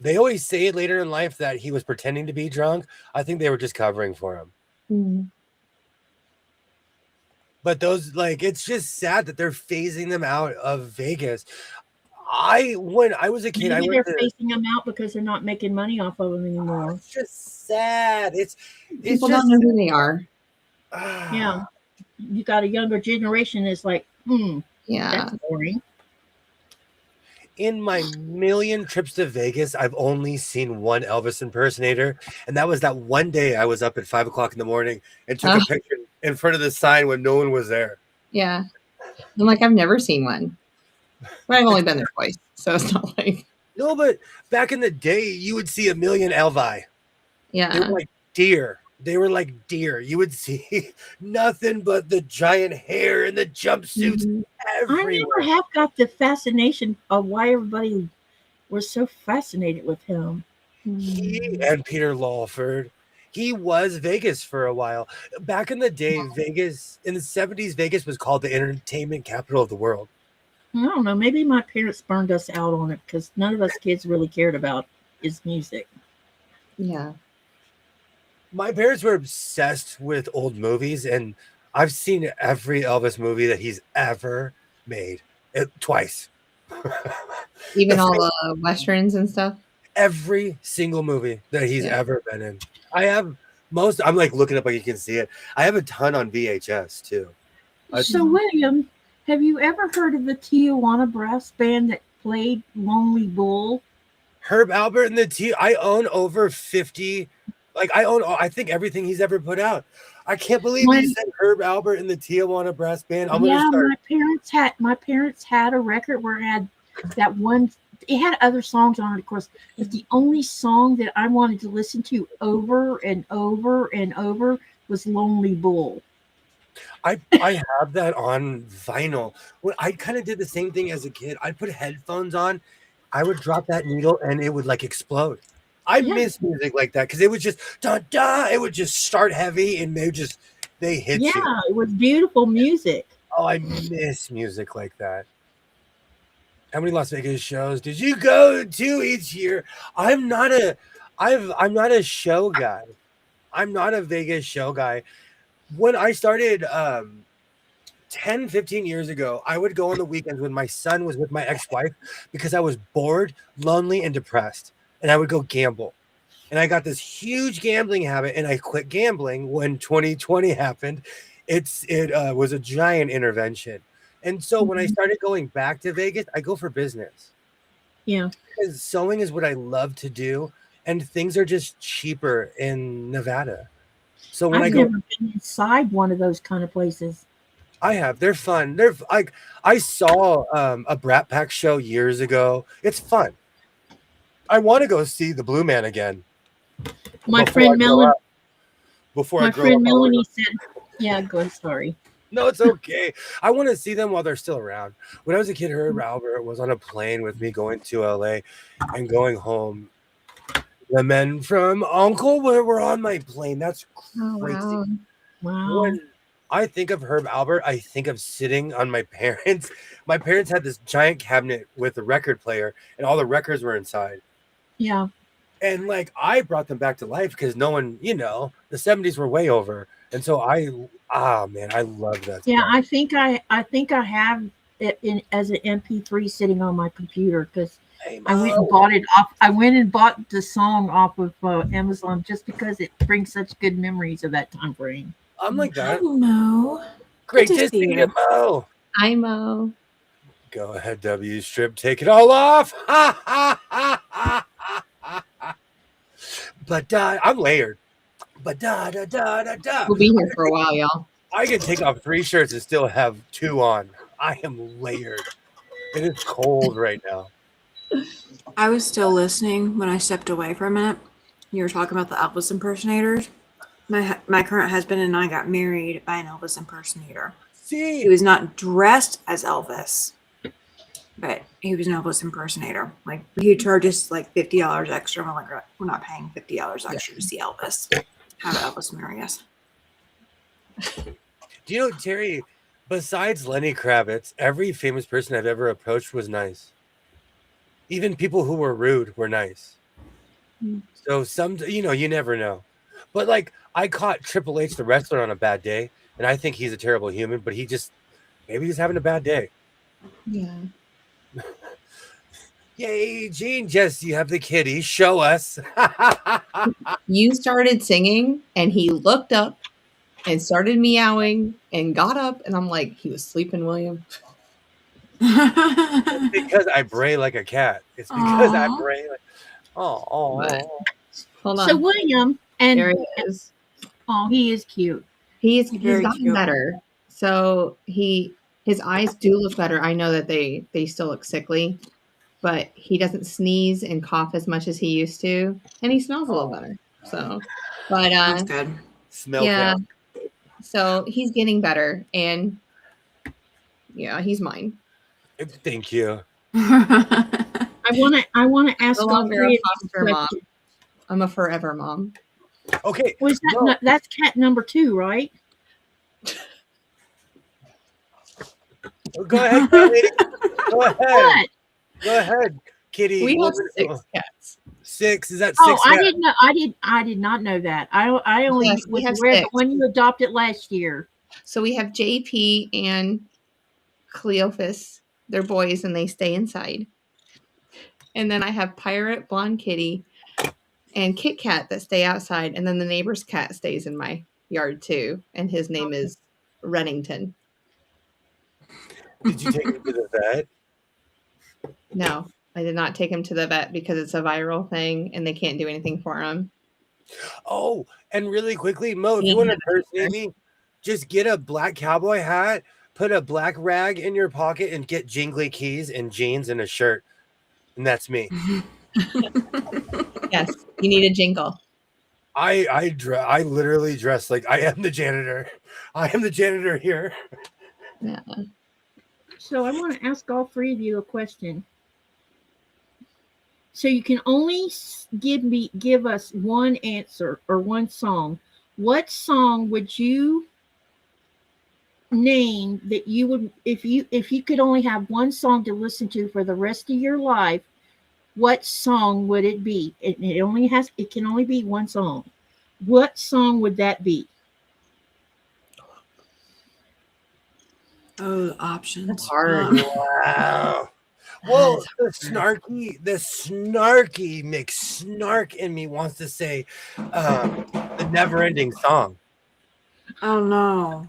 They always say later in life that he was pretending to be drunk. I think they were just covering for him. But those, like, it's just sad that they're phasing them out of Vegas. When I was a kid, Maybe they're phasing them out because they're not making money off of them anymore. It's just sad. People don't know who they are. Yeah. You got a younger generation that's like, that's boring. In my million trips to Vegas, I've only seen one Elvis impersonator, and that was that one day I was up at 5 o'clock in the morning and took a picture in front of the sign when no one was there. Yeah. I'm like, I've never seen one. But I've only been there twice, so it's not like... No, but back in the day, you would see a million Elvi. Yeah. They were like deer. You would see nothing but the giant hair and the jumpsuits everywhere. I never have got the fascination of why everybody was so fascinated with him. He and Peter Lawford. He was Vegas for a while. Back in the day, Vegas, in the 70s, Vegas was called the entertainment capital of the world. I don't know. Maybe my parents burned us out on it because none of us kids really cared about his music. Yeah. My parents were obsessed with old movies, and I've seen every Elvis movie that he's ever made. Twice. Even all the Westerns and stuff? Every single movie that he's ever been in. I have I'm like looking up like you can see it. I have a ton on VHS too. So William, have you ever heard of the Tijuana brass band that played Lonely Bull? Herb Albert and I own over 50. Like I think everything he's ever put out. I can't believe you said Herb Albert and the Tijuana brass band. My parents had a record where it had that one. It had other songs on it, of course, but the only song that I wanted to listen to over and over and over was Lonely Bull. I have that on vinyl. Well, I kind of did the same thing as a kid. I'd put headphones on, I would drop that needle and it would like explode. I miss music like that because it was just dun dun. It would just start heavy and they hit you. Yeah, it was beautiful music. Oh, I miss music like that. How many Las Vegas shows did you go to each year? I'm not a show guy. I'm not a Vegas show guy. When I started 10, 15 years ago, I would go on the weekends when my son was with my ex-wife because I was bored, lonely, and depressed. And I would go gamble. And I got this huge gambling habit, and I quit gambling when 2020 happened. It was a giant intervention. And so when I started going back to Vegas, I go for business. Yeah. Because sewing is what I love to do, and things are just cheaper in Nevada. So when I've never been inside one of those kind of places. I have. They're fun. They're like I saw a Brat Pack show years ago. It's fun. I want to go see the Blue Man again. My friend Melanie. My friend Melanie said, "Yeah, go ahead. Sorry." No, it's okay. I want to see them while they're still around. When I was a kid, Herb Albert was on a plane with me going to LA and going home. The men from Uncle were on my plane. That's crazy. Oh, wow. When I think of Herb Albert, I think of sitting on my parents. My parents had this giant cabinet with a record player, and all the records were inside. Yeah. And like I brought them back to life because no one, the 70s were way over. And so I love that. Yeah, stuff. I think I have it as an MP3 sitting on my computer because Hey, I went and Mo. bought it off. I went and bought the song off of Amazon just because it brings such good memories of that time frame. I'm like Hi, that. Mo. Good Great to to see see you, you. Mo. IMO. Go ahead, W strip. Take it all off. Ha ha ha ha ha ha. But I'm layered. But da da da da da. We'll be here for a while, y'all. I can take off 3 shirts and still have 2 on. I am layered. It is cold right now. I was still listening when I stepped away for a minute. You were talking about the Elvis impersonators. My current husband and I got married by an Elvis impersonator. He See, was not dressed as Elvis, but he was an Elvis impersonator. Like he charged us like $50 extra. We're like, we're not paying $50 extra to see Elvis. Have Elvis marry us. do you know, Terry, besides Lenny Kravitz, every famous person I've ever approached was nice. Even people who were rude were nice. So some, you never know. But like, I caught Triple H, the wrestler, on a bad day, and I think he's a terrible human, but maybe he's having a bad day. Yeah. Yay, Gene, Jess, you have the kitty. Show us. You started singing, and he looked up and started meowing and got up, and I'm like, he was sleeping, William. Because I bray like a cat. It's because I Aw. bray like, oh, But hold So on. William There and he is. oh, he is cute. He's Very gotten cute. better. So his eyes do look better. I know that they still look sickly, but he doesn't sneeze and cough as much as he used to, and he smells a little better. So, but That's good. smell yeah. count. So he's getting better, and yeah, he's mine. Thank you. I wanna ask No all longer three a of you foster a mom. question. I'm a forever mom. Okay. Was that No, that's cat number 2, right? go ahead, cat lady. Go ahead. What? Go ahead, kitty. We have woman. 6 cats. 6. Is that 6? Oh, I didn't know. I did not know that. I only Yes, we was have aware of the 6. one you adopted last year. So we have JP and Cleophas. They're boys, and they stay inside. And then I have Pirate, Blonde Kitty, and Kit Kat that stay outside. And then the neighbor's cat stays in my yard too. And his name is Reddington. Did you take him to the vet? No, I did not take him to the vet because it's a viral thing and they can't do anything for him. Oh, and really quickly, Mo, if He you want to had impersonate me, just get a black cowboy hat, put a black rag in your pocket, and get jingly keys and jeans and a shirt. And that's me. Yes, you need a jingle. I literally dress like I am the janitor. I am the janitor here. Yeah. So I want to ask all three of you a question. So you can only give us one answer or one song. What song would you name that you would if you could only have one song to listen to for the rest of your life? What song would it be? It can only be one song. What song would that be? Oh, the options. That's hard. Wow. Well, the snarky McSnark in me wants to say the never-ending song. Oh no.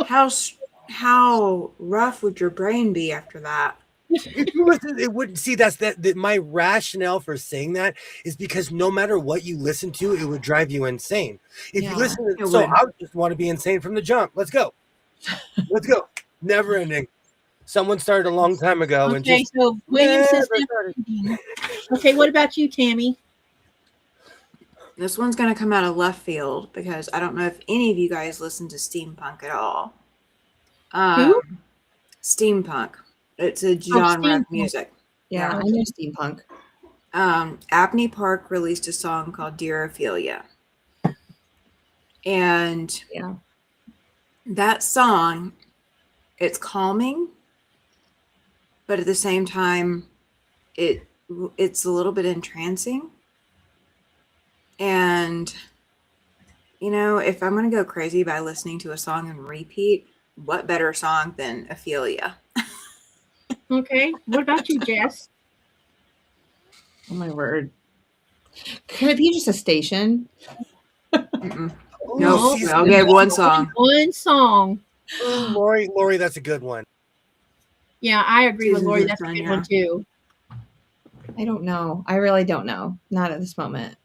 How rough would your brain be after that? If you listen, it wouldn't see that my rationale for saying that is because no matter what you listen to, it would drive you insane. If you listen to it so would. I would just want to be insane from the jump. Let's go. Let's go. Never ending. Someone started a long time ago and Okay, just so William says never never started. ending. Okay, what about you, Tammy? This one's gonna come out of left field because I don't know if any of you guys listen to steampunk at all. Who? Steampunk. It's a genre of steampunk. music. Yeah, I know steampunk. Abney Park released a song called Dear Ophelia. And Yeah. that song, it's calming, but at the same time, it's a little bit entrancing. And, if I'm going to go crazy by listening to a song and repeat, what better song than Ophelia? Okay, what about you, Jess? Oh my word. Could it be just a station? Mm-mm. Oh, Nope. season- Okay, one song. One song. Lori, that's a good one. Yeah, I agree with Susan's Lori. a That's a fun, good yeah. one too. I don't know. I really don't know. Not at this moment.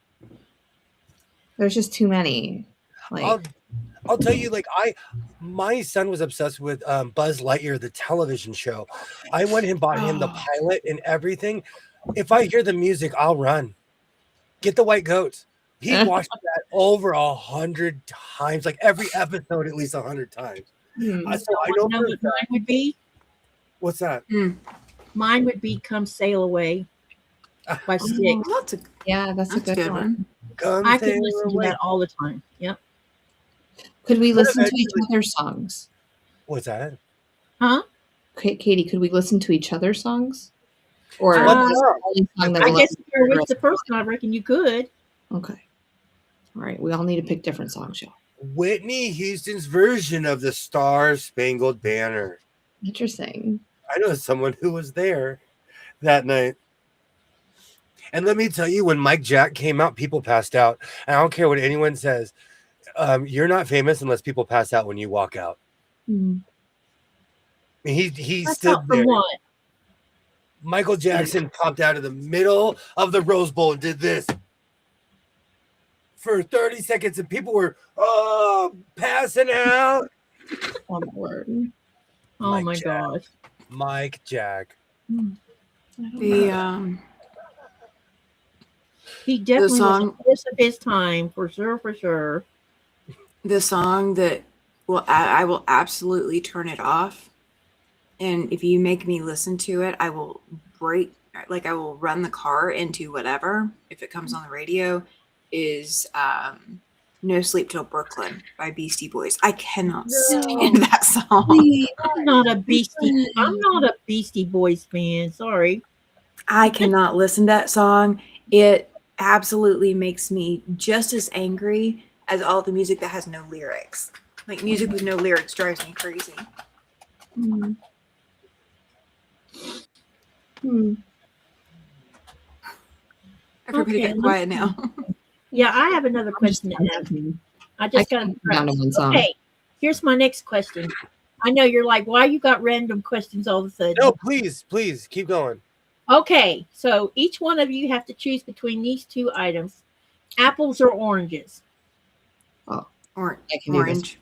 There's just too many. Like, I'll tell you, like my son was obsessed with Buzz Lightyear, the television show. I went and bought him the pilot and everything. If I hear the music, I'll run. Get the white goats. He watched that over 100 times, like every episode at least 100 times. So I know what mine would be? What's that? Mine would be "Come Sail Away" by Styx. that's a good one. I could listen to that all the time. Yep. Could we listen to each other's songs? What's that? Huh? Katie, could we listen to each other's songs? Or I guess if you're with the person, I reckon you could. Okay. All right. We all need to pick different songs, y'all. Whitney Houston's version of the Star Spangled Banner. Interesting. I know someone who was there that night. And let me tell you, when Mike Jack came out, people passed out. And I don't care what anyone says. You're not famous unless people pass out when you walk out. Mm. He stood there. What? Michael Jackson popped out of the middle of the Rose Bowl and did this for 30 seconds, and people were passing out. Oh my word! Oh my gosh! Mike Jack. The he definitely song, was a force of his time, for sure. The song that I will absolutely turn it off. And if you make me listen to it, I will I will run the car into whatever, if it comes on the radio, is No Sleep Till Brooklyn by Beastie Boys. I cannot stand that song. I'm not a Beastie Boys fan. Sorry. I cannot listen to that song. It absolutely makes me just as angry as all the music that has no lyrics. Like, music with no lyrics drives me crazy. Everybody get quiet now. Yeah, I have another question to ask. I just got down to one song. Okay, here's my next question. I know you're like, why you got random questions all of a sudden? No, please keep going. Okay, so each one of you have to choose between these two items: apples or oranges. Oh, orange.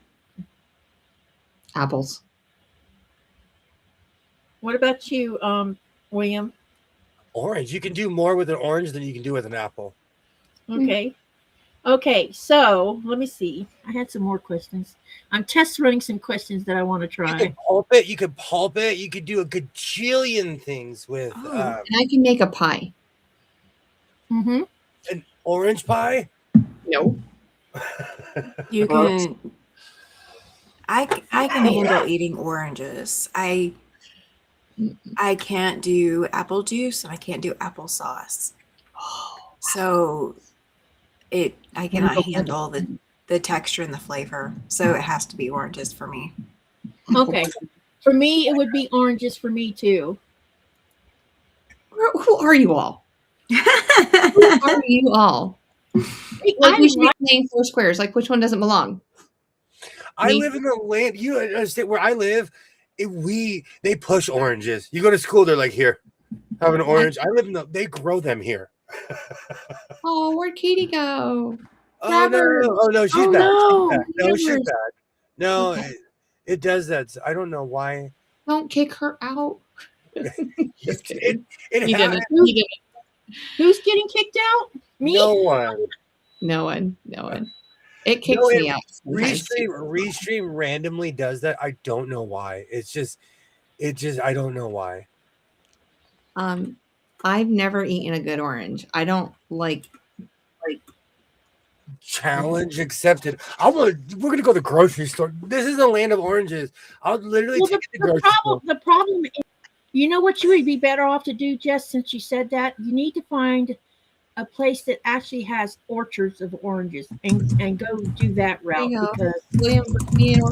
Apples. What about you, William? Orange. You can do more with an orange than you can do with an apple. Okay. Okay, so let me see. I had some more questions. I'm test running some questions that I want to try. You could pulp it. You could do a gajillion things with. And I can make a pie. Mm-hmm. An orange pie? No. You can. I can handle eating oranges. I can't do apple juice and I can't do applesauce. So I cannot handle the texture and the flavor. So it has to be oranges for me. Okay. For me, it would be oranges for me too. Who are you all? Who are you all? Like, we should be playing four squares. Like, which one doesn't belong? I live in the land. You understand where I live? They push oranges. You go to school, they're like, here, have an orange. I live in they grow them here. Oh, where'd Katie go? Oh no, she's back. No, she's back. No, okay. It does that. I don't know why. Don't kick her out. Just kidding. Who's getting kicked out? Me? No one. It kicks me out. Restream randomly does that. I don't know why. It just I don't know why. I've never eaten a good orange. I don't like challenge accepted. We're gonna go to the grocery store. This is the land of oranges. I'll literally take it to the grocery store. The problem is, you know what you would be better off to do, Jess, since you said that? You need to find a place that actually has orchards of oranges and go do that route. Because William, me and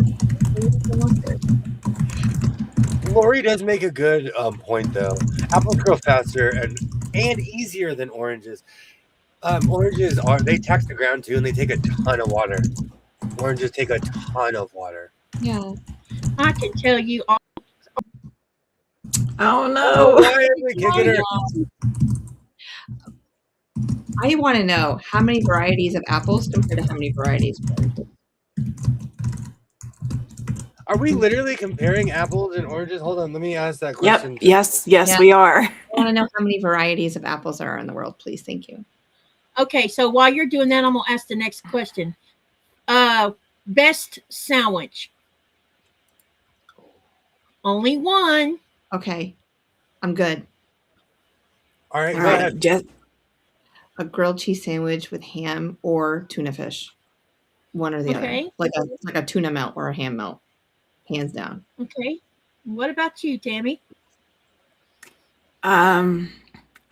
Lori does make a good point though. Apples grow faster, and and easier than oranges. Oranges they tax the ground too, and they take a ton of water. Oranges take a ton of water. Yeah. I can tell you. Oh Oh, no. why are we kicking her? I want to know how many varieties of apples compared to how many varieties of oranges. Are we literally comparing apples and oranges? Hold on, let me ask that Yep. question. Yes, Yeah. we are. I want to know how many varieties of apples there are in the world, please. Thank you. Okay, so while you're doing that, I'm gonna ask the next question. Best sandwich. Only one. Okay. I'm good. All right, All go right. ahead. Just A grilled cheese sandwich with ham or tuna fish. One or the other. Okay. Like a tuna melt or a ham melt. Hands down. Okay. What about you, Tammy? I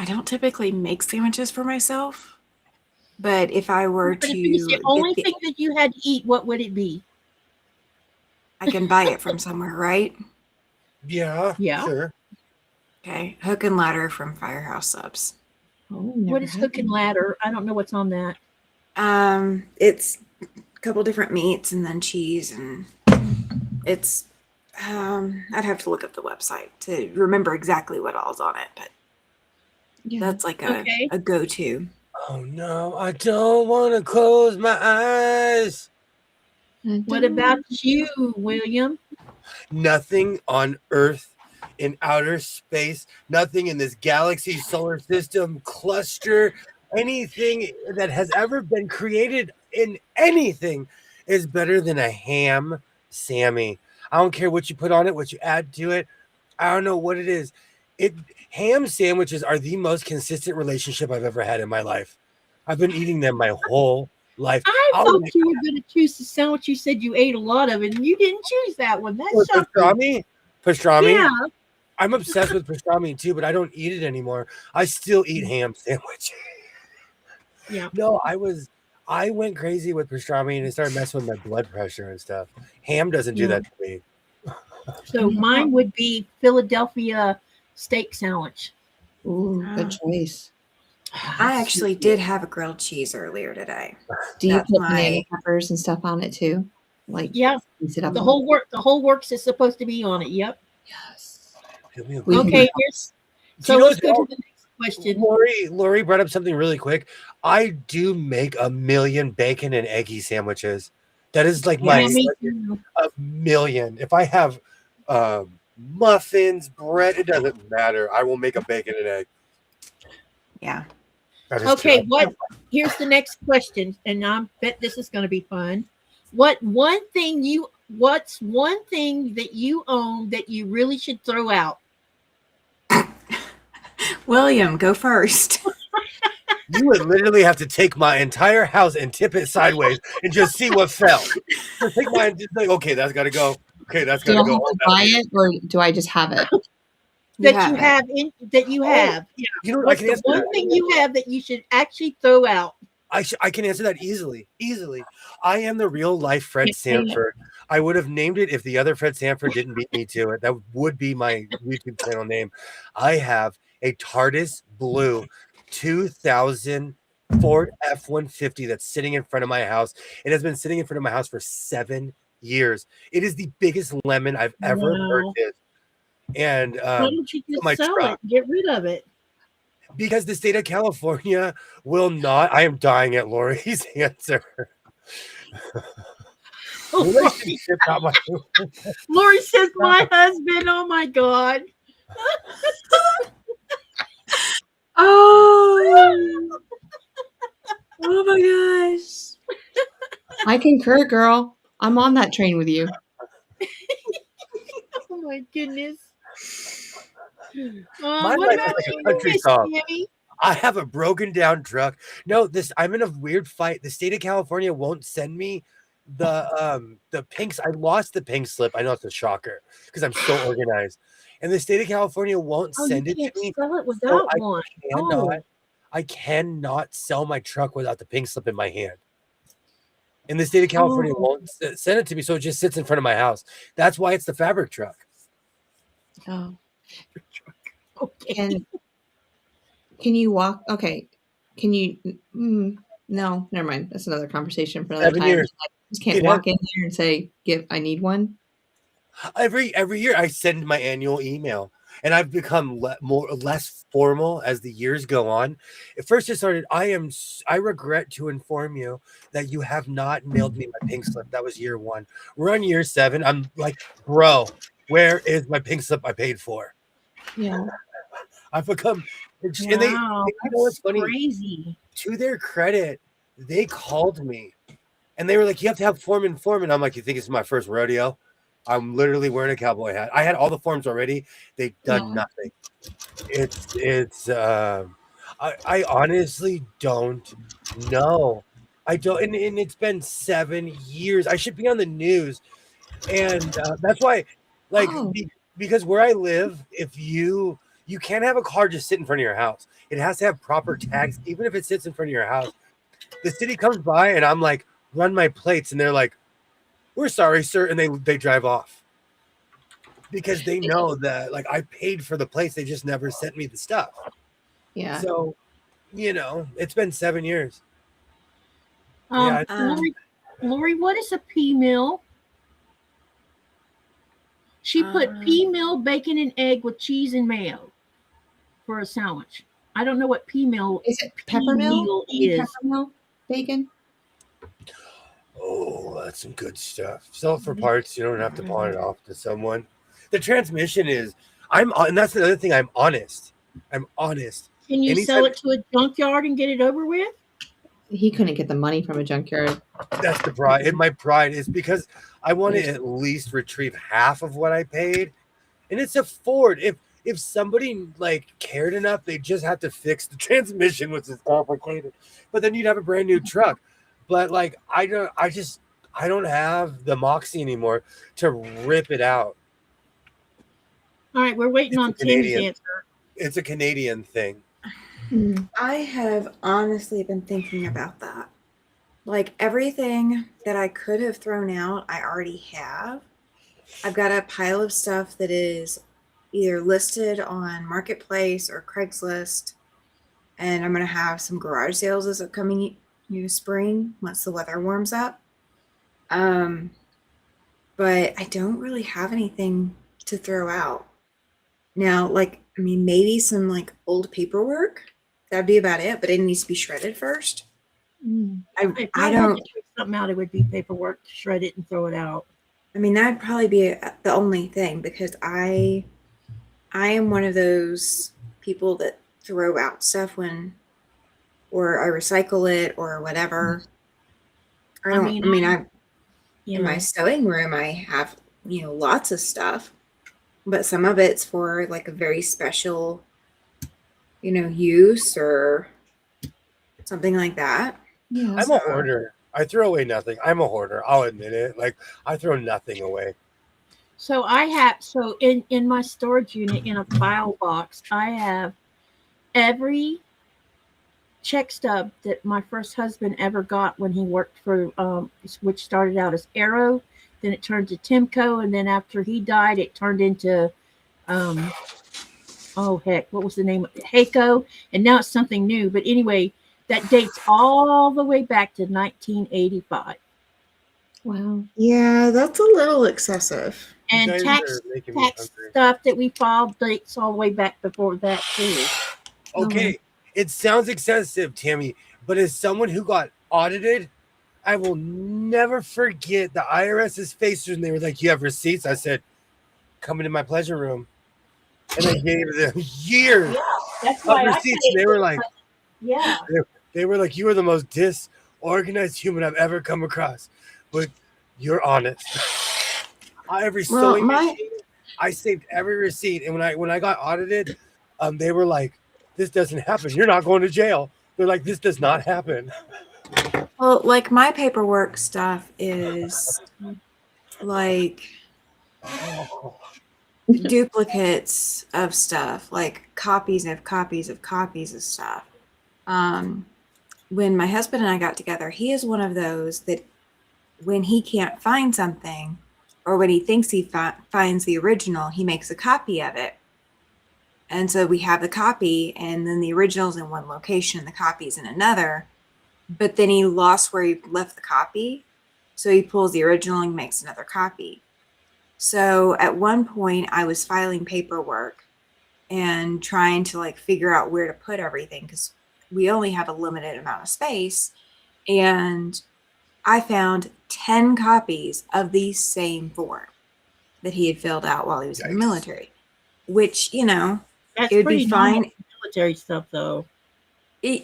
don't typically make sandwiches for myself, but if I were But if it was the to only get the, thing that you had to eat, what would it be? I can buy it from somewhere, right? Yeah, Yeah. sure. Okay, hook and ladder from Firehouse Subs. Oh, What is hook and ladder? I don't know what's on that. It's a couple different meats and then cheese, and it's I'd have to look up the website to remember exactly what all's on it, but that's like a go-to. Oh no, I don't want to close my eyes. What about you, William? Nothing on Earth, in outer space, nothing in this galaxy, solar system, cluster, anything that has ever been created in anything is better than a ham Sammy. I don't care what you put on it, what you add to it. I don't know what it is. Ham sandwiches are the most consistent relationship I've ever had in my life. I've been eating them my whole life. I thought you were going to choose the sandwich. You said you ate a lot of it, and you didn't choose that one. That's shocking. Pastrami? Yeah. I'm obsessed with pastrami too, but I don't eat it anymore. I still eat ham sandwich. Yeah. No, I went crazy with pastrami and it started messing with my blood pressure and stuff. Ham doesn't do that to me. So mine would be Philadelphia steak sandwich. Ooh, good choice. I actually did have a grilled cheese earlier today. Do you put banana peppers and stuff on it too? Like the whole works is supposed to be on it. Yep. Yes. Okay, so let's go to the next question. Lori brought up something really quick. I do make a million bacon and eggy sandwiches. That is like a million. If I have muffins, bread, it doesn't matter. I will make a bacon and egg. Yeah. Okay, here's the next question, and I bet this is going to be fun. What's one thing that you own that you really should throw out? William, go first. You would literally have to take my entire house and tip it sideways and just see what fell. Just take mine, just like, okay, that's got to go. Okay, that's got to go. Do I have to buy it, or do I just have it? That you have. Yeah. You know, what's the one thing you have that you should actually throw out? I can answer that easily. I am the real life Fred Sanford. I would have named it if the other Fred Sanford didn't beat me to it. That would be my YouTube channel name. I have a TARDIS blue 2000 Ford F-150 that's sitting in front of my house. It has been sitting in front of my house for 7 years. It is the biggest lemon I've ever purchased. And why don't you just sell it? Get rid of it. Because the state of California will not. I am dying at Lori's answer. Lori says, "My husband." Oh my God. Oh my gosh. I concur, girl. I'm on that train with you. Oh my goodness. My what life about is like a country song. Tammy? I have a broken down truck. No, I'm in a weird fight. The state of California won't send me the pinks. I lost the pink slip. I know it's a shocker because I'm so organized. And the state of California won't send it to me. Sell it without one. I cannot sell my truck without the pink slip in my hand. And the state of California won't send it to me, so it just sits in front of my house. That's why it's the fabric truck. Oh. Okay. And Can you walk? Okay. Can you? No, never mind. That's another conversation for another 7 time. years. Just can't It has walk in there and say, I need one." every year I send my annual email, and I've become less formal as the years go on. At first it started, I regret to inform you that you have not mailed me my pink slip. That was year 1. We're on year 7. I'm like, bro, where is my pink slip I paid for? Yeah. I've become, and Wow, you know what's that's funny? crazy. To their credit, they called me and they were like, "You have to have form and form." And I'm like, "You think it's my first rodeo? I'm literally wearing a cowboy hat. I had all the forms already. They've done Yeah. nothing. It's I honestly don't know. I don't, and it's been 7 years. I should be on the news, and that's why, like, Oh, because where I live, if you can't have a car just sit in front of your house. It has to have proper tags, even if it sits in front of your house. The city comes by, and I'm like, "Run my plates," and they're like, "We're sorry, sir," and they drive off because they know that like I paid for the place. They just never sent me the stuff. yeah. So it's been 7 years. Yeah, Um, Lori, what is a pea mill? She put um, pea mill, bacon, and egg with cheese and mayo for a sandwich. I don't know what Is it pea peppermill? meal Maybe is. peppermill bacon? oh, that's some good stuff. Sell it for parts. You don't have to pawn it off to someone. The transmission is and that's the other thing. I'm honest. I'm honest. Can you sell Anytime it to a junkyard and get it over with? He couldn't get the money from a junkyard. that's the pride. And my pride is because I want to at least retrieve half of what I paid. And it's a Ford. If somebody like cared enough, they just have to fix the transmission, which is complicated. But then you'd have a brand new truck. But like I don't have the moxie anymore to rip it out. All right, we're waiting It's a on Timmy's Canadian. answer. It's a Canadian thing. I have honestly been thinking about that. Like everything that I could have thrown out, I already have. I've got a pile of stuff that is either listed on Marketplace or Craigslist, and I'm going to have some garage sales this upcoming spring once the weather warms up. But I don't really have anything to throw out now. Like, I mean, maybe some like old paperwork. That'd be about it. But it needs to be shredded first. If I I had don't. to take something out, it would be paperwork to shred it and throw it out. I mean, that'd probably be the only thing because I am one of those people that throw out stuff or I recycle it or whatever. I don't. I mean, I in my sewing room, I have lots of stuff, but some of it's for like a very special use or something like that. Yeah. I'm a hoarder. I throw away nothing. I'm a hoarder. I'll admit it. Like I throw nothing away. So in my storage unit in a file box, I have every check stub that my first husband ever got when he worked for which started out as Arrow, then it turned to Timco, and then after he died it turned into oh heck, what was the name of it? Heiko, and now it's something new. But anyway, that dates all the way back to 1985. Wow. Yeah, that's a little excessive. And You guys tax are making me hungry. stuff that we filed dates all the way back before that too. Okay, it sounds excessive, Tammy, but as someone who got audited, I will never forget the IRS's face when they were like, "You have receipts?" I said, "Come into my pleasure room," and I gave them years That's of why I receipts. And they were like, yeah. they were like, "You are the most disorganized human I've ever come across, but you're honest." Every sewing machine, I saved every receipt, and when I got audited, they were like, "This doesn't happen. You're not going to jail." They're like, "This does not happen." Well, like my paperwork stuff is like duplicates of stuff, like copies of copies of copies of stuff. When my husband and I got together, he is one of those that when he can't find something or when he thinks he finds the original, he makes a copy of it And so we have the copy, and then the original's in one location and the copy's in another. But then he lost where he left the copy. So he pulls the original and makes another copy. So at one point I was filing paperwork and trying to like figure out where to put everything because we only have a limited amount of space. And I found 10 copies of the same form that he had filled out while he was in the military, which, you know, That's it would pretty be normal fine. for military stuff, though.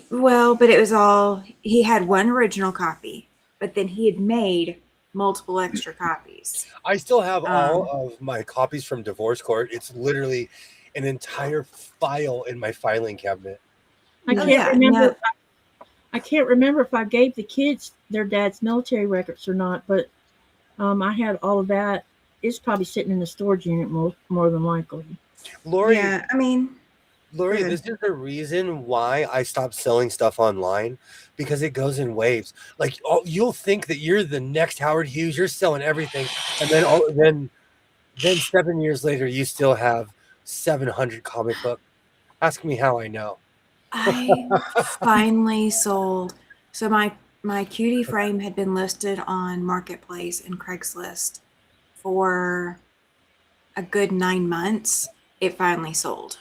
Well, but it was all, he had one original copy, but then he had made multiple extra copies. I still have all Um, of my copies from divorce court. It's literally an entire file in my filing cabinet. I oh, can't yeah. remember. No, I can't remember if I gave the kids their dad's military records or not, but I had all of that. It's probably sitting in the storage unit more than likely. Lori, yeah, I mean, Lori, good. this is the reason why I stopped selling stuff online because it goes in waves. Like you'll think that you're the next Howard Hughes, you're selling everything, and then 7 years later you still have 700 comic book. Ask me how I know. I finally sold. So my cutie frame had been listed on Marketplace and Craigslist for a good 9 months. It finally sold.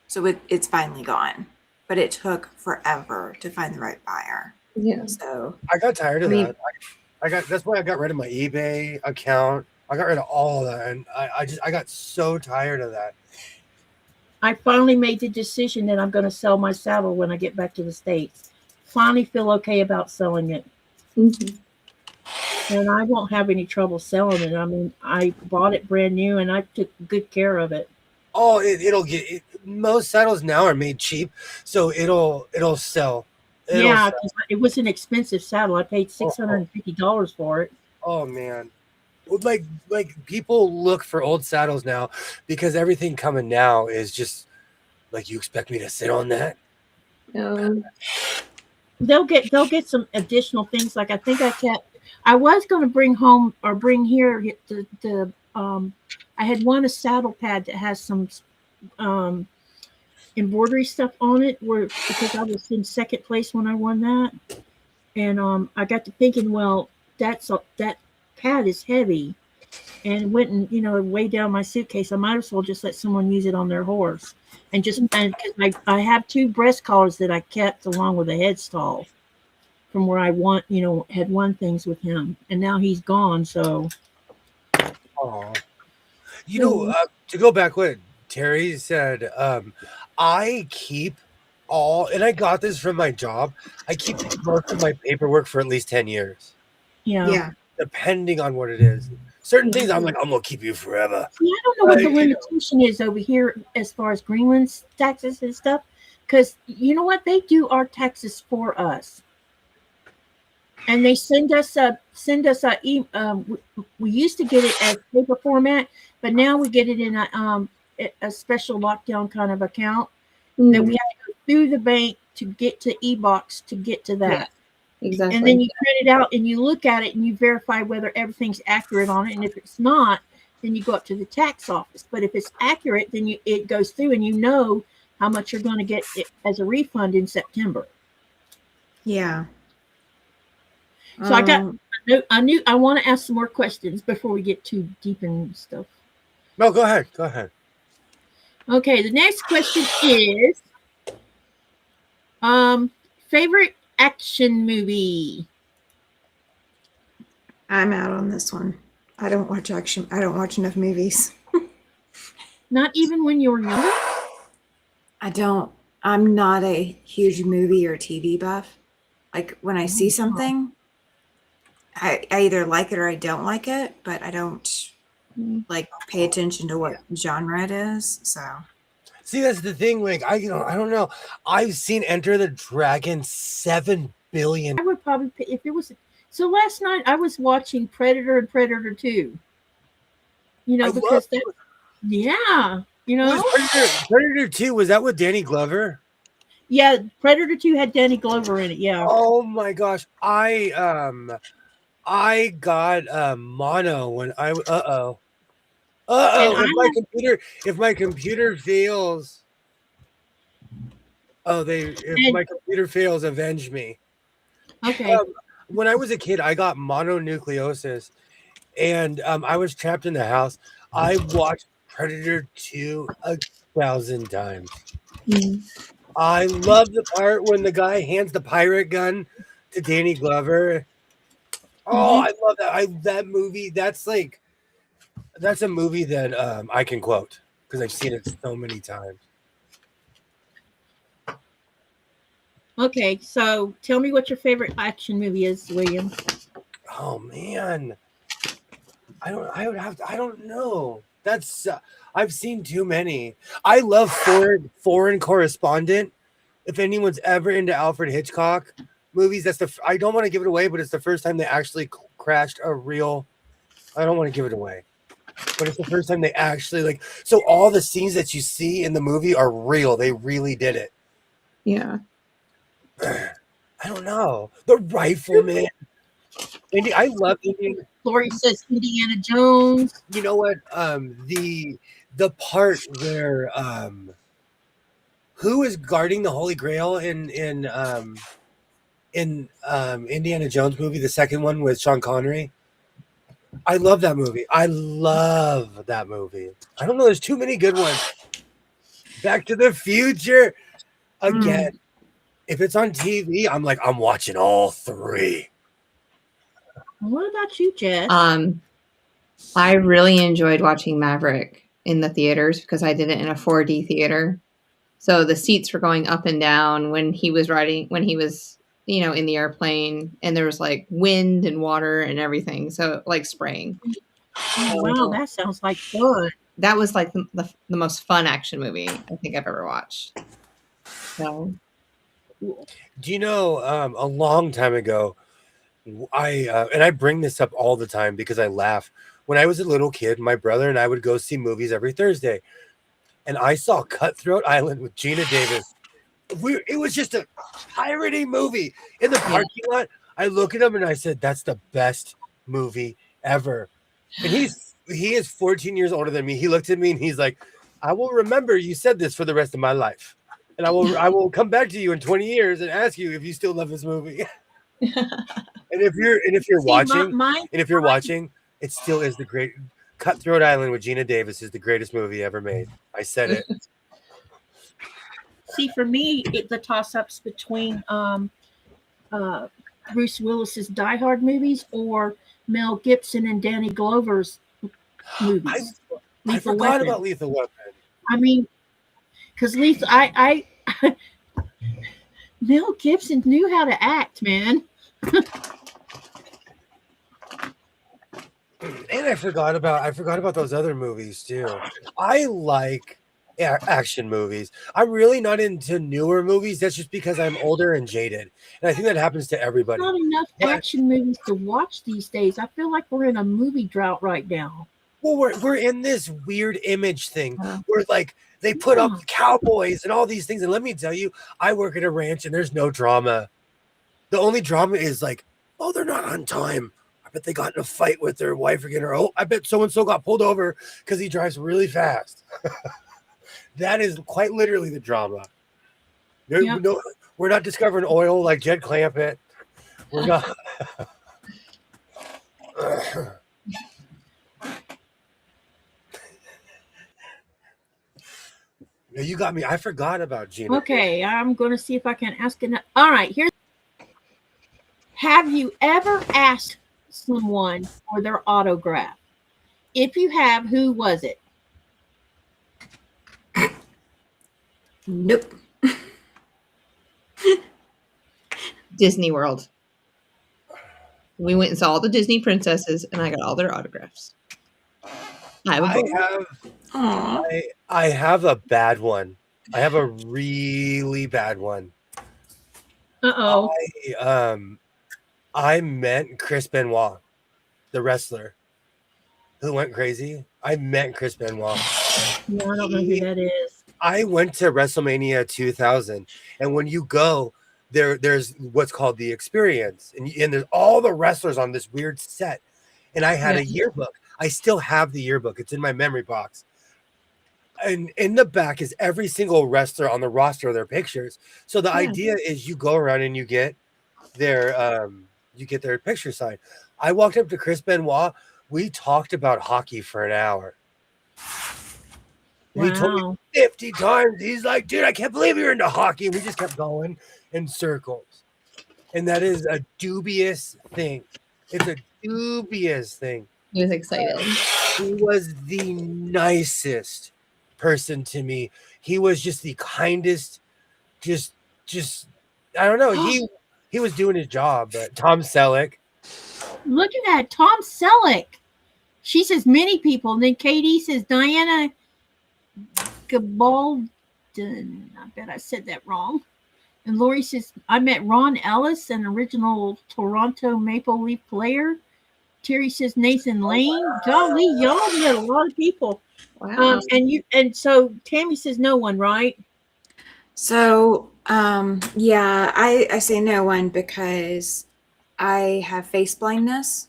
So it's finally gone. But it took forever to find the right buyer. Yeah. So I got tired I of mean, that. That's why I got rid of my eBay account. I got rid of all of that, and I got so tired of that. I finally made the decision that I'm going to sell my saddle when I get back to the States. Finally feel okay about selling it. Mhm. And I won't have any trouble selling it. I mean, I bought it brand new and I took good care of it. Oh, it'll get most saddles now are made cheap, so it'll sell. It'll Yeah, sell. because it was an expensive saddle. I paid Oh, $650 for it. oh man. Like people look for old saddles now because everything coming now is just like you expect me to sit on that. Um, They'll get some additional things. Like I was going to bring home or bring here I had won a saddle pad that has some um, embroidery stuff on it where because I was in second place when I won that. And I got to thinking, well, that pad is heavy, and went and weighed down my suitcase. I might as well just let someone use it on their horse, and because I have two breast collars that I kept along with a headstall from where I had won things with him, and now he's gone. So Oh, to go back what Terry said, I keep and I got this from my job. I keep most of my paperwork for at least 10 years, yeah. yeah. depending on what it is. Certain things I'm like, I'm gonna keep you forever. See, I don't know what the limitation is over here as far as Greenland's taxes and stuff, because you know what, they do our taxes for us. And they send us we used to get it as paper format, but now we get it in a special lockdown kind of account that we have to go through the bank to get to e-box to get to that. Yeah, exactly. And then you print it out and you look at it and you verify whether everything's accurate on it. And if it's not, then you go up to the tax office. But if it's accurate, then it goes through and you know how much you're going to get as a refund in September. Yeah. So I want to ask some more questions before we get too deep in stuff. No, go ahead. Go ahead. Okay, the next question is favorite action movie. I'm out on this one. I don't watch action. I don't watch enough movies. Not even when you were younger? I don't. I'm not a huge movie or TV buff. Like when I see something, I either like it or I don't like it, but I don't like pay attention to what genre it is. So See, that's the thing. Like I don't know. I've seen Enter the Dragon 7 billion. I would probably if it was. So last night I was watching Predator and Predator 2. Because yeah, Predator 2, was that with Danny Glover? Yeah, Predator 2 had Danny Glover in it. Yeah. Oh my gosh, I got mono when I if my computer fails. Oh, if And my computer fails, avenge me. okay, When I was a kid, I got mononucleosis, and I was trapped in the house. I watched Predator 2 1,000 times. Mm. I love the part when the guy hands the pirate gun to Danny Glover. Oh, mhm. I love that. That movie. That's a movie that I can quote because I've seen it so many times. Okay. So tell me what your favorite action movie is, William. Oh man, I don't know. That's I've seen too many. I love Foreign Correspondent. If anyone's ever into Alfred Hitchcock movies, I don't want to give it away, but it's the first time they actually crashed a real. I don't want to give it away, but it's the first time they actually like. So all the scenes that you see in the movie are real. They really did it. Yeah. I don't know. The Rifleman. I love Indian. Lori says Indiana Jones. You know what? The part where who is guarding the Holy Grail in Indiana Jones movie, the second one with Sean Connery. I love that movie. I love that movie. I don't know. There's too many good ones. Back to the Future again. If it's on TV, I'm like, I'm watching all three. What about you, Jess? I really enjoyed watching Maverick in the theaters because I did it in a 4D theater. So the seats were going up and down when he was in the airplane, and there was like wind and water and everything. So like spraying. Oh, wow, that sounds like fun. That was like the most fun action movie I think I've ever watched. So, do you know a long time ago, I bring this up all the time because I laugh. When I was a little kid, my brother and I would go see movies every Thursday, and I saw Cutthroat Island with Gina Davis. It was just a pirating movie in the parking lot. I look at him and I said, "That's the best movie ever." And he is 14 years older than me. He looked at me and he's like, "I will remember you said this for the rest of my life, and I will come back to you in 20 years and ask you if you still love this movie." And if you're watching, it still is the great Cutthroat Island with Gina Davis is the greatest movie ever made. I said it. See, for me, the toss-ups between Bruce Willis's Die Hard movies or Mel Gibson and Danny Glover's movies. I forgot about Lethal Weapon. I mean, because Mel Gibson knew how to act, man. And I forgot about those other movies too. I like action movies. I'm really not into newer movies. That's just because I'm older and jaded, and I think that happens to everybody. Not enough action movies to watch these days. I feel like we're in a movie drought right now. Well, we're in this weird image thing where like they put up cowboys and all these things, and let me tell you, I work at a ranch and there's no drama. The only drama is like, oh, they're not on time. I bet they got in a fight with their wife again, or I bet so and so got pulled over because he drives really fast. That is quite literally the drama. No, we're not discovering oil like Jed Clampett. We're not. You got me. I forgot about Gina. Okay, I'm going to see if I can ask enough. All right, have you ever asked someone for their autograph? If you have, who was it? Nope. Disney World. We went and saw all the Disney princesses, and I got all their autographs. I have a bad one. I have a really bad one. I met Chris Benoit, the wrestler who went crazy. I met Chris Benoit. No, I don't know who that is. I went to WrestleMania 2000, and when you go there's what's called the experience, and there's all the wrestlers on this weird set. And I had a yearbook. I still have the yearbook. It's in my memory box. and in the back is every single wrestler on the roster of their pictures. So the Yeah. idea is you go around and you get their picture signed. I walked up to Chris Benoit. We talked about hockey for an hour. And he told me Wow. 50 times. He's like, dude, I can't believe you're into hockey. And we just kept going in circles. And that is a dubious thing. It's a dubious thing. He was excited. He was the nicest person to me. He was just the kindest. Just I don't know. He was doing his job. But Tom Selleck. Look at that, Tom Selleck. She says many people. And then Katie says Diana Gabaldon. I bet I said that wrong. And Lori says, I met Ron Ellis, an original Toronto Maple Leaf player. Terry says Nathan Lane. Golly, y'all met a lot of people. Wow. And so Tammy says no one, right? So, yeah, I say no one because I have face blindness.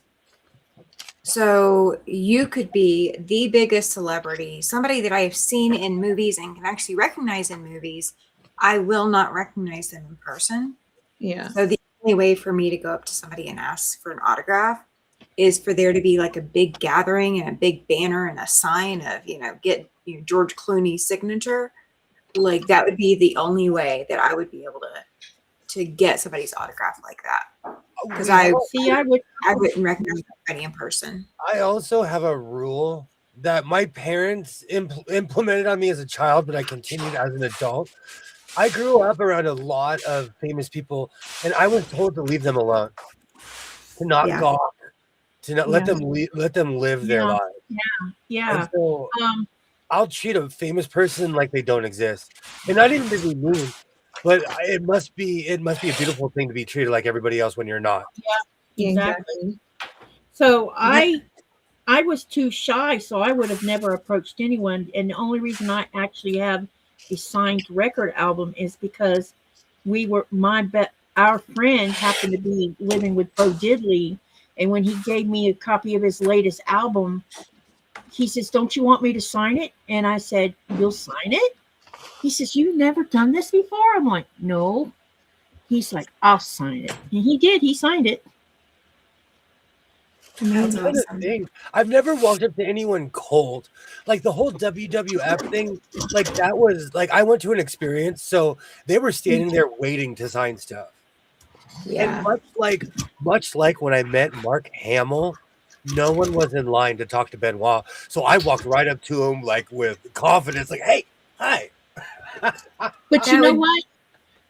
So you could be the biggest celebrity, somebody that I have seen in movies and can actually recognize in movies. I will not recognize them in person. Yeah. So the only way for me to go up to somebody and ask for an autograph is for there to be like a big gathering and a big banner and a sign of, get George Clooney's signature. Like that would be the only way that I would be able to get somebody's autograph like that. Because I wouldn't recognize anybody in person. I also have a rule that my parents implemented on me as a child, but I continued as an adult. I grew up around a lot of famous people, and I was told to leave them alone, to not gawk, to not let them live their lives. Yeah. And so I'll treat a famous person like they don't exist, and not even to be mean, but it must be a beautiful thing to be treated like everybody else when you're not. Yeah, exactly. So I was too shy, so I would have never approached anyone. And the only reason I actually have a signed record album is because our friend happened to be living with Bo Diddley, and when he gave me a copy of his latest album, he says, "Don't you want me to sign it?" And I said, "You'll sign it?" He says, "You've never done this before?" I'm like, "No." He's like, "I'll sign it." And he did. He signed it. That's awesome. I've never walked up to anyone cold. Like the whole WWF thing, like that was like I went to an experience, so they were standing there waiting to sign stuff. Yeah. And much like when I met Mark Hamill, no one was in line to talk to Benoit. So I walked right up to him like with confidence, like, "Hey, hi." But you know what?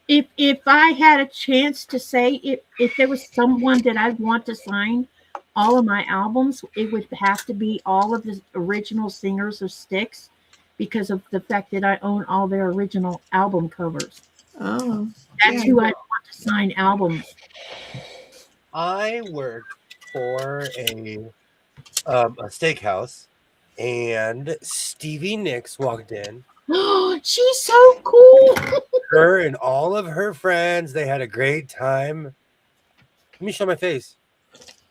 If I had a chance to say if there was someone that I'd want to sign all of my albums, it would have to be all of the original singers of Styx, because of the fact that I own all their original album covers. Oh, that's who I want to sign albums. I worked for a steakhouse, and Stevie Nicks walked in. She's so cool. Her and all of her friends, they had a great time. Let me show my face.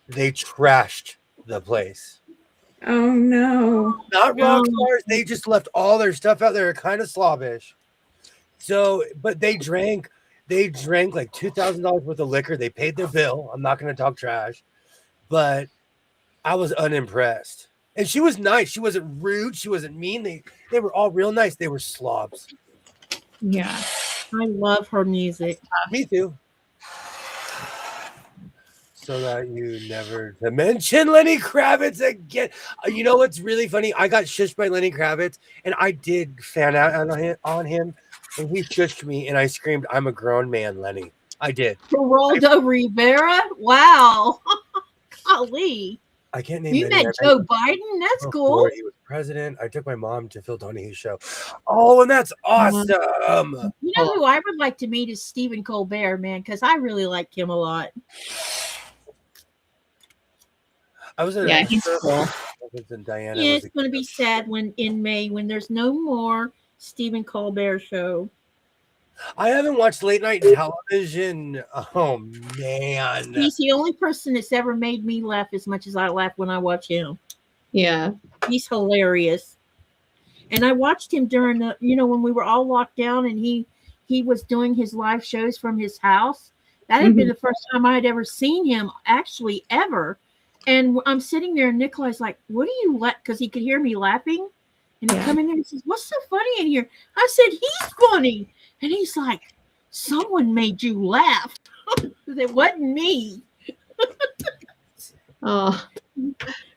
They trashed the place. Oh no. Not rock stars. They just left all their stuff out there, kind of slobbish. So, but they drank like $2,000 worth of liquor. They paid their bill. I'm not going to talk trash, but I was unimpressed. And she was nice. She wasn't rude. She wasn't mean. They were all real nice. They were slobs. Yeah. I love her music. Me too. So that you never to mention Lenny Kravitz again. You know what's really funny? I got shushed by Lenny Kravitz, and I did fan out on him, and he shushed me, and I screamed, "I'm a grown man, Lenny." I did. Geraldo Rivera? Wow. Golly. I can't name. You met Joe Biden? That's cool. He was president. I took my mom to Phil Donahue's show. Oh, and that's awesome. You know who I would like to meet is Stephen Colbert, man, because I really like him a lot. I was he's cool. Diana. Yeah, it's going to be sad when in May when there's no more Stephen Colbert show. I haven't watched late night television. Oh man, he's the only person that's ever made me laugh as much as I laugh when I watch him. Yeah, he's hilarious. And I watched him during the, when we were all locked down and he was doing his live shows from his house. That had been the first time I had ever seen him actually ever. And I'm sitting there and Nikolai's like, what do you let? Because he could hear me laughing. And he come in there and says, what's so funny in here? I said, he's funny. And he's like, someone made you laugh. It wasn't me. Oh,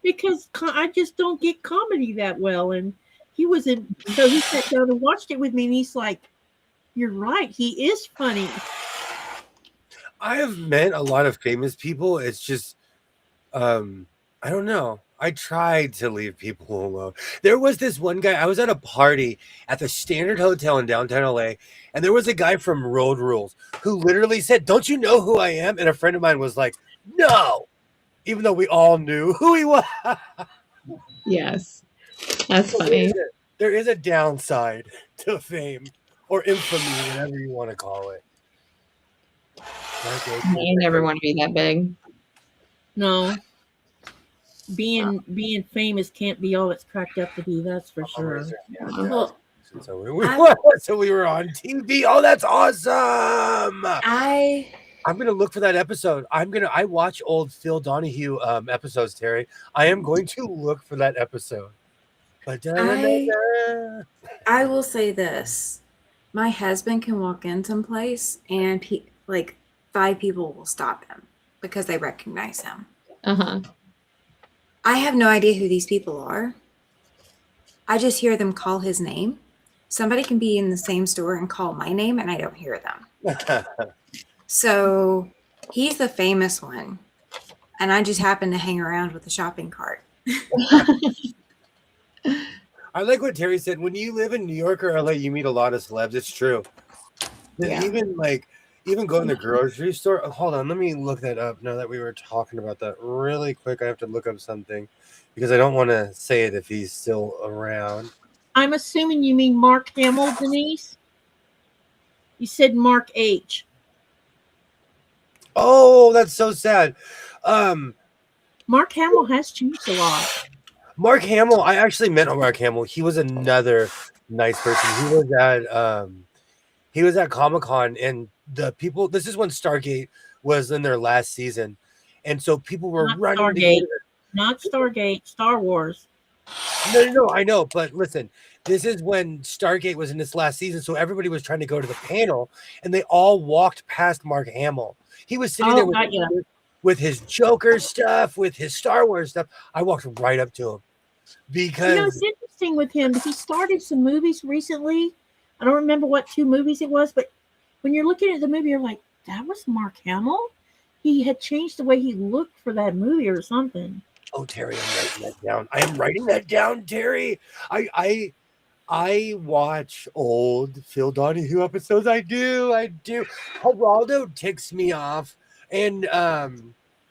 Because I just don't get comedy that well. And he was in, so he sat down and watched it with me and he's like, you're right. He is funny. I have met a lot of famous people. It's just, I don't know. I tried to leave people alone. There was this one guy. I was at a party at the Standard Hotel in downtown LA, and there was a guy from Road Rules who literally said, "Don't you know who I am?" And a friend of mine was like, "No," even though we all knew who he was. yes. That's So funny. there is a downside to fame or infamy, whatever you want to call it. I never want to be that big. No. Being famous can't be all it's cracked up to be, that's for sure. Well, So we were on TV. Oh, that's awesome! I'm gonna look for that episode. I watch old Phil Donahue episodes, Terry. I am going to look for that episode. I will say this. My husband can walk in someplace and like 5 people will stop him because they recognize him. Uh-huh. I have no idea who these people are. I just hear them call his name. Somebody can be in the same store and call my name and I don't hear them. So he's the famous one. And I just happen to hang around with the shopping cart. I like what Terry said. When you live in New York or LA, you meet a lot of celebs. It's true. Yeah. Even going to the grocery store. Oh, hold on, let me look that up now that we were talking about that really quick. I have to look up something because I don't want to say it if he's still around. I'm assuming you mean Mark Hamill, Denise. You said Mark H. Oh, that's so sad. Mark Hamill has changed a lot. Mark Hamill, I actually met Mark Hamill. He was another nice person. He was at Comic-Con, and the people, this is when Stargate was in their last season. And so people were running. Stargate. Not Stargate, Star Wars. No, I know. But listen, this is when Stargate was in its last season. So everybody was trying to go to the panel, and they all walked past Mark Hamill. He was sitting there with his Joker stuff, with his Star Wars stuff. I walked right up to him because it's interesting with him. He started some movies recently. I don't remember what 2 movies it was, but when you're looking at the movie, you're like, that was Mark Hamill? He had changed the way he looked for that movie or something. Oh, Terry, I'm writing that down. I am writing that down, Terry. I watch old Phil Donahue episodes. I do. Geraldo ticks me off. And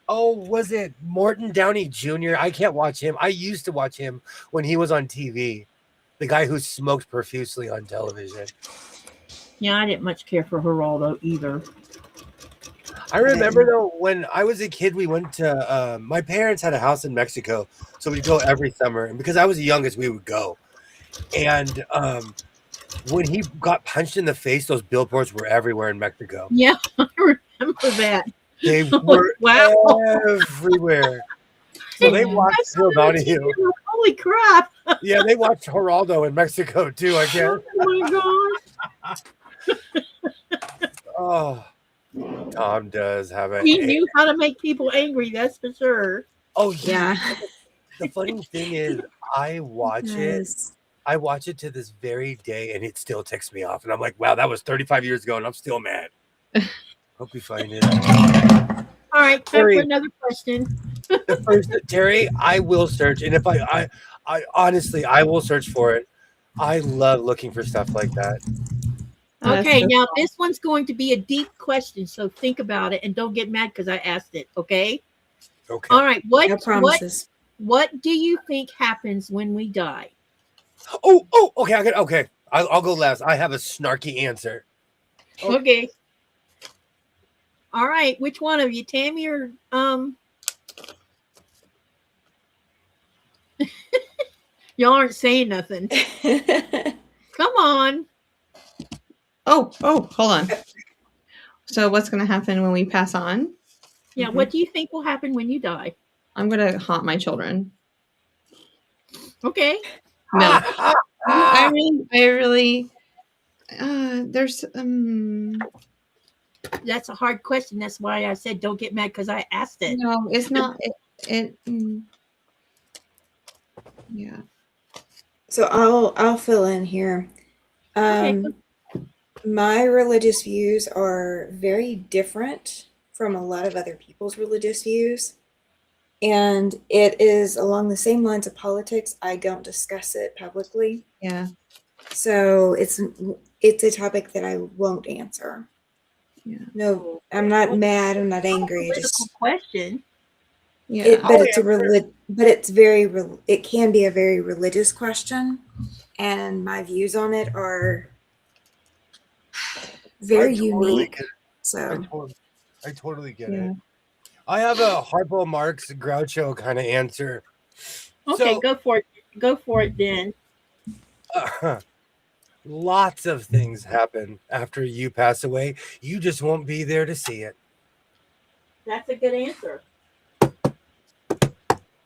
was it Morton Downey Jr.? I can't watch him. I used to watch him when he was on TV. The guy who smoked profusely on television. Yeah, I didn't much care for Geraldo either. I remember though when I was a kid, we went to my parents had a house in Mexico, so we'd go every summer. And because I was the youngest, we would go. And when he got punched in the face, those billboards were everywhere in Mexico. Yeah, I remember that. They were everywhere. So they watched Phil Donahue. Holy crap! Yeah, they watched Geraldo in Mexico too, I guess. Oh my gosh. Oh, Tom does have a. He knew how to make people angry. That's for sure. Oh yeah. The funny thing is, I watch it. I watch it to this very day, and it still ticks me off. And I'm like, wow, that was 35 years ago, and I'm still mad. Hope you find it. All right, time for another question. The first, Terry, I will search, and if I honestly, I will search for it. I love looking for stuff like that. Okay, now this one's going to be a deep question, so think about it and don't get mad because I asked it. Okay. Okay. All right. promises. What do you think happens when we die? Oh, okay. Okay. I'll go last. I have a snarky answer. Okay. All right. Which one of you, Tammy or Y'all aren't saying nothing. Come on. Oh, hold on. So what's going to happen when we pass on? Yeah, what do you think will happen when you die? I'm going to haunt my children. Okay. No. I really there's That's a hard question. That's why I said don't get mad because I asked it. no, it's not yeah. So I'll fill in here. Okay. My religious views are very different from a lot of other people's religious views. And it is along the same lines of politics. I don't discuss it publicly. Yeah. So it's a topic that I won't answer. Yeah. No, I'm not mad. I'm not angry. I just question. Yeah. but it's very it can be a very religious question, and my views on it are very unique. So I totally get it. I have a Harpo Marx Groucho kind of answer. Okay, So, go for it. Go for it then. Lots of things happen after you pass away. You just won't be there to see it. That's a good answer.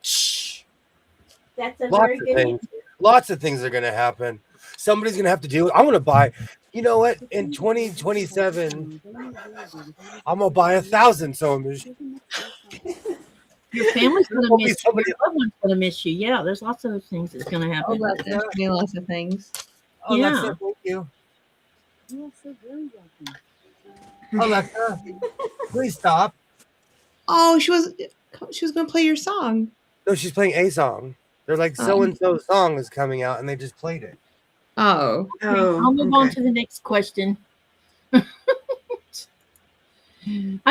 Shh. That's a Lots very of good things. answer. Lots of things are going to happen. Somebody's going to have to do it. I'm going to buy, you know what? In 2027, I'm going to buy 1,000 sewing machines. Your family's going to miss you. Somebody- Your loved one's going to miss you. Yeah, there's lots of things that's going to happen. There's gonna be lots of things. Alexa, thank you. Alexa, please stop. Oh, she was going to play your song. No, she's playing a song. They're like so-and-so song is coming out, and they just played it. Oh. I'll move on to the next question. I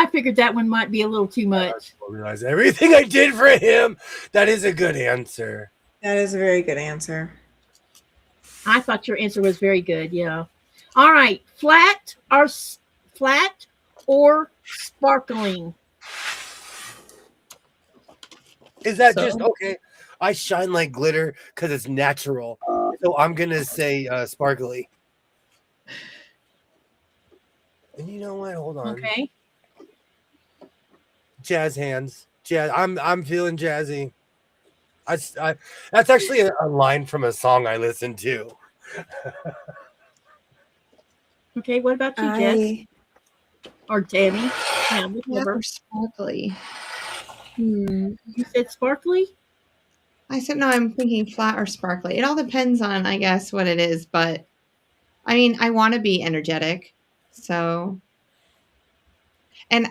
figured that one might be a little too much. I realize everything I did for him. That is a good answer. that is a very good answer. I thought your answer was very good. Yeah. All right. Flat or sparkling? Is that just okay? I shine like glitter because it's natural. So I'm gonna say sparkly. And you know what? Hold on. Okay. Jazz hands. Jazz. I'm feeling jazzy. I that's actually a line from a song I listened to. Okay. What about you, Jess? Or Tammy? Yeah, whatever. Sparkly. You said sparkly? I said no, I'm thinking flat or sparkly. It all depends on, I guess, what it is, but I mean, I want to be energetic. So, and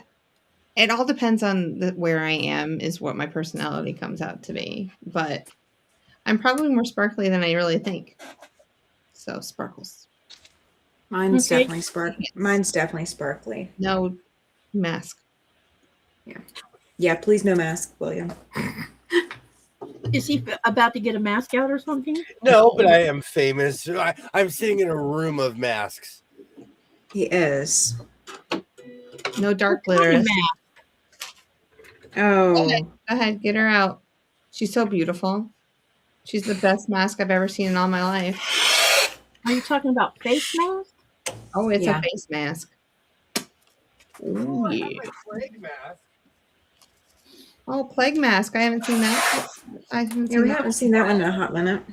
it all depends on where I am is what my personality comes out to be. But I'm probably more sparkly than I really think. So sparkles. Mine's definitely sparkly. Mine's definitely sparkly. No mask. Yeah. Yeah, please no mask, William. Is he about to get a mask out or something? No, but I am famous. I'm sitting in a room of masks. He is. No dark glitter. Oh. Go ahead, get her out. She's so beautiful. She's the best mask I've ever seen in all my life. Are you talking about face mask? Oh, it's a face mask. Ooh, yeah. Plague mask. Oh, plague mask. I haven't seen that. We haven't seen that one in a hot minute.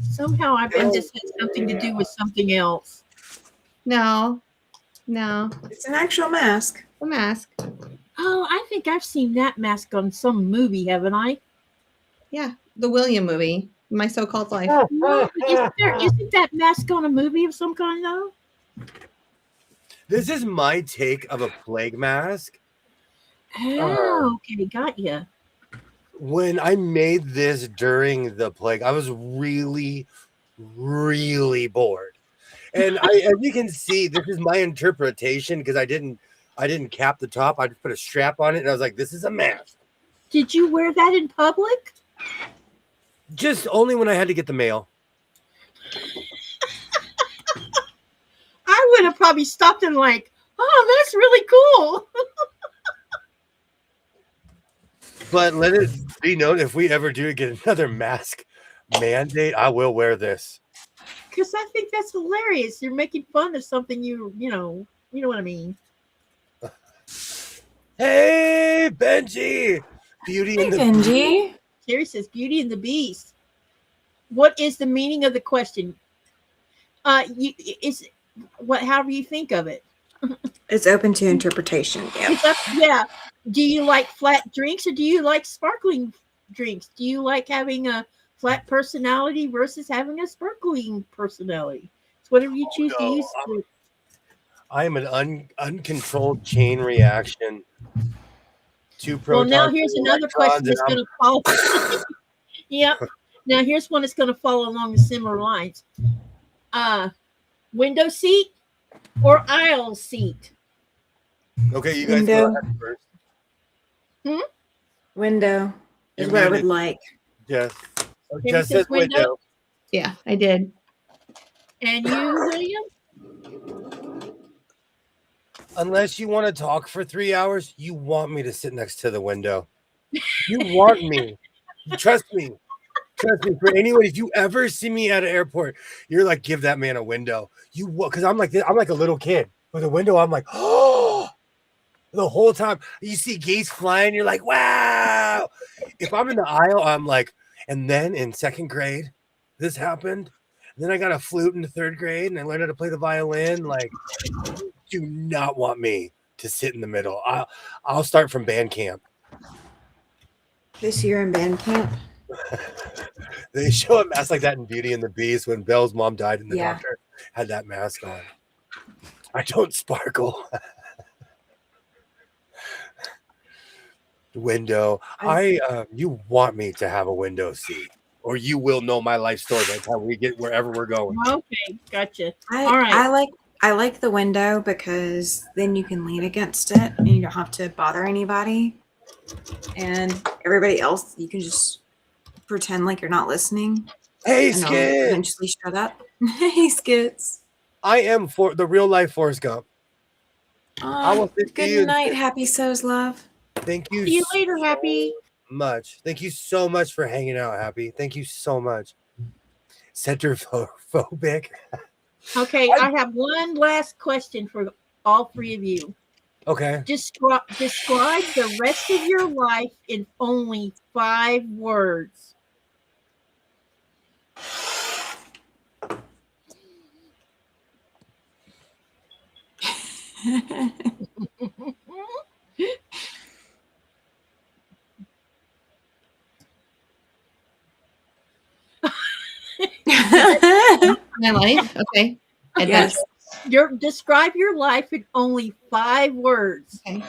Somehow I've been just had something to do with something else. No. It's an actual mask. A mask. Oh, I think I've seen that mask on some movie, haven't I? Yeah, the William movie, My So-Called Life. No, isn't that mask on a movie of some kind, though? This is my take of a plague mask. Oh, okay, got you. When I made this during the plague, I was really, really bored. And as you can see, this is my interpretation because I didn't cap the top. I just put a strap on it, and I was like, "This is a mask." Did you wear that in public? Just only when I had to get the mail. I would have probably stopped and like, oh, that's really cool. But let it be known if we ever do get another mask mandate. I will wear this. Because I think that's hilarious. You're making fun of something you know what I mean. Hey, Benji! Beauty Hey, and the Benji. Terry says Beauty and the Beast. What is the meaning of the question? Is what? However you think of it. It's open to interpretation. Yep. It's up, yeah. Do you like flat drinks or do you like sparkling drinks? Do you like having a flat personality versus having a sparkling personality? It's whatever you choose to use. I am an uncontrolled chain reaction. Two Well, protons. now here's another question that's going to follow. Yep. Now here's one that's going to follow along the similar lines. Window seat or aisle seat? Okay, you guys Window. go ahead first. Window is You're what I muted. would like. Yes. Maybe Just says says window. Yeah, I did. And you, William? Unless you want to talk for 3 hours, you want me to sit next to the window. You want me. Trust me. Trust me. For anyone, if you ever see me at an airport, you're like, give that man a window. You because I'm like a little kid. With a window, I'm like, oh, the whole time. You see geese flying, you're like, wow. If I'm in the aisle, I'm like, and then in second grade, this happened. And then I got a flute in the third grade and I learned how to play the violin. Like, you do not want me to sit in the middle. I'll start from band camp. This year in band camp. They show a mask like that in Beauty and the Beast when Belle's mom died and the Yeah. doctor had that mask on. I don't sparkle. Window. You want me to have a window seat, or you will know my life story by the time we get wherever we're going. Okay, gotcha. I All right. I like the window because then you can lean against it and you don't have to bother anybody. And everybody else, you can just pretend like you're not listening. Hey, And they'll Skid! eventually shut up. Hey, Skits. I am for the real life Forrest Gump. I will sit to you Good and night, say, Happy So's love. thank you. See you later, Happy. Much. Thank you so much for hanging out, Happy. Thank you so much. Centrophobic. Okay, I have one last question for all three of you. Okay. Describe the rest of your life in only 5 words. My life? Okay. Yes. Describe your life in only 5 words. Okay.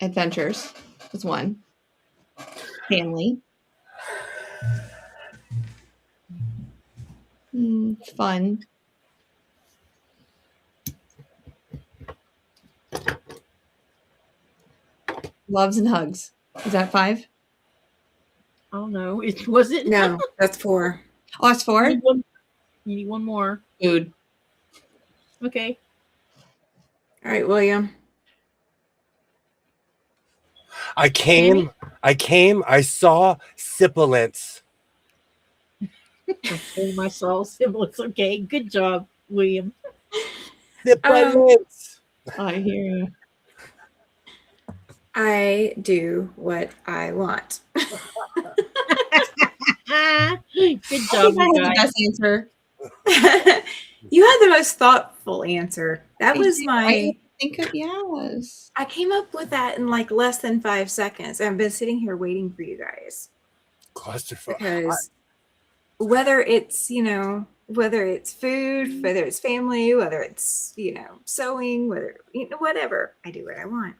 Adventures is one. Family. Fun. Loves and hugs. Is that 5? Oh no, was it? No, that's 4. Oh, it's 4? You need one more. Food. Okay. All right, William. I saw sibilance. Okay, my soul siblings. Okay, good job, William. Sibilance. I hear you. I do what I want. Good I job, think you I had the guys. best answer. You had the most thoughtful answer. That was I my. think of yes. I came up with that in like less than 5 seconds. I've been sitting here waiting for you guys Claustrophobic. because whether it's whether it's food, whether it's family, whether it's sewing, whatever, I do what I want.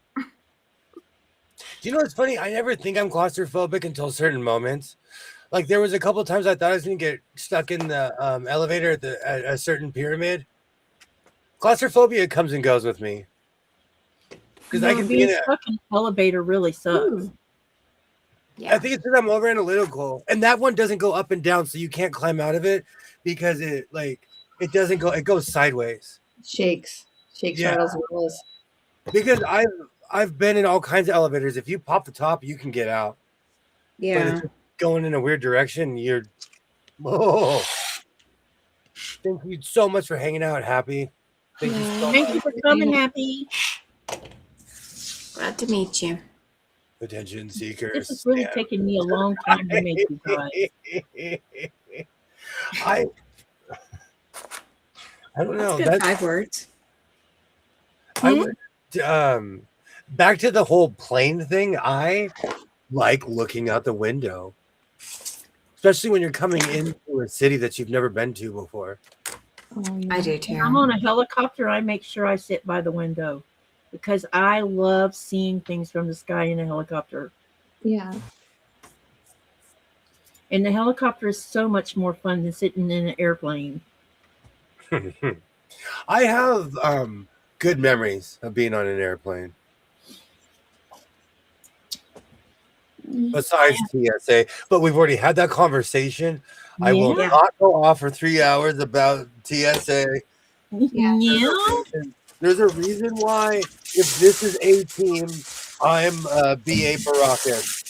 Do you know what's funny? I never think I'm claustrophobic until certain moments. Like there was a couple of times I thought I was going to get stuck in the elevator at a certain pyramid. Claustrophobia comes and goes with me. Because I can be being in stuck in an elevator really sucks. Ooh. Yeah. I think it's because I'm over analytical. And that one doesn't go up and down, so you can't climb out of it because it doesn't go, it goes sideways. Shakes, Yeah. rattles, and rolls. Because I've been in all kinds of elevators. If you pop the top, you can get out. But Yeah. if it's going in a weird direction, you're Oh, thank you so much for hanging out, Happy. Thank you so Thank much. you for coming, Happy. Glad to meet you. Attention seekers. This is really taking me a long time to make, you guys. I don't know. That's good. 5 words. I would back to the whole plane thing. I like looking out the window, especially when you're coming into a city that you've never been to before. I do too. When I'm on a helicopter, I make sure I sit by the window because I love seeing things from the sky in a helicopter. Yeah. And the helicopter is so much more fun than sitting in an airplane. I have good memories of being on an airplane. Besides TSA, but we've already had that conversation. I will not go off for 3 hours about TSA. Yeah. There's a reason why. If this is A team, I'm BA Baracus.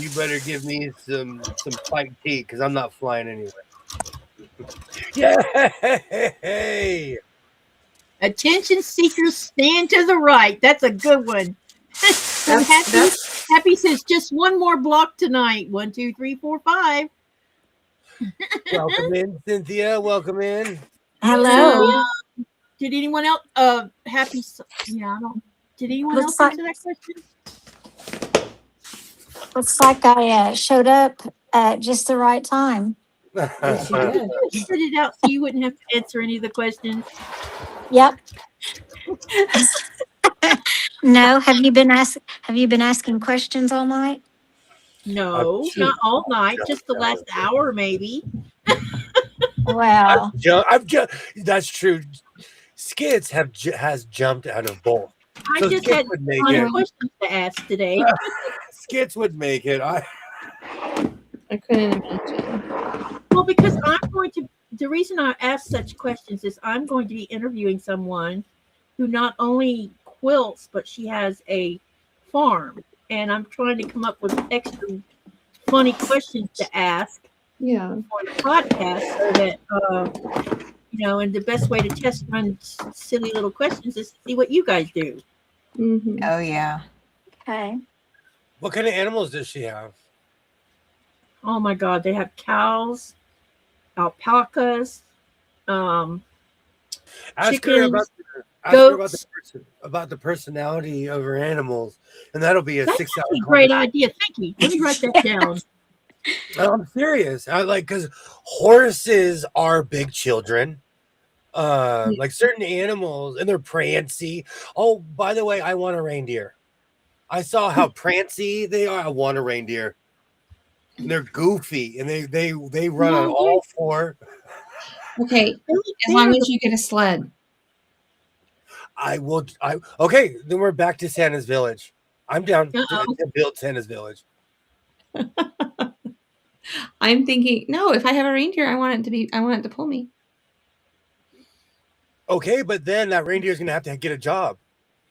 You better give me some spiked tea because I'm not flying anywhere. Yay! Attention seekers, stand to the right. That's a good one. Happy says just one more block tonight. 1, 2, 3, 4, 5. Welcome in, Cynthia. Welcome in. Hello. Did anyone else? Happy. Yeah, I don't. Did anyone else answer that question? Looks like I showed up at just the right time. Yes, you did. You set it out so you wouldn't have to answer any of the questions. Yep. No, have you been asking questions all night? No, not all night. Just the last hour, maybe. Well, that's true. Skits has jumped out of both. I just had questions to ask today. Skits would make it. I couldn't imagine. Well, because I'm going to. The reason I ask such questions is I'm going to be interviewing someone who not only quilts, but she has a farm, and I'm trying to come up with extra funny questions to ask. Yeah. For the podcast, so that and the best way to test run silly little questions is to see what you guys do. Mm-hmm. Oh yeah. okay. What kind of animals does she have? Oh my God, they have cows, alpacas, Ask chickens, her goats. about the personality of her animals, and that'll be a That's 6 hour. a great idea. Thank you. Let me write that down. I'm serious. I like because horses are big children. Like certain animals, and they're prancy. Oh, by the way, I want a reindeer. I saw how prancy they are. I want a reindeer. And they're goofy, and they run on all four. Okay, as long as you get a sled. I will. Okay. Then we're back to Santa's Village. I'm down to build Santa's Village. I'm thinking, no, if I have a reindeer, I want it to pull me. Okay, but then that reindeer is going to have to get a job.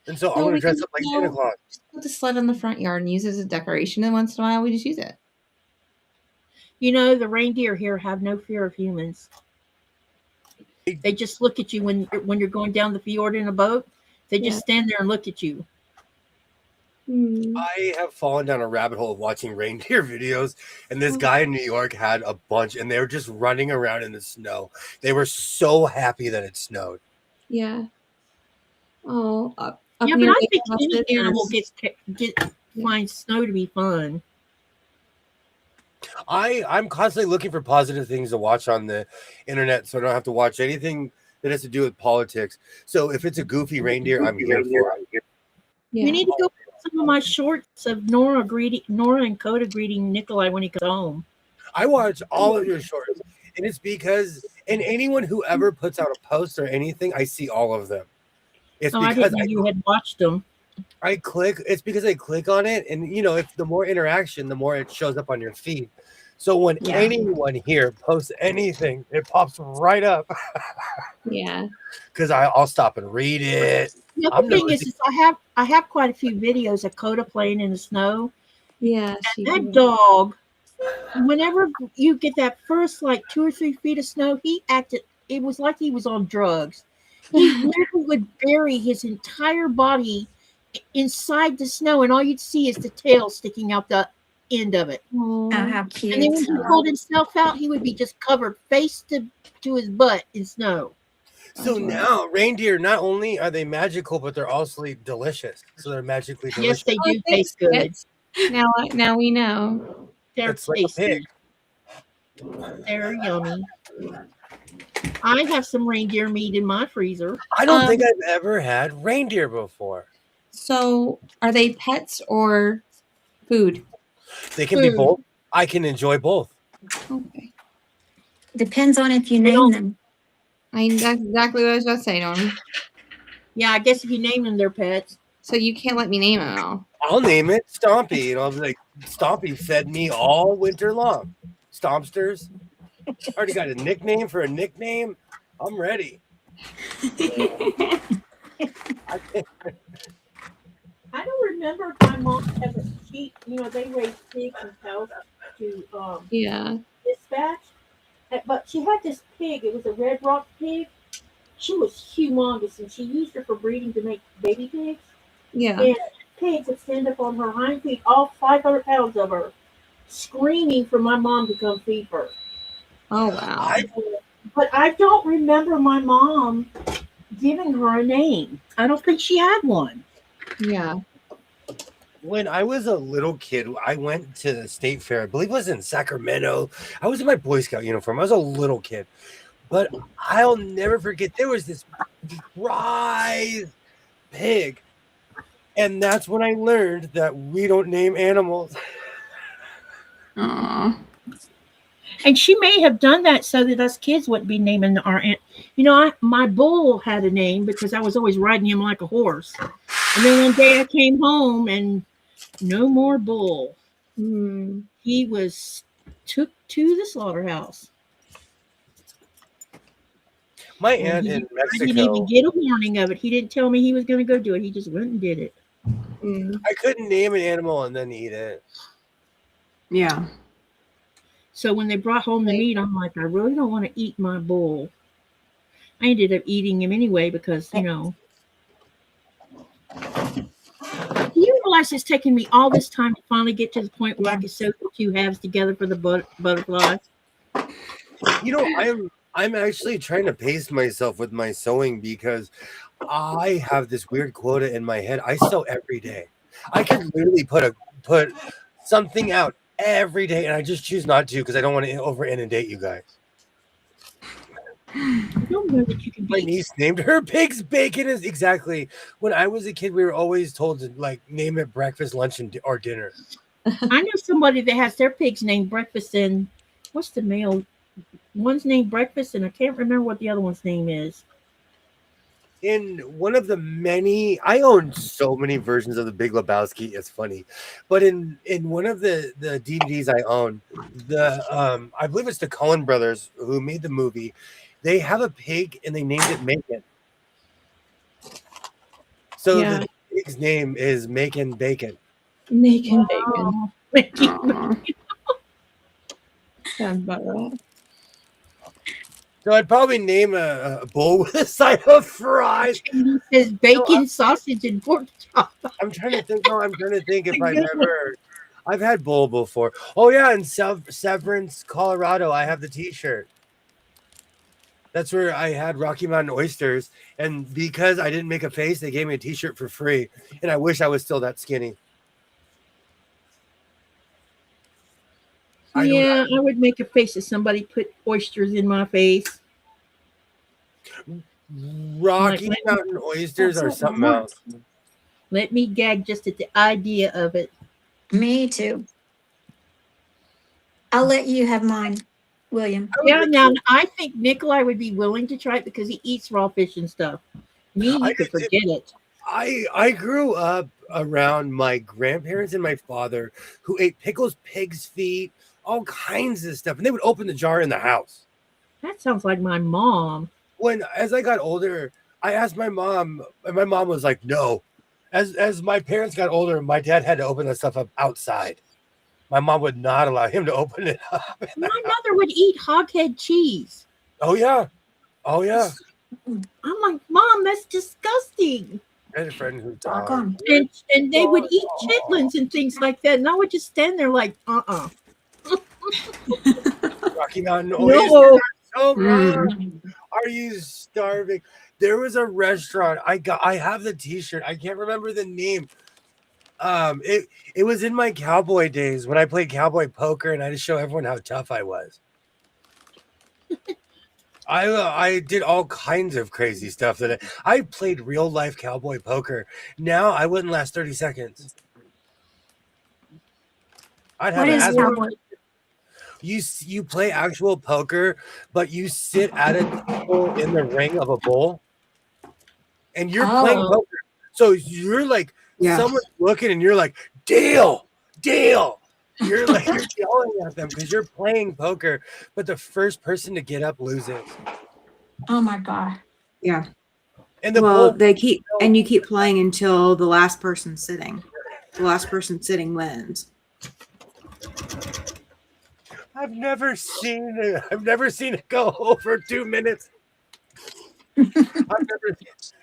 And so I'm going to dress up like Santa Claus. Just put the sled in the front yard and use it as a decoration, and once in a while we just use it. The reindeer here have no fear of humans. They just look at you when you're going down the fjord in a boat. They just stand there and look at you. I have fallen down a rabbit hole of watching reindeer videos, and this guy in New York had a bunch, and they were just running around in the snow. They were so happy that it snowed. Yeah. Oh, but I think any animal finds snow to be fun. I'm constantly looking for positive things to watch on the internet, so I don't have to watch anything that has to do with politics. So if it's a goofy reindeer, I'm here for it. You need to go some of my shorts of Nora and Coda greeting Nikolai when he comes home. I watch all of your shorts, and it's because anyone who ever puts out a post or anything, I see all of them. It's because I didn't know you had watched them. It's because I click on it, and if the more interaction, the more it shows up on your feed. So when anyone here posts anything, it pops right up. Yeah. Because I'll stop and read it. The thing is I have quite a few videos of Coda playing in the snow. Yeah. That dog whenever you get that first like 2 or 3 feet of snow, he acted. It was like he was on drugs. He literally would bury his entire body inside the snow, and all you'd see is the tail sticking out the end of it. Oh, Aw. how And then cute. when he pulled himself out, he would be just covered face to his butt in snow. So now reindeer, not only are they magical, but they're also delicious. So they're magically Yes, delicious. they Oh, do thanks, taste good. Fitz. Now we know. They're It's like a pig. tasty. They're yummy. I have some reindeer meat in my freezer. I don't think I've ever had reindeer before. So, are they pets or food? They can be Food. both. I can enjoy both. Okay. Depends on if you They name don't- them. That's exactly what I was about to say, Norm. Yeah, I guess if you name them, they're pets. So you can't let me name them all. I'll name it Stompy. And I'll be like, Stompy fed me all winter long. Stompsters. Already got a nickname for a nickname. I'm ready. I don't remember if my mom has a sheep. You know, they raise pigs and cows to Yeah. dispatch. But she had this pig. It was a red rock pig. She was humongous, and she used her for breeding to make baby pigs. Yeah. And pigs would stand up on her hind feet, all 500 pounds of her, screaming for my mom to come feed her. Oh wow. But I don't remember my mom giving her a name. I don't think she had one. Yeah. When I was a little kid, I went to the state fair. I believe it was in Sacramento. I was in my Boy Scout uniform. I was a little kid. But I'll never forget, there was this prize pig. And that's when I learned that we don't name animals. Aw. And she may have done that so that us kids wouldn't be naming our aunt. You know, my bull had a name because I was always riding him like a horse. And then one day I came home and no more bull. Hmm. He was took to the slaughterhouse. My aunt in I didn't even Mexico, get a warning of it. He didn't tell me he was going to go do it. He just went and did it. Mm. I couldn't name an animal and then eat it. Yeah. So when they brought home the meat, I'm like, I really don't want to eat my bull. I ended up eating him anyway because, you know. Do you realize it's taken me all this time to finally get to the point where I can sew the two halves together for the butterflies? You know, I'm actually trying to pace myself with my sewing because I have this weird quota in my head. I sew every day. I could literally put something out every day, and I just choose not to because I don't want to over inundate you guys. I don't know that you can My be. niece named her pig's bacon is exactly when I was a kid. We were always told to like name it breakfast, lunch, or dinner. I know somebody that has their pigs named Breakfast and what's the male? One's named Breakfast, and I can't remember what the other one's name is. In one of the many, I own so many versions of the Big Lebowski. It's funny, but in one of the DVDs I own, I believe it's the Coen brothers who made the movie. They have a pig and they named it Macon. So Yeah. the pig's name is Macon Bacon. Making bacon. Oh. Sounds about right. So I'd probably name a bowl with a side of fries. He says bacon, sausage, and pork chop. I'm trying to think. No, I'm trying to think if I've Good one. ever. I've had bowl before. Oh yeah, in Severance, Colorado, I have the T-shirt. That's where I had Rocky Mountain oysters, and because I didn't make a face, they gave me a T-shirt for free. And I wish I was still that skinny. Yeah, I would make a face if somebody put oysters in my face. Rocky Like, Mountain oysters are that's something what I else. Let me gag just at the idea of it. Me too. I'll let you have mine, William. Yeah, now I think Nikolai would be willing to try it because he eats raw fish and stuff. Me, I you could did forget it. I grew up around my grandparents and my father who ate pickles, pig's feet, all kinds of stuff, and they would open the jar in the house. That sounds like my mom. As I got older, I asked my mom, and my mom was like, "No." As my parents got older, my dad had to open that stuff up outside. My mom would not allow him to open it up. My mother would eat hoghead cheese. Oh yeah. Oh yeah. I'm like, Mom, that's disgusting. I had a friend who died. Doggone. And they would eat chitlins and things like that. And I would just stand there like, Rocky Mountain. Oh, No. so much. Are you starving? There was a restaurant. I have the T-shirt. I can't remember the name. It was in my cowboy days when I played cowboy poker, and I just show everyone how tough I was. I did all kinds of crazy stuff I played real life cowboy poker. Now I wouldn't last 30 seconds. I'd have What an is asthma. cowboy? You play actual poker, but you sit at a table in the ring of a bull, and you're playing Oh. poker. So you're like Yeah. someone's looking, and you're like, deal. You're like you're yelling at them because you're playing poker, but the first person to get up loses. Oh my God. Yeah. And the Well, bull, you keep playing until the last person sitting. The last person sitting wins. I've never seen it go over 2 minutes.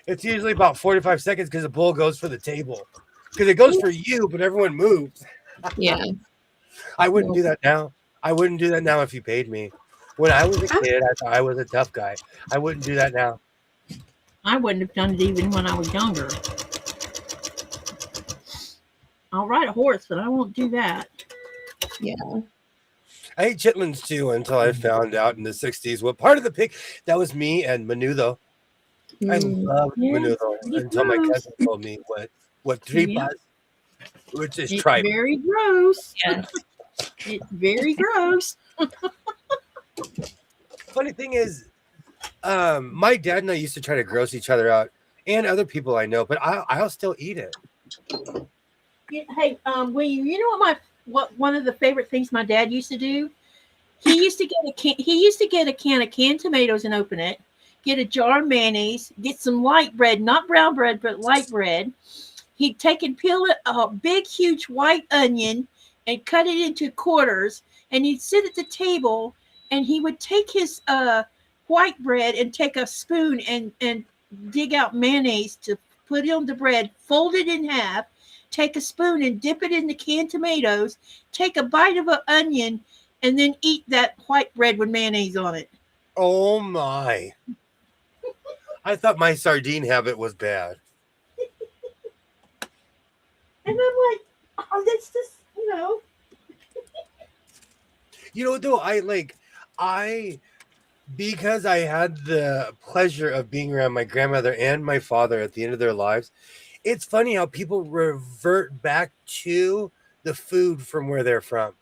It's usually about 45 seconds because the bull goes for the table. Because it goes for you, but everyone moves. Yeah. I wouldn't do that now. I wouldn't do that now if you paid me. When I was a kid, I thought I was a tough guy. I wouldn't do that now. I wouldn't have done it even when I was younger. I'll ride a horse, but I won't do that. Yeah. I ate chitlins too until I found out in the 60s what part of the pig that was me and menudo. I loved Yeah, menudo pretty until my gross. cousin told me what tripas, which is It's tripe. very gross. Yes. It's very gross. Funny thing is, my dad and I used to try to gross each other out and other people I know, but I'll still eat it. Hey, William, you know what one of the favorite things my dad used to do? He used to get a can of canned tomatoes and open it, get a jar of mayonnaise, get some light bread, not brown bread, but light bread. He'd take and peel a big, huge white onion and cut it into quarters, and he'd sit at the table and he would take his white bread and take a spoon and dig out mayonnaise to put it on the bread, fold it in half, take a spoon and dip it in the canned tomatoes, take a bite of an onion, and then eat that white bread with mayonnaise on it. Oh my. I thought my sardine habit was bad. And I'm like, oh, that's just, You know, though, because I had the pleasure of being around my grandmother and my father at the end of their lives, it's funny how people revert back to the food from where they're from.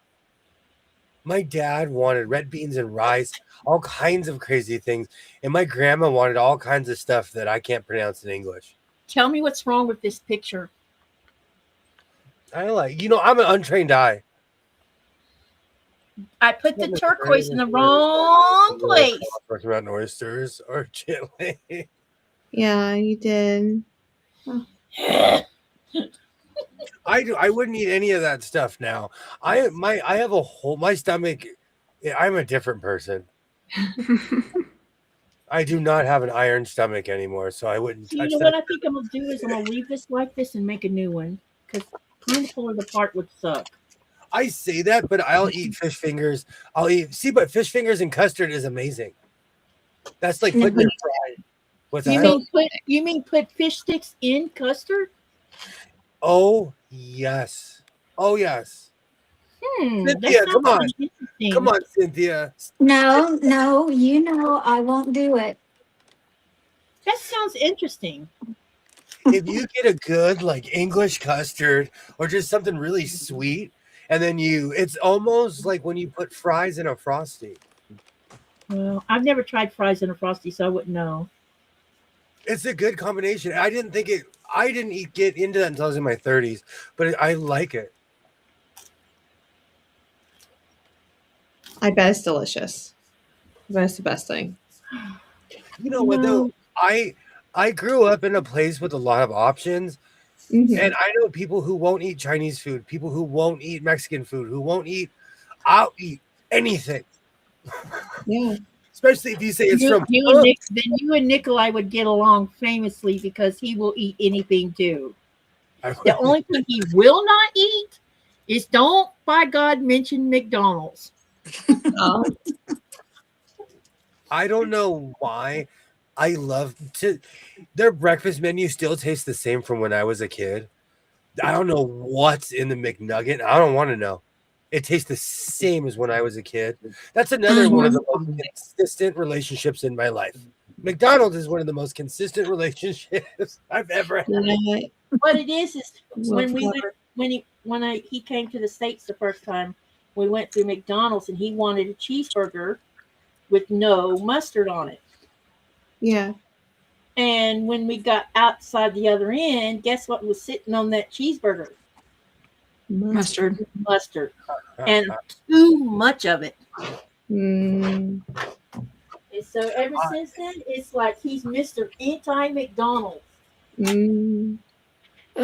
My dad wanted red beans and rice, all kinds of crazy things. And my grandma wanted all kinds of stuff that I can't pronounce in English. Tell me what's wrong with this picture. I'm an untrained eye. I put the turquoise in the wrong place. Talking about oysters or chili. Yeah, you did. I wouldn't eat any of that stuff now. I have my stomach. I'm a different person. I do not have an iron stomach anymore, so I wouldn't touch What that. I think I'm gonna do is I'm gonna leave this like this and make a new one because trying to pull it apart would suck. I say that, but I'll eat fish fingers. But fish fingers and custard is amazing. That's like putting your fry. What's that? You mean put fish sticks in custard? Oh yes. Oh yes. Cynthia, That come on. sounds interesting. Come on, Cynthia. No, I won't do it. That sounds interesting. If you get a good like English custard or just something really sweet, and then it's almost like when you put fries in a Frosty. Well, I've never tried fries in a Frosty, so I wouldn't know. It's a good combination. I didn't get into that until I was in my 30s, but I like it. I bet it's delicious. I bet it's the best thing. You know what though? I grew up in a place with a lot of options, And I know people who won't eat Chinese food, people who won't eat Mexican food, who won't eat. I'll eat anything. Yeah. Especially if you say it's from. Then you and Nikolai would get along famously because he will eat anything too. The only thing he will not eat is don't, by God, mention McDonald's. Oh. I don't know why. I love to. Their breakfast menu still tastes the same from when I was a kid. I don't know what's in the McNugget. I don't want to know. It tastes the same as when I was a kid. That's another one of the most consistent relationships in my life. McDonald's is one of the most consistent relationships I've ever had. What it is when we went, he came to the States the first time, we went through McDonald's and he wanted a cheeseburger with no mustard on it. Yeah. And when we got outside the other end, guess what was sitting on that cheeseburger? Mustard. And too much of it. Mm. And so ever since then, it's like he's Mr. Anti-McDonald's. Mm.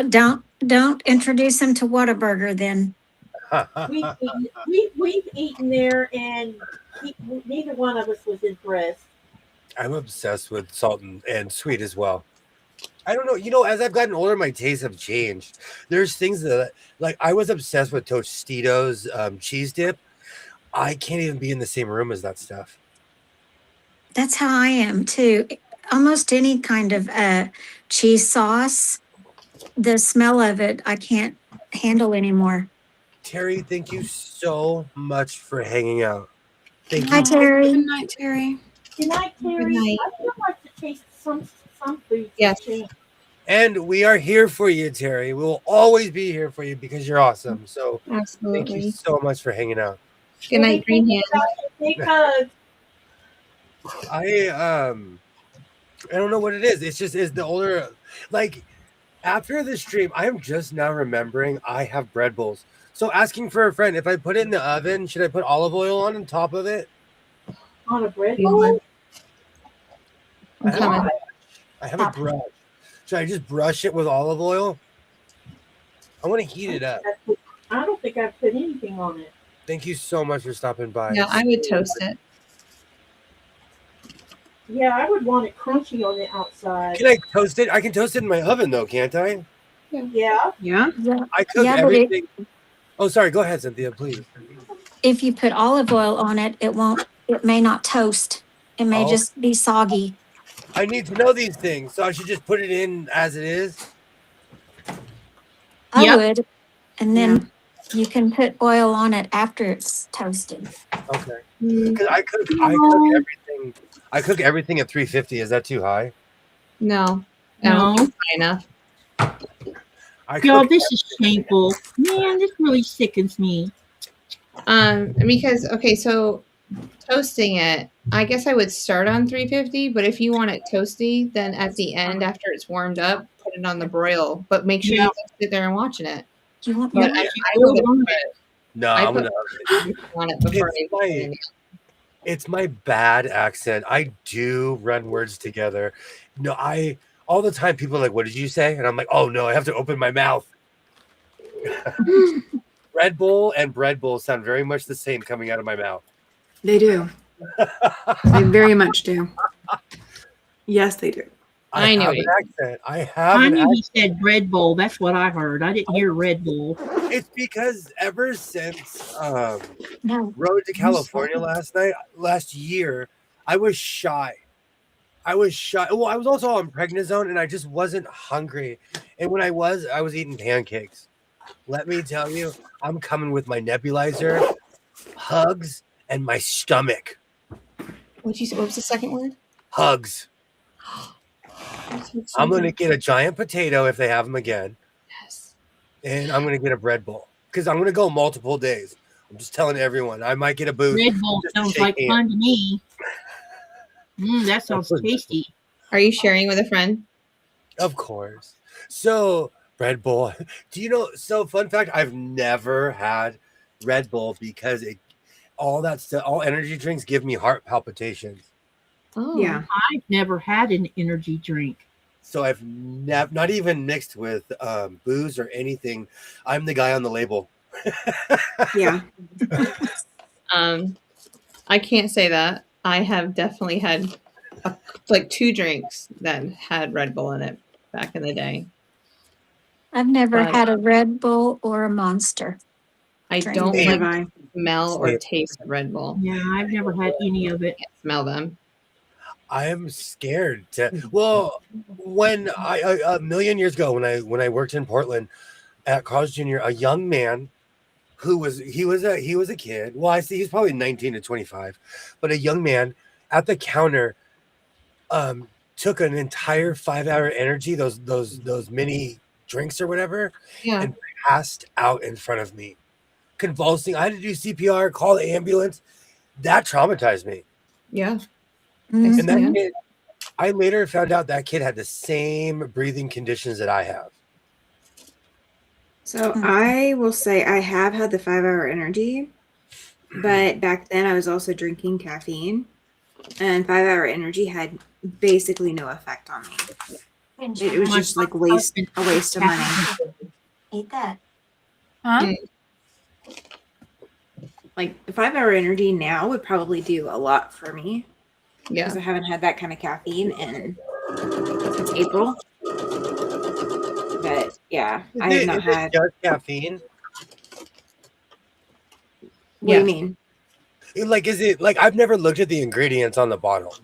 Don't introduce him to Whataburger then. We've eaten there, and neither one of us was impressed. I'm obsessed with salt and sweet as well. I don't know. You know, as I've gotten older, my tastes have changed. There's things that, like, I was obsessed with Tostitos cheese dip. I can't even be in the same room as that stuff. That's how I am too. Almost any kind of cheese sauce, the smell of it, I can't handle anymore. Terry, thank you so much for hanging out. Thank Hi, you. Terry. Good night, Terry. Good night, Terry. Good night. I would like to taste some food. Yes. And we are here for you, Terry. We will always be here for you because you're awesome. So Absolutely. thank you so much for hanging out. Good night, Green Hand. Big hug. I don't know what it is. It's just the older, like, after the stream, I am just now remembering I have bread bowls. So asking for a friend, if I put it in the oven, should I put olive oil on top of it? On a bread bowl? I have a brush. Should I just brush it with olive oil? I want to heat it up. I don't think I've put anything on it. Thank you so much for stopping by. Yeah, I would toast it. Yeah, I would want it crunchy on the outside. Can I toast it? I can toast it in my oven, though, can't I? Yeah. Yeah. I cook Yeah, but everything. Oh, sorry. Go ahead, Cynthia, please. If you put olive oil on it, it may not toast. It may just be soggy. I need to know these things, so I should just put it in as it is. I would. And then you can put oil on it after it's toasted. Okay. Because I cook everything. I cook everything at 350. Is that too high? No. No. High enough. Girl, this is shameful. Man, this really sickens me. Because so toasting it, I guess I would start on 350, but if you want it toasty, then at the end after it's warmed up, put it on the broil. But make sure you don't sit there and watching it. Do you want But more? I would put No, I'm gonna. on it before It's my bad accent. I do run words together. No, all the time people are like, "What did you say?" And I'm like, "Oh no, I have to open my mouth." Red Bull and bread bowl sound very much the same coming out of my mouth. They do. They very much do. Yes, they do. I knew have it. an accent. I knew he said bread bowl. That's what I heard. I didn't hear Red Bull. It's because ever since No. Road to California last year, I was shy. Well, I was also on prednisone and I just wasn't hungry. And when I was eating pancakes. Let me tell you, I'm coming with my nebulizer, hugs, and my stomach. What was the second word? Hugs. I'm going to get a giant potato if they have them again. Yes. And I'm going to get a bread bowl because I'm going to go multiple days. I'm just telling everyone. I might get a booth. Red Bull sounds like fun to me. That sounds tasty. Are you sharing with a friend? Of course. So, Red Bull. Do you know? So, fun fact: I've never had Red Bull because all that stuff, all energy drinks give me heart palpitations. Oh, Yeah. I've never had an energy drink. So I've not even mixed with booze or anything. I'm the guy on the label. Yeah. I can't say that. I have definitely had like 2 drinks that had Red Bull in it back in the day. I've never But had a Red Bull or a Monster. I drink. don't Neither like have I. the smell or Same. taste of Red Bull. Yeah, I've never had any of it. I can't smell them. I am scared to. Well, when a million years ago, when I worked in Portland at Carl's Jr., a young man who was he was a kid. Well, I see he's probably 19 to 25, but a young man at the counter took an entire 5-hour energy, those mini drinks or whatever, Yeah. and passed out in front of me, convulsing. I had to do CPR, call the ambulance. That traumatized me. Yeah. Mhm. And that Yeah. kid, I later found out that kid had the same breathing conditions that I have. So Hmm. I will say I have had the 5-hour energy, but back then I was also drinking caffeine, and 5-hour energy had basically no effect on me. It was My just like a husband waste of money. Eat that. Huh? Mm. Like the 5-hour energy now would probably do a lot for me Yeah. because I haven't had that kind of caffeine since April. But yeah, I have not Is it had. just caffeine? What do Yeah. you mean? Is it like I've never looked at the ingredients on the bottle.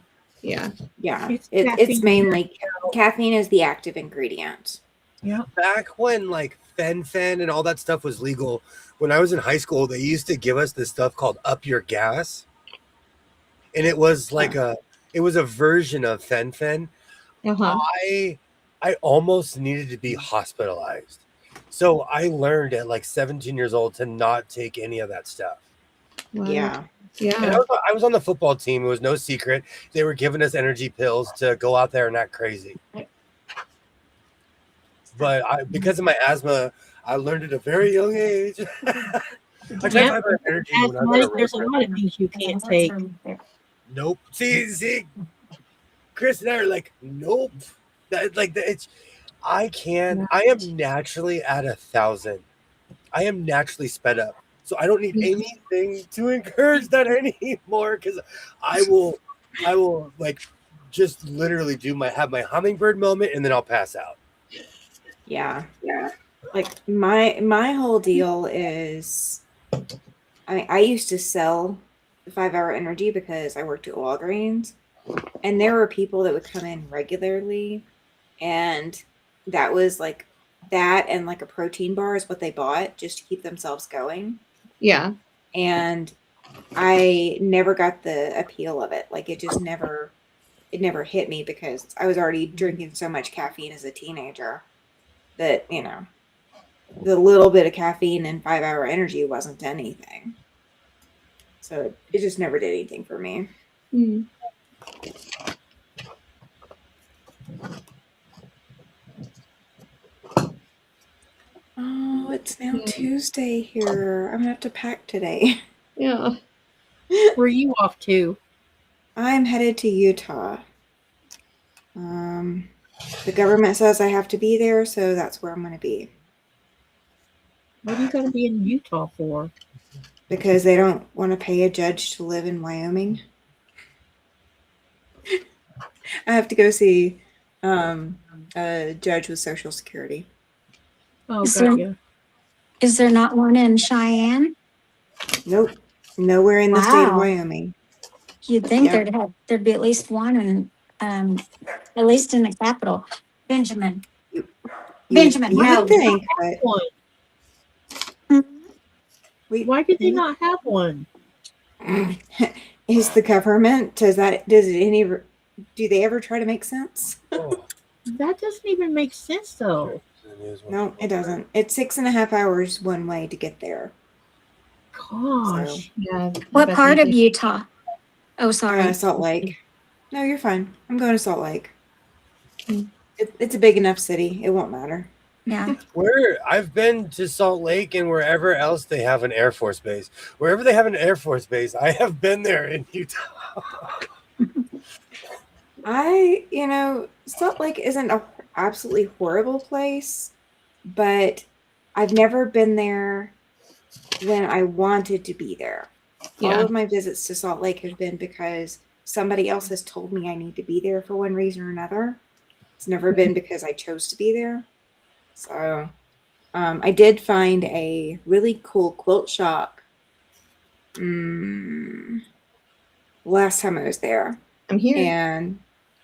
Yeah. Yeah, It's it's caffeine. mainly caffeine is the active ingredient. Yeah. Back when like fen and all that stuff was legal, when I was in high school, they used to give us this stuff called Up Your Gas, and it was like it was a version of fen. Uh-huh. I almost needed to be hospitalized, so I learned at like 17 years old to not take any of that stuff. Wow. Yeah. And Yeah. I was on the football team. It was no secret. They were giving us energy pills to go out there and act crazy. But because of my asthma, I learned at a very young age. I tried Yeah. 5-hour energy when I was on a road There's a trip. lot of things you can't take. Nope. See, Chris and I are like, nope. It's. I can. I am naturally at 1,000. I am naturally sped up, so I don't need anything to encourage that anymore. Because I will like just literally have my hummingbird moment, and then I'll pass out. Yeah. Like my whole deal is, I mean, I used to sell the 5-hour energy because I worked at Walgreens, and there were people that would come in regularly, and that was like that and like a protein bar is what they bought just to keep themselves going. Yeah. And I never got the appeal of it. Like it never hit me because I was already drinking so much caffeine as a teenager that, the little bit of caffeine and 5-hour energy wasn't anything. So it just never did anything for me. Mm. Oh, it's now Tuesday here. I'm gonna have to pack today. Yeah. Where are you off to? I'm headed to Utah. The government says I have to be there, so that's where I'm gonna be. What are you going to be in Utah for? Because they don't want to pay a judge to live in Wyoming. I have to go see a judge with Social Security. Oh, Is got there- you. Is there not one in Cheyenne? Nope, nowhere in the state of Wow. Wyoming. You'd think Yeah. there'd be at least one in, at least in the capital. Benjamin. Benjamin, You no. would think, but One. Why did they not have one? Is the government, do they ever try to make sense? Oh, That doesn't even make sense, though. No, it doesn't. It's 6.5 hours one way to get there. Gosh. Yeah. What But part they of just- Utah? Oh, sorry. Salt Lake. No, you're fine. I'm going to Salt Lake. Hmm. It's a big enough city. It won't matter. Yeah. I've been to Salt Lake and wherever else they have an Air Force base. Wherever they have an Air Force base, I have been there in Utah. Salt Lake isn't absolutely horrible place, but I've never been there when I wanted to be there. All Yeah. of my visits to Salt Lake have been because somebody else has told me I need to be there for one reason or another. It's never been because I chose to be there. So I did find a really cool quilt shop last time I was there. I'm here.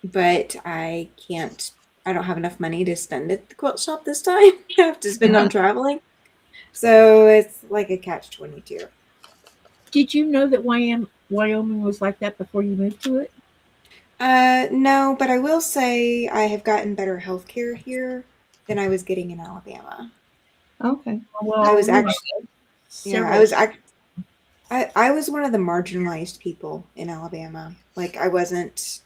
But I can't, I don't have enough money to spend at the quilt shop this time. I have to spend on traveling. So it's like a catch 22. Did you know that Wyoming was like that before you moved to it? No, but I will say I have gotten better health care here than I was getting in Alabama. Okay. Well, I was you know, actually, yeah, several. I was one of the marginalized people in Alabama. Like I wasn't,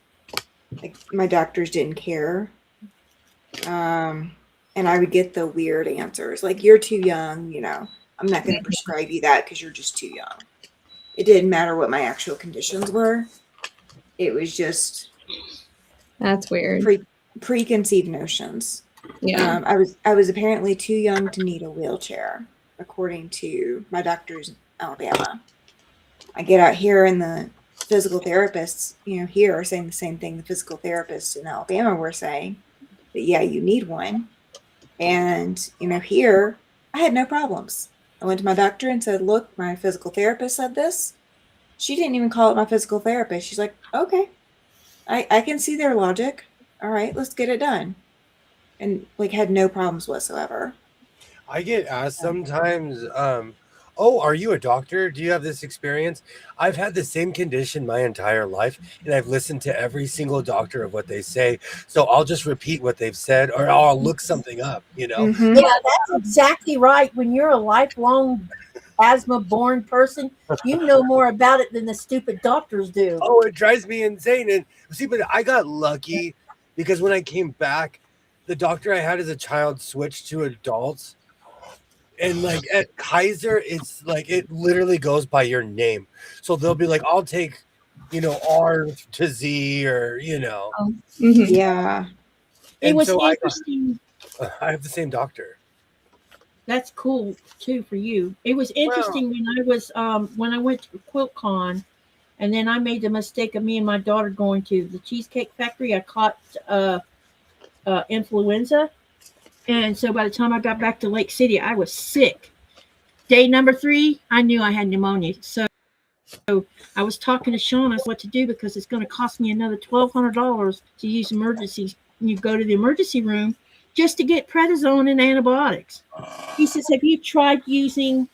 like my doctors didn't care. And I would get the weird answers like, you're too young, I'm not going to prescribe you that because you're just too young. It didn't matter what my actual conditions were. It was just That's weird. preconceived notions. Yeah. I was apparently too young to need a wheelchair, according to my doctors in Alabama. I get out here and the physical therapists, here are saying the same thing the physical therapists in Alabama were saying, that yeah, you need one. And, here I had no problems. I went to my doctor and said, look, my physical therapist said this. She didn't even call it my physical therapist. She's like, okay, I can see their logic. All right, let's get it done. And like had no problems whatsoever. I get asked sometimes, oh, are you a doctor? Do you have this experience? I've had the same condition my entire life, and I've listened to every single doctor of what they say. So I'll just repeat what they've said, or I'll look something up, Mm-hmm. Yeah, that's exactly right. When you're a lifelong asthma-born person, you know more about it than the stupid doctors do. Oh, it drives me insane. And see, but I got lucky because when I came back, the doctor I had as a child switched to adults. And like at Kaiser, it's like it literally goes by your name. So they'll be like, I'll take, R to Z or, Mhm. Yeah. It And was so interesting. I have the same doctor. That's cool too for you. It was Well, interesting when I went to QuiltCon, and then I made the mistake of me and my daughter going to the Cheesecake Factory. I caught influenza, and so by the time I got back to Lake City, I was sick. Day number 3, I knew I had pneumonia. So I was talking to Sean. I said what to do because it's going to cost me another $1,200 to use emergencies. You go to the emergency room just to get prednisone and antibiotics. He says, "Have you tried using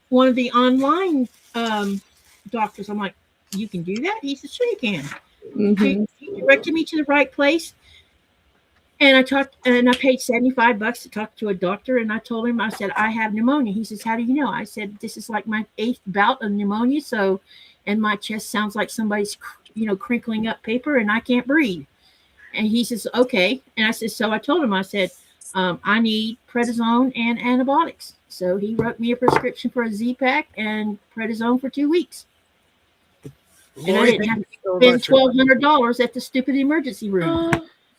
one of the online doctors?" I'm like, "You can do that?" He says, "Sure you can." Mhm. He directed me to the right place. And I paid $75 to talk to a doctor. And I told him, I said, I have pneumonia. He says, how do you know? I said, this is like my 8th bout of pneumonia. So, and my chest sounds like somebody's, crinkling up paper and I can't breathe. And he says, okay. And I said, so I told him, I said, I need prednisone and antibiotics. So he wrote me a prescription for a Z-Pack and prednisone for 2 weeks. And I didn't have to spend $1,200 at the stupid emergency room.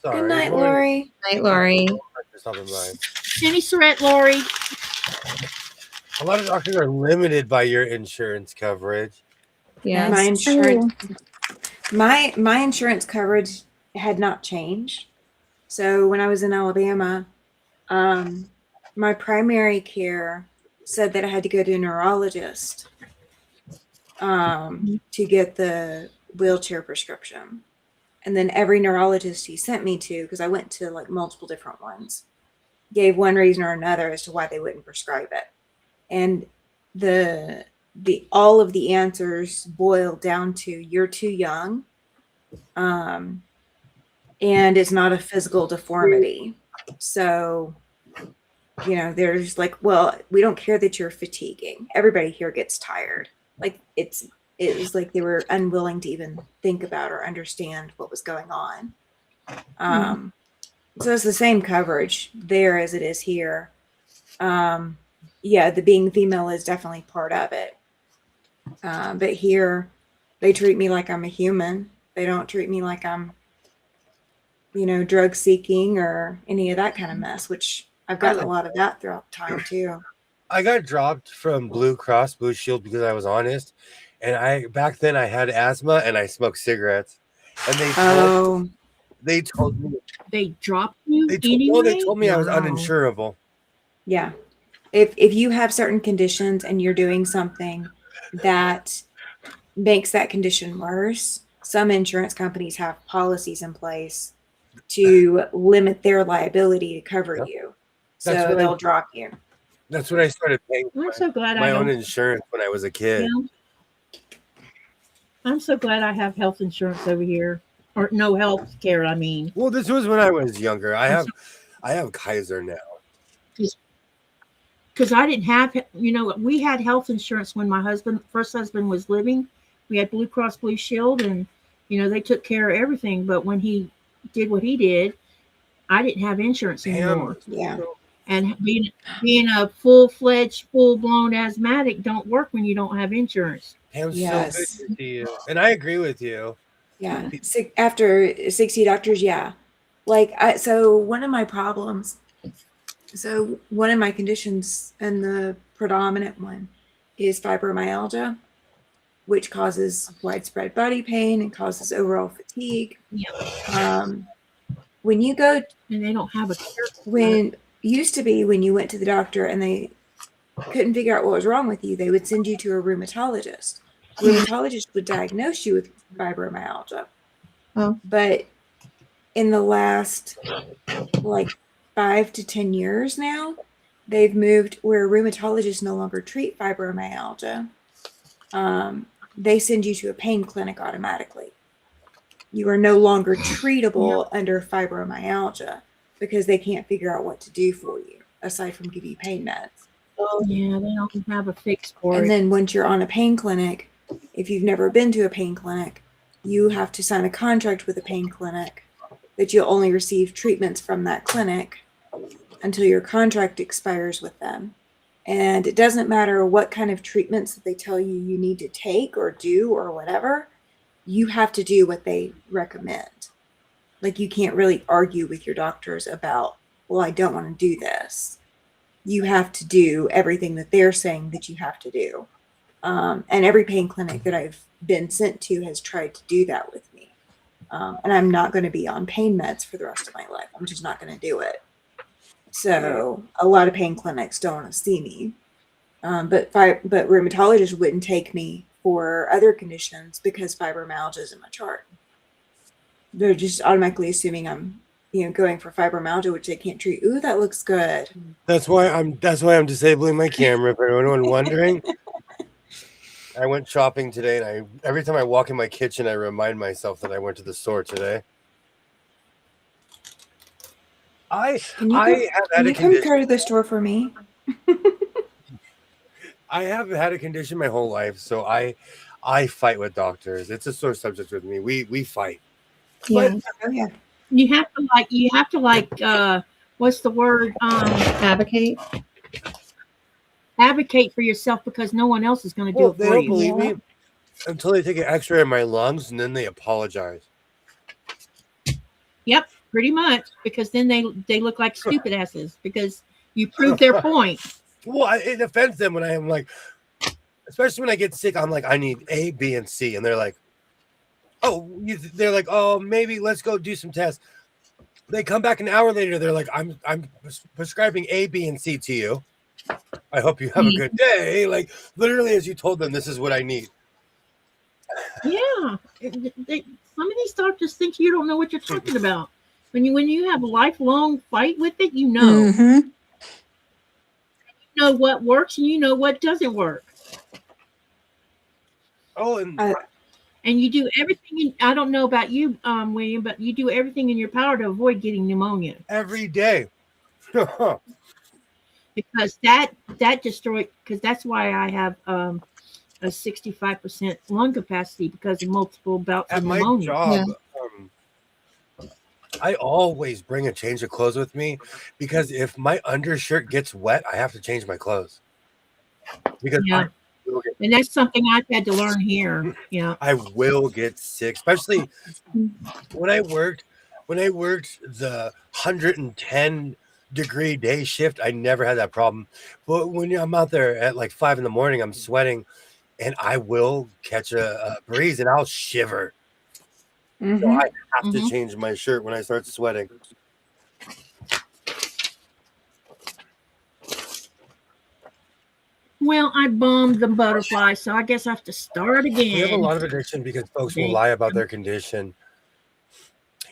Sorry. Good night, Lori. Night, Lori. Jenny Surratt, Lori. A lot of doctors are limited by your insurance coverage. Yeah. My That's insurance true. my insurance coverage had not changed. So when I was in Alabama, my primary care said that I had to go to a neurologist to get the wheelchair prescription. And then every neurologist he sent me to, because I went to like multiple different ones, gave one reason or another as to why they wouldn't prescribe it. And the all of the answers boiled down to you're too young, and it's not a physical deformity. So, there's like, well, we don't care that you're fatiguing. Everybody here gets tired. Like it was like they were unwilling to even think about or understand what was going on. So it's the same coverage there as it is here. Yeah, the being female is definitely part of it. But here they treat me like I'm a human. They don't treat me like I'm drug seeking or any of that kind of mess, which I've gotten a lot of that throughout time too. I got dropped from Blue Cross Blue Shield because I was honest, and back then I had asthma and I smoked cigarettes, and they told me They dropped you they anyway? told me I was Wow. uninsurable. Yeah. If you have certain conditions and you're doing something that makes that condition worse, some insurance companies have policies in place to limit their liability to cover Yep. you. That's So what they'll drop you. That's what I started paying I'm so glad my I own don't. insurance when I was a kid. I'm so glad I have health insurance over here, or no health care. I mean, Well, this was when I was younger. I have Kaiser now. because I didn't have, we had health insurance when my first husband was living. We had Blue Cross Blue Shield, and they took care of everything. But when he did what he did, I didn't have insurance anymore. Yeah. And being a full-fledged, full-blown asthmatic don't work when you don't have insurance. Pam's Yes. so good to see you, and I agree with you. Yeah. After 60 doctors, yeah. So one of my conditions, and the predominant one, is fibromyalgia, which causes widespread body pain and causes overall fatigue. Yeah. When you go, And they don't have a care. when used to be when you went to the doctor and they couldn't figure out what was wrong with you, they would send you to a rheumatologist. Rheumatologist would diagnose you with fibromyalgia. Oh. But in the last 5 to 10 years now, they've moved where rheumatologists no longer treat fibromyalgia. They send you to a pain clinic automatically. You are no longer treatable under fibromyalgia because they can't figure out what to do for you aside from give you pain meds. Yeah, they don't have a fix for And it. then once you're on a pain clinic, if you've never been to a pain clinic, you have to sign a contract with a pain clinic that you'll only receive treatments from that clinic until your contract expires with them. And it doesn't matter what kind of treatments that they tell you you need to take or do or whatever, you have to do what they recommend. You can't really argue with your doctors about, well, I don't want to do this. You have to do everything that they're saying that you have to do. And every pain clinic that I've been sent to has tried to do that with me. And I'm not going to be on pain meds for the rest of my life. I'm just not going to do it. So a lot of pain clinics don't want to see me. But rheumatologists wouldn't take me for other conditions because fibromyalgia is in my chart. They're just automatically assuming I'm going for fibromyalgia, which they can't treat. Ooh, that looks good. That's why I'm disabling my camera. For anyone wondering, I went shopping today, and every time I walk in my kitchen, I remind myself that I went to the store today. Can you come to the store for me? I have had a condition my whole life, so I fight with doctors. It's a sore subject with me. We fight. Yeah. Oh yeah. You have to what's the word? Advocate. Advocate for yourself because no one else is going to do it They for don't you. believe me until they take an X-ray of my lungs, and then they apologize. Yep, pretty much, because then they look like stupid asses because you proved their point. Well, it offends them when I am like, especially when I get sick. I'm like, I need A, B, and C, and they're like, oh, maybe let's go do some tests. They come back an hour later. They're like, I'm prescribing A, B, and C to you. I hope you have a good day. Literally, as you told them, this is what I need. Yeah, some of these doctors think you don't know what you're talking about. When you have a lifelong fight with it, you know. Mm-hmm. You know what works and you know what doesn't work. Oh, and you do everything. I don't know about you, William, but you do everything in your power to avoid getting pneumonia every day. Because that destroyed. Because that's why I have a 65% lung capacity because of multiple bouts At of my pneumonia. job, I always bring a change of clothes with me because if my undershirt gets wet, I have to change my clothes. Because and that's something I've had to learn here. Yeah, I will get sick, especially when I worked When I worked the 110-degree day shift, I never had that problem. But when I'm out there at like 5 in the morning, I'm sweating, and I will catch a breeze, and I'll shiver. So Mm-hmm. I have to Mhm. change my shirt when I start sweating. Well, I bombed the butterfly, so I guess I have to start We have a again. lot of addiction because folks will Dang. lie about their condition.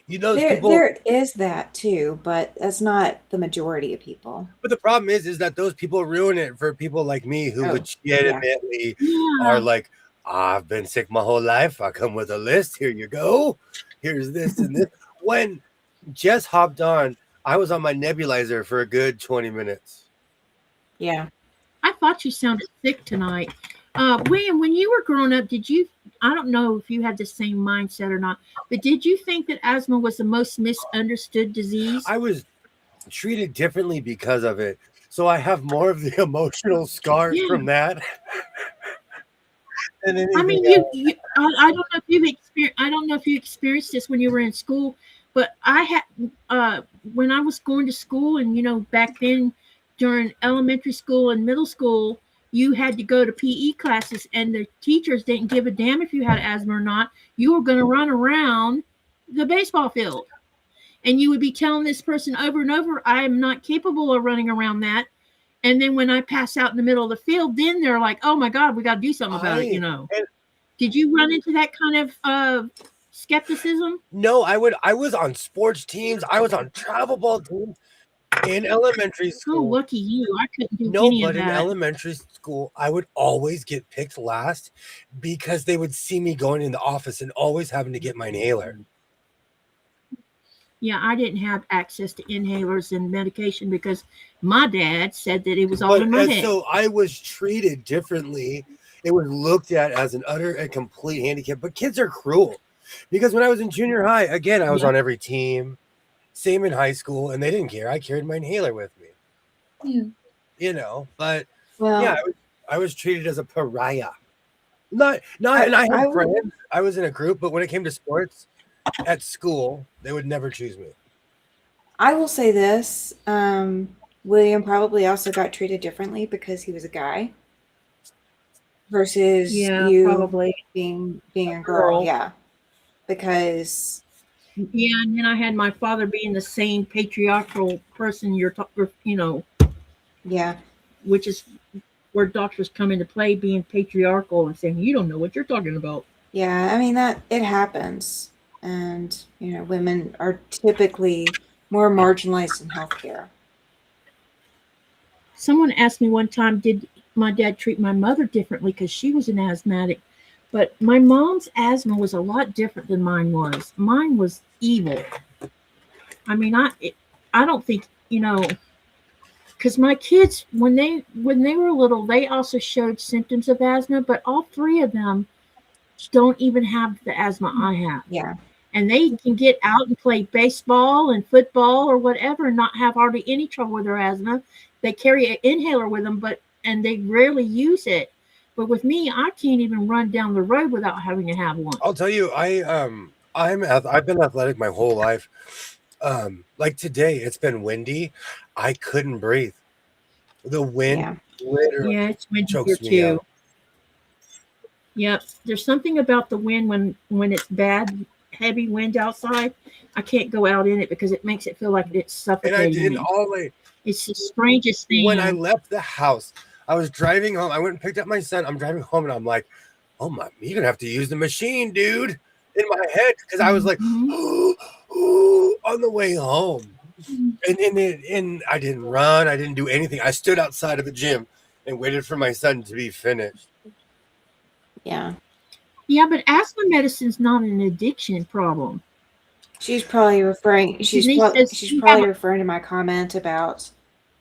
Those There, people, there is that too, but that's not the majority of people. but the problem is that those people ruin it for people like me who Oh, legitimately are Yeah. like, I've been sick my whole life. I come with a list. Here you go. Here's this and this. When Jess hopped on, I was on my nebulizer for a good 20 minutes. Yeah. I thought you sounded sick tonight. William, when you were growing up, did you, I don't know if you had the same mindset or not, but did you think that asthma was the most misunderstood disease? I was treated differently because of it. So I have more of the emotional scars Yeah. from that than I anything mean, else. I don't know if you've experienced. I don't know if you experienced this when you were in school, but I had when I was going to school, and back then during elementary school and middle school, you had to go to PE classes, and the teachers didn't give a damn if you had asthma or not. You were going to run around the baseball field, and you would be telling this person over and over, "I am not capable of running around that." And then when I pass out in the middle of the field, then they're like, "Oh my God, we got to do something about it." And Did you run into that kind of skepticism? no, I was on sports teams. I was on travel ball teams in elementary Oh, school. lucky you. I couldn't do No, any of but in that. elementary school, I would always get picked last because they would see me going in the office and always having to get my inhaler. Yeah, I didn't have access to inhalers and medication because my dad said that it was all in my head. So I was treated differently. It was looked at as an utter and complete handicap. But kids are cruel because when I was in junior high, again, I was Yeah. on every team. Same in high school, and they didn't care. I carried my inhaler with me. But Well, yeah, I was treated as a pariah. Not, and I had friends. I was in a group, but when it came to sports at school, they would never choose me. I will say this. William probably also got treated differently because he was a guy versus Yeah, you probably. being a girl. Yeah. Because Yeah, and then I had my father being the same patriarchal person yeah. which is where doctors come into play, being patriarchal and saying, "You don't know what you're talking about." Yeah, I mean that it happens. And women are typically more marginalized in healthcare. Someone asked me one time, did my dad treat my mother differently because she was an asthmatic? But my mom's asthma was a lot different than mine was. Mine was evil. I mean, I don't think because my kids when they were little, they also showed symptoms of asthma, but all three of them don't even have the asthma I have. Yeah. And they can get out and play baseball and football or whatever and not have hardly any trouble with their asthma. They carry an inhaler with them, and they rarely use it. But with me, I can't even run down the road without having to have one. I'll tell you, I've been athletic my whole life. Like today, it's been windy. I couldn't breathe. The wind literally Yeah, it's windy here chokes me too. out. Yep. There's something about the wind when it's bad, heavy wind outside. I can't go out in it because it makes it feel like it's And suffocating me. It's the strangest thing. When I left the house, I was driving home. I went and picked up my son. I'm driving home and I'm like, oh my, you're gonna have to use the machine, dude. In my head, because I was like, on the way home. And I didn't run, I didn't do anything. I stood outside of the gym and waited for my son to be finished. Yeah. Yeah, but asthma medicine's not an addiction problem. She's probably referring she's probably referring to my comment about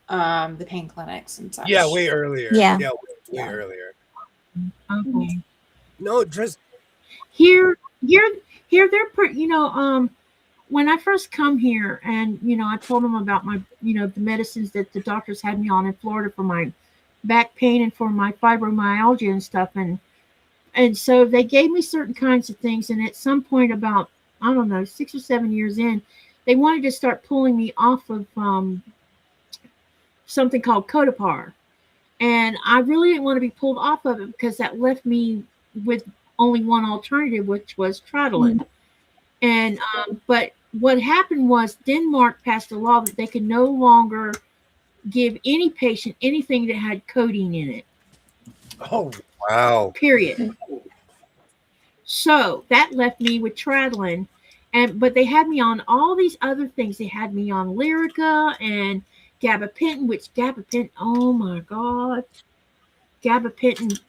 the pain clinics and such. Yeah, way earlier. Yeah. Way earlier. Okay. No, just here they're when I first come here and I told them about my the medicines that the doctors had me on in Florida for my back pain and for my fibromyalgia and stuff, and so they gave me certain kinds of things, and at some point about I don't know, 6 or 7 years in, they wanted to start pulling me off of something called Codapar. And I really didn't want to be pulled off of it because that left me with only one alternative, which was Tridolin. And but what happened was Denmark passed a law that they could no longer give any patient anything that had codeine in it. Oh, wow. Period. So that left me with Tridolin, but they had me on all these other things. They had me on Lyrica and gabapentin, which gabapentin, oh my God, gabapentin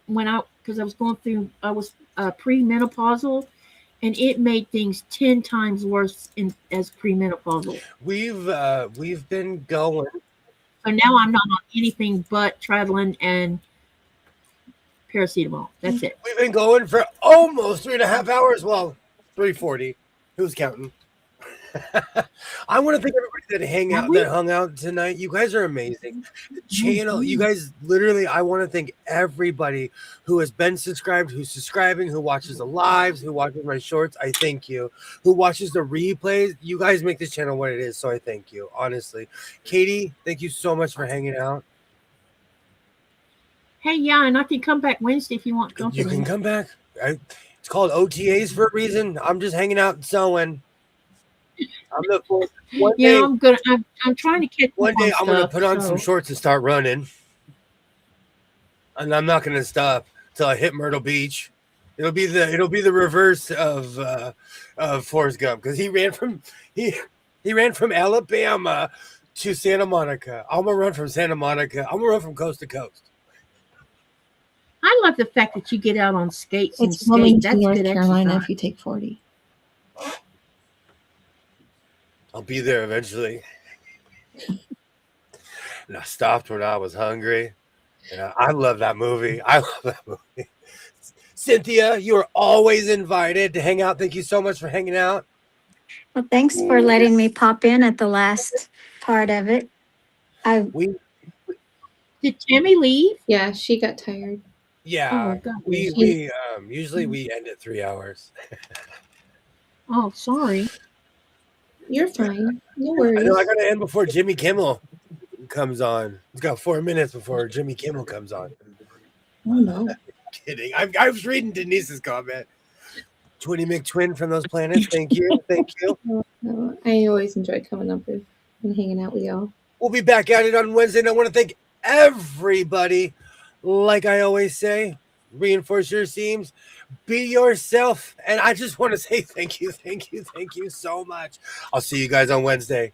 when because I was going through, I was premenopausal, and it made things 10 times worse as premenopausal. We've been going. So now I'm not on anything but Tridolin and paracetamol. That's it. We've been going for almost 3.5 hours. Well, 3:40. Who's counting? I want to thank everybody that hung out tonight. You guys are amazing. The channel, you guys literally, I want to thank everybody who has been subscribed, who's subscribing, who watches the lives, who watches my shorts. I thank you. Who watches the replays. You guys make this channel what it is, so I thank you, honestly. Katie, thank you so much for hanging out. Hey, yeah, and I can come back Wednesday if you want company. You can come back. It's called OTAs for a reason. I'm just hanging out and sewing. I'm trying to catch. One day I'm gonna put on some shorts and start running, and I'm not gonna stop till I hit Myrtle Beach. It'll be the reverse of Forrest Gump, because he ran from Alabama to Santa Monica. I'm gonna run from Santa Monica. I'm gonna run from coast to coast. I love the fact that you get out on skates. It's and Wilmington, That's North good Carolina. exercise. If you take 40. I'll be there eventually. And I stopped when I was hungry. And I love that movie. Cynthia, you are always invited to hang out. Thank you so much for hanging out. Well, thanks for letting me pop in at the last part of it. Did Tammy leave? Yeah, she got tired. Yeah, Oh, God. we usually we end at 3 hours. Oh, sorry. You're fine. No worries. I know I gotta end before Jimmy Kimmel comes on. He's got 4 minutes before Jimmy Kimmel comes on. Oh no. Kidding. I was reading Denise's comment. Twinny McTwin from those planets. Thank you. Thank you. No, I always enjoy coming up with and hanging out with y'all. We'll be back at it on Wednesday. And I want to thank everybody. Like I always say, reinforce your seams, be yourself. And I just want to say thank you so much. I'll see you guys on Wednesday.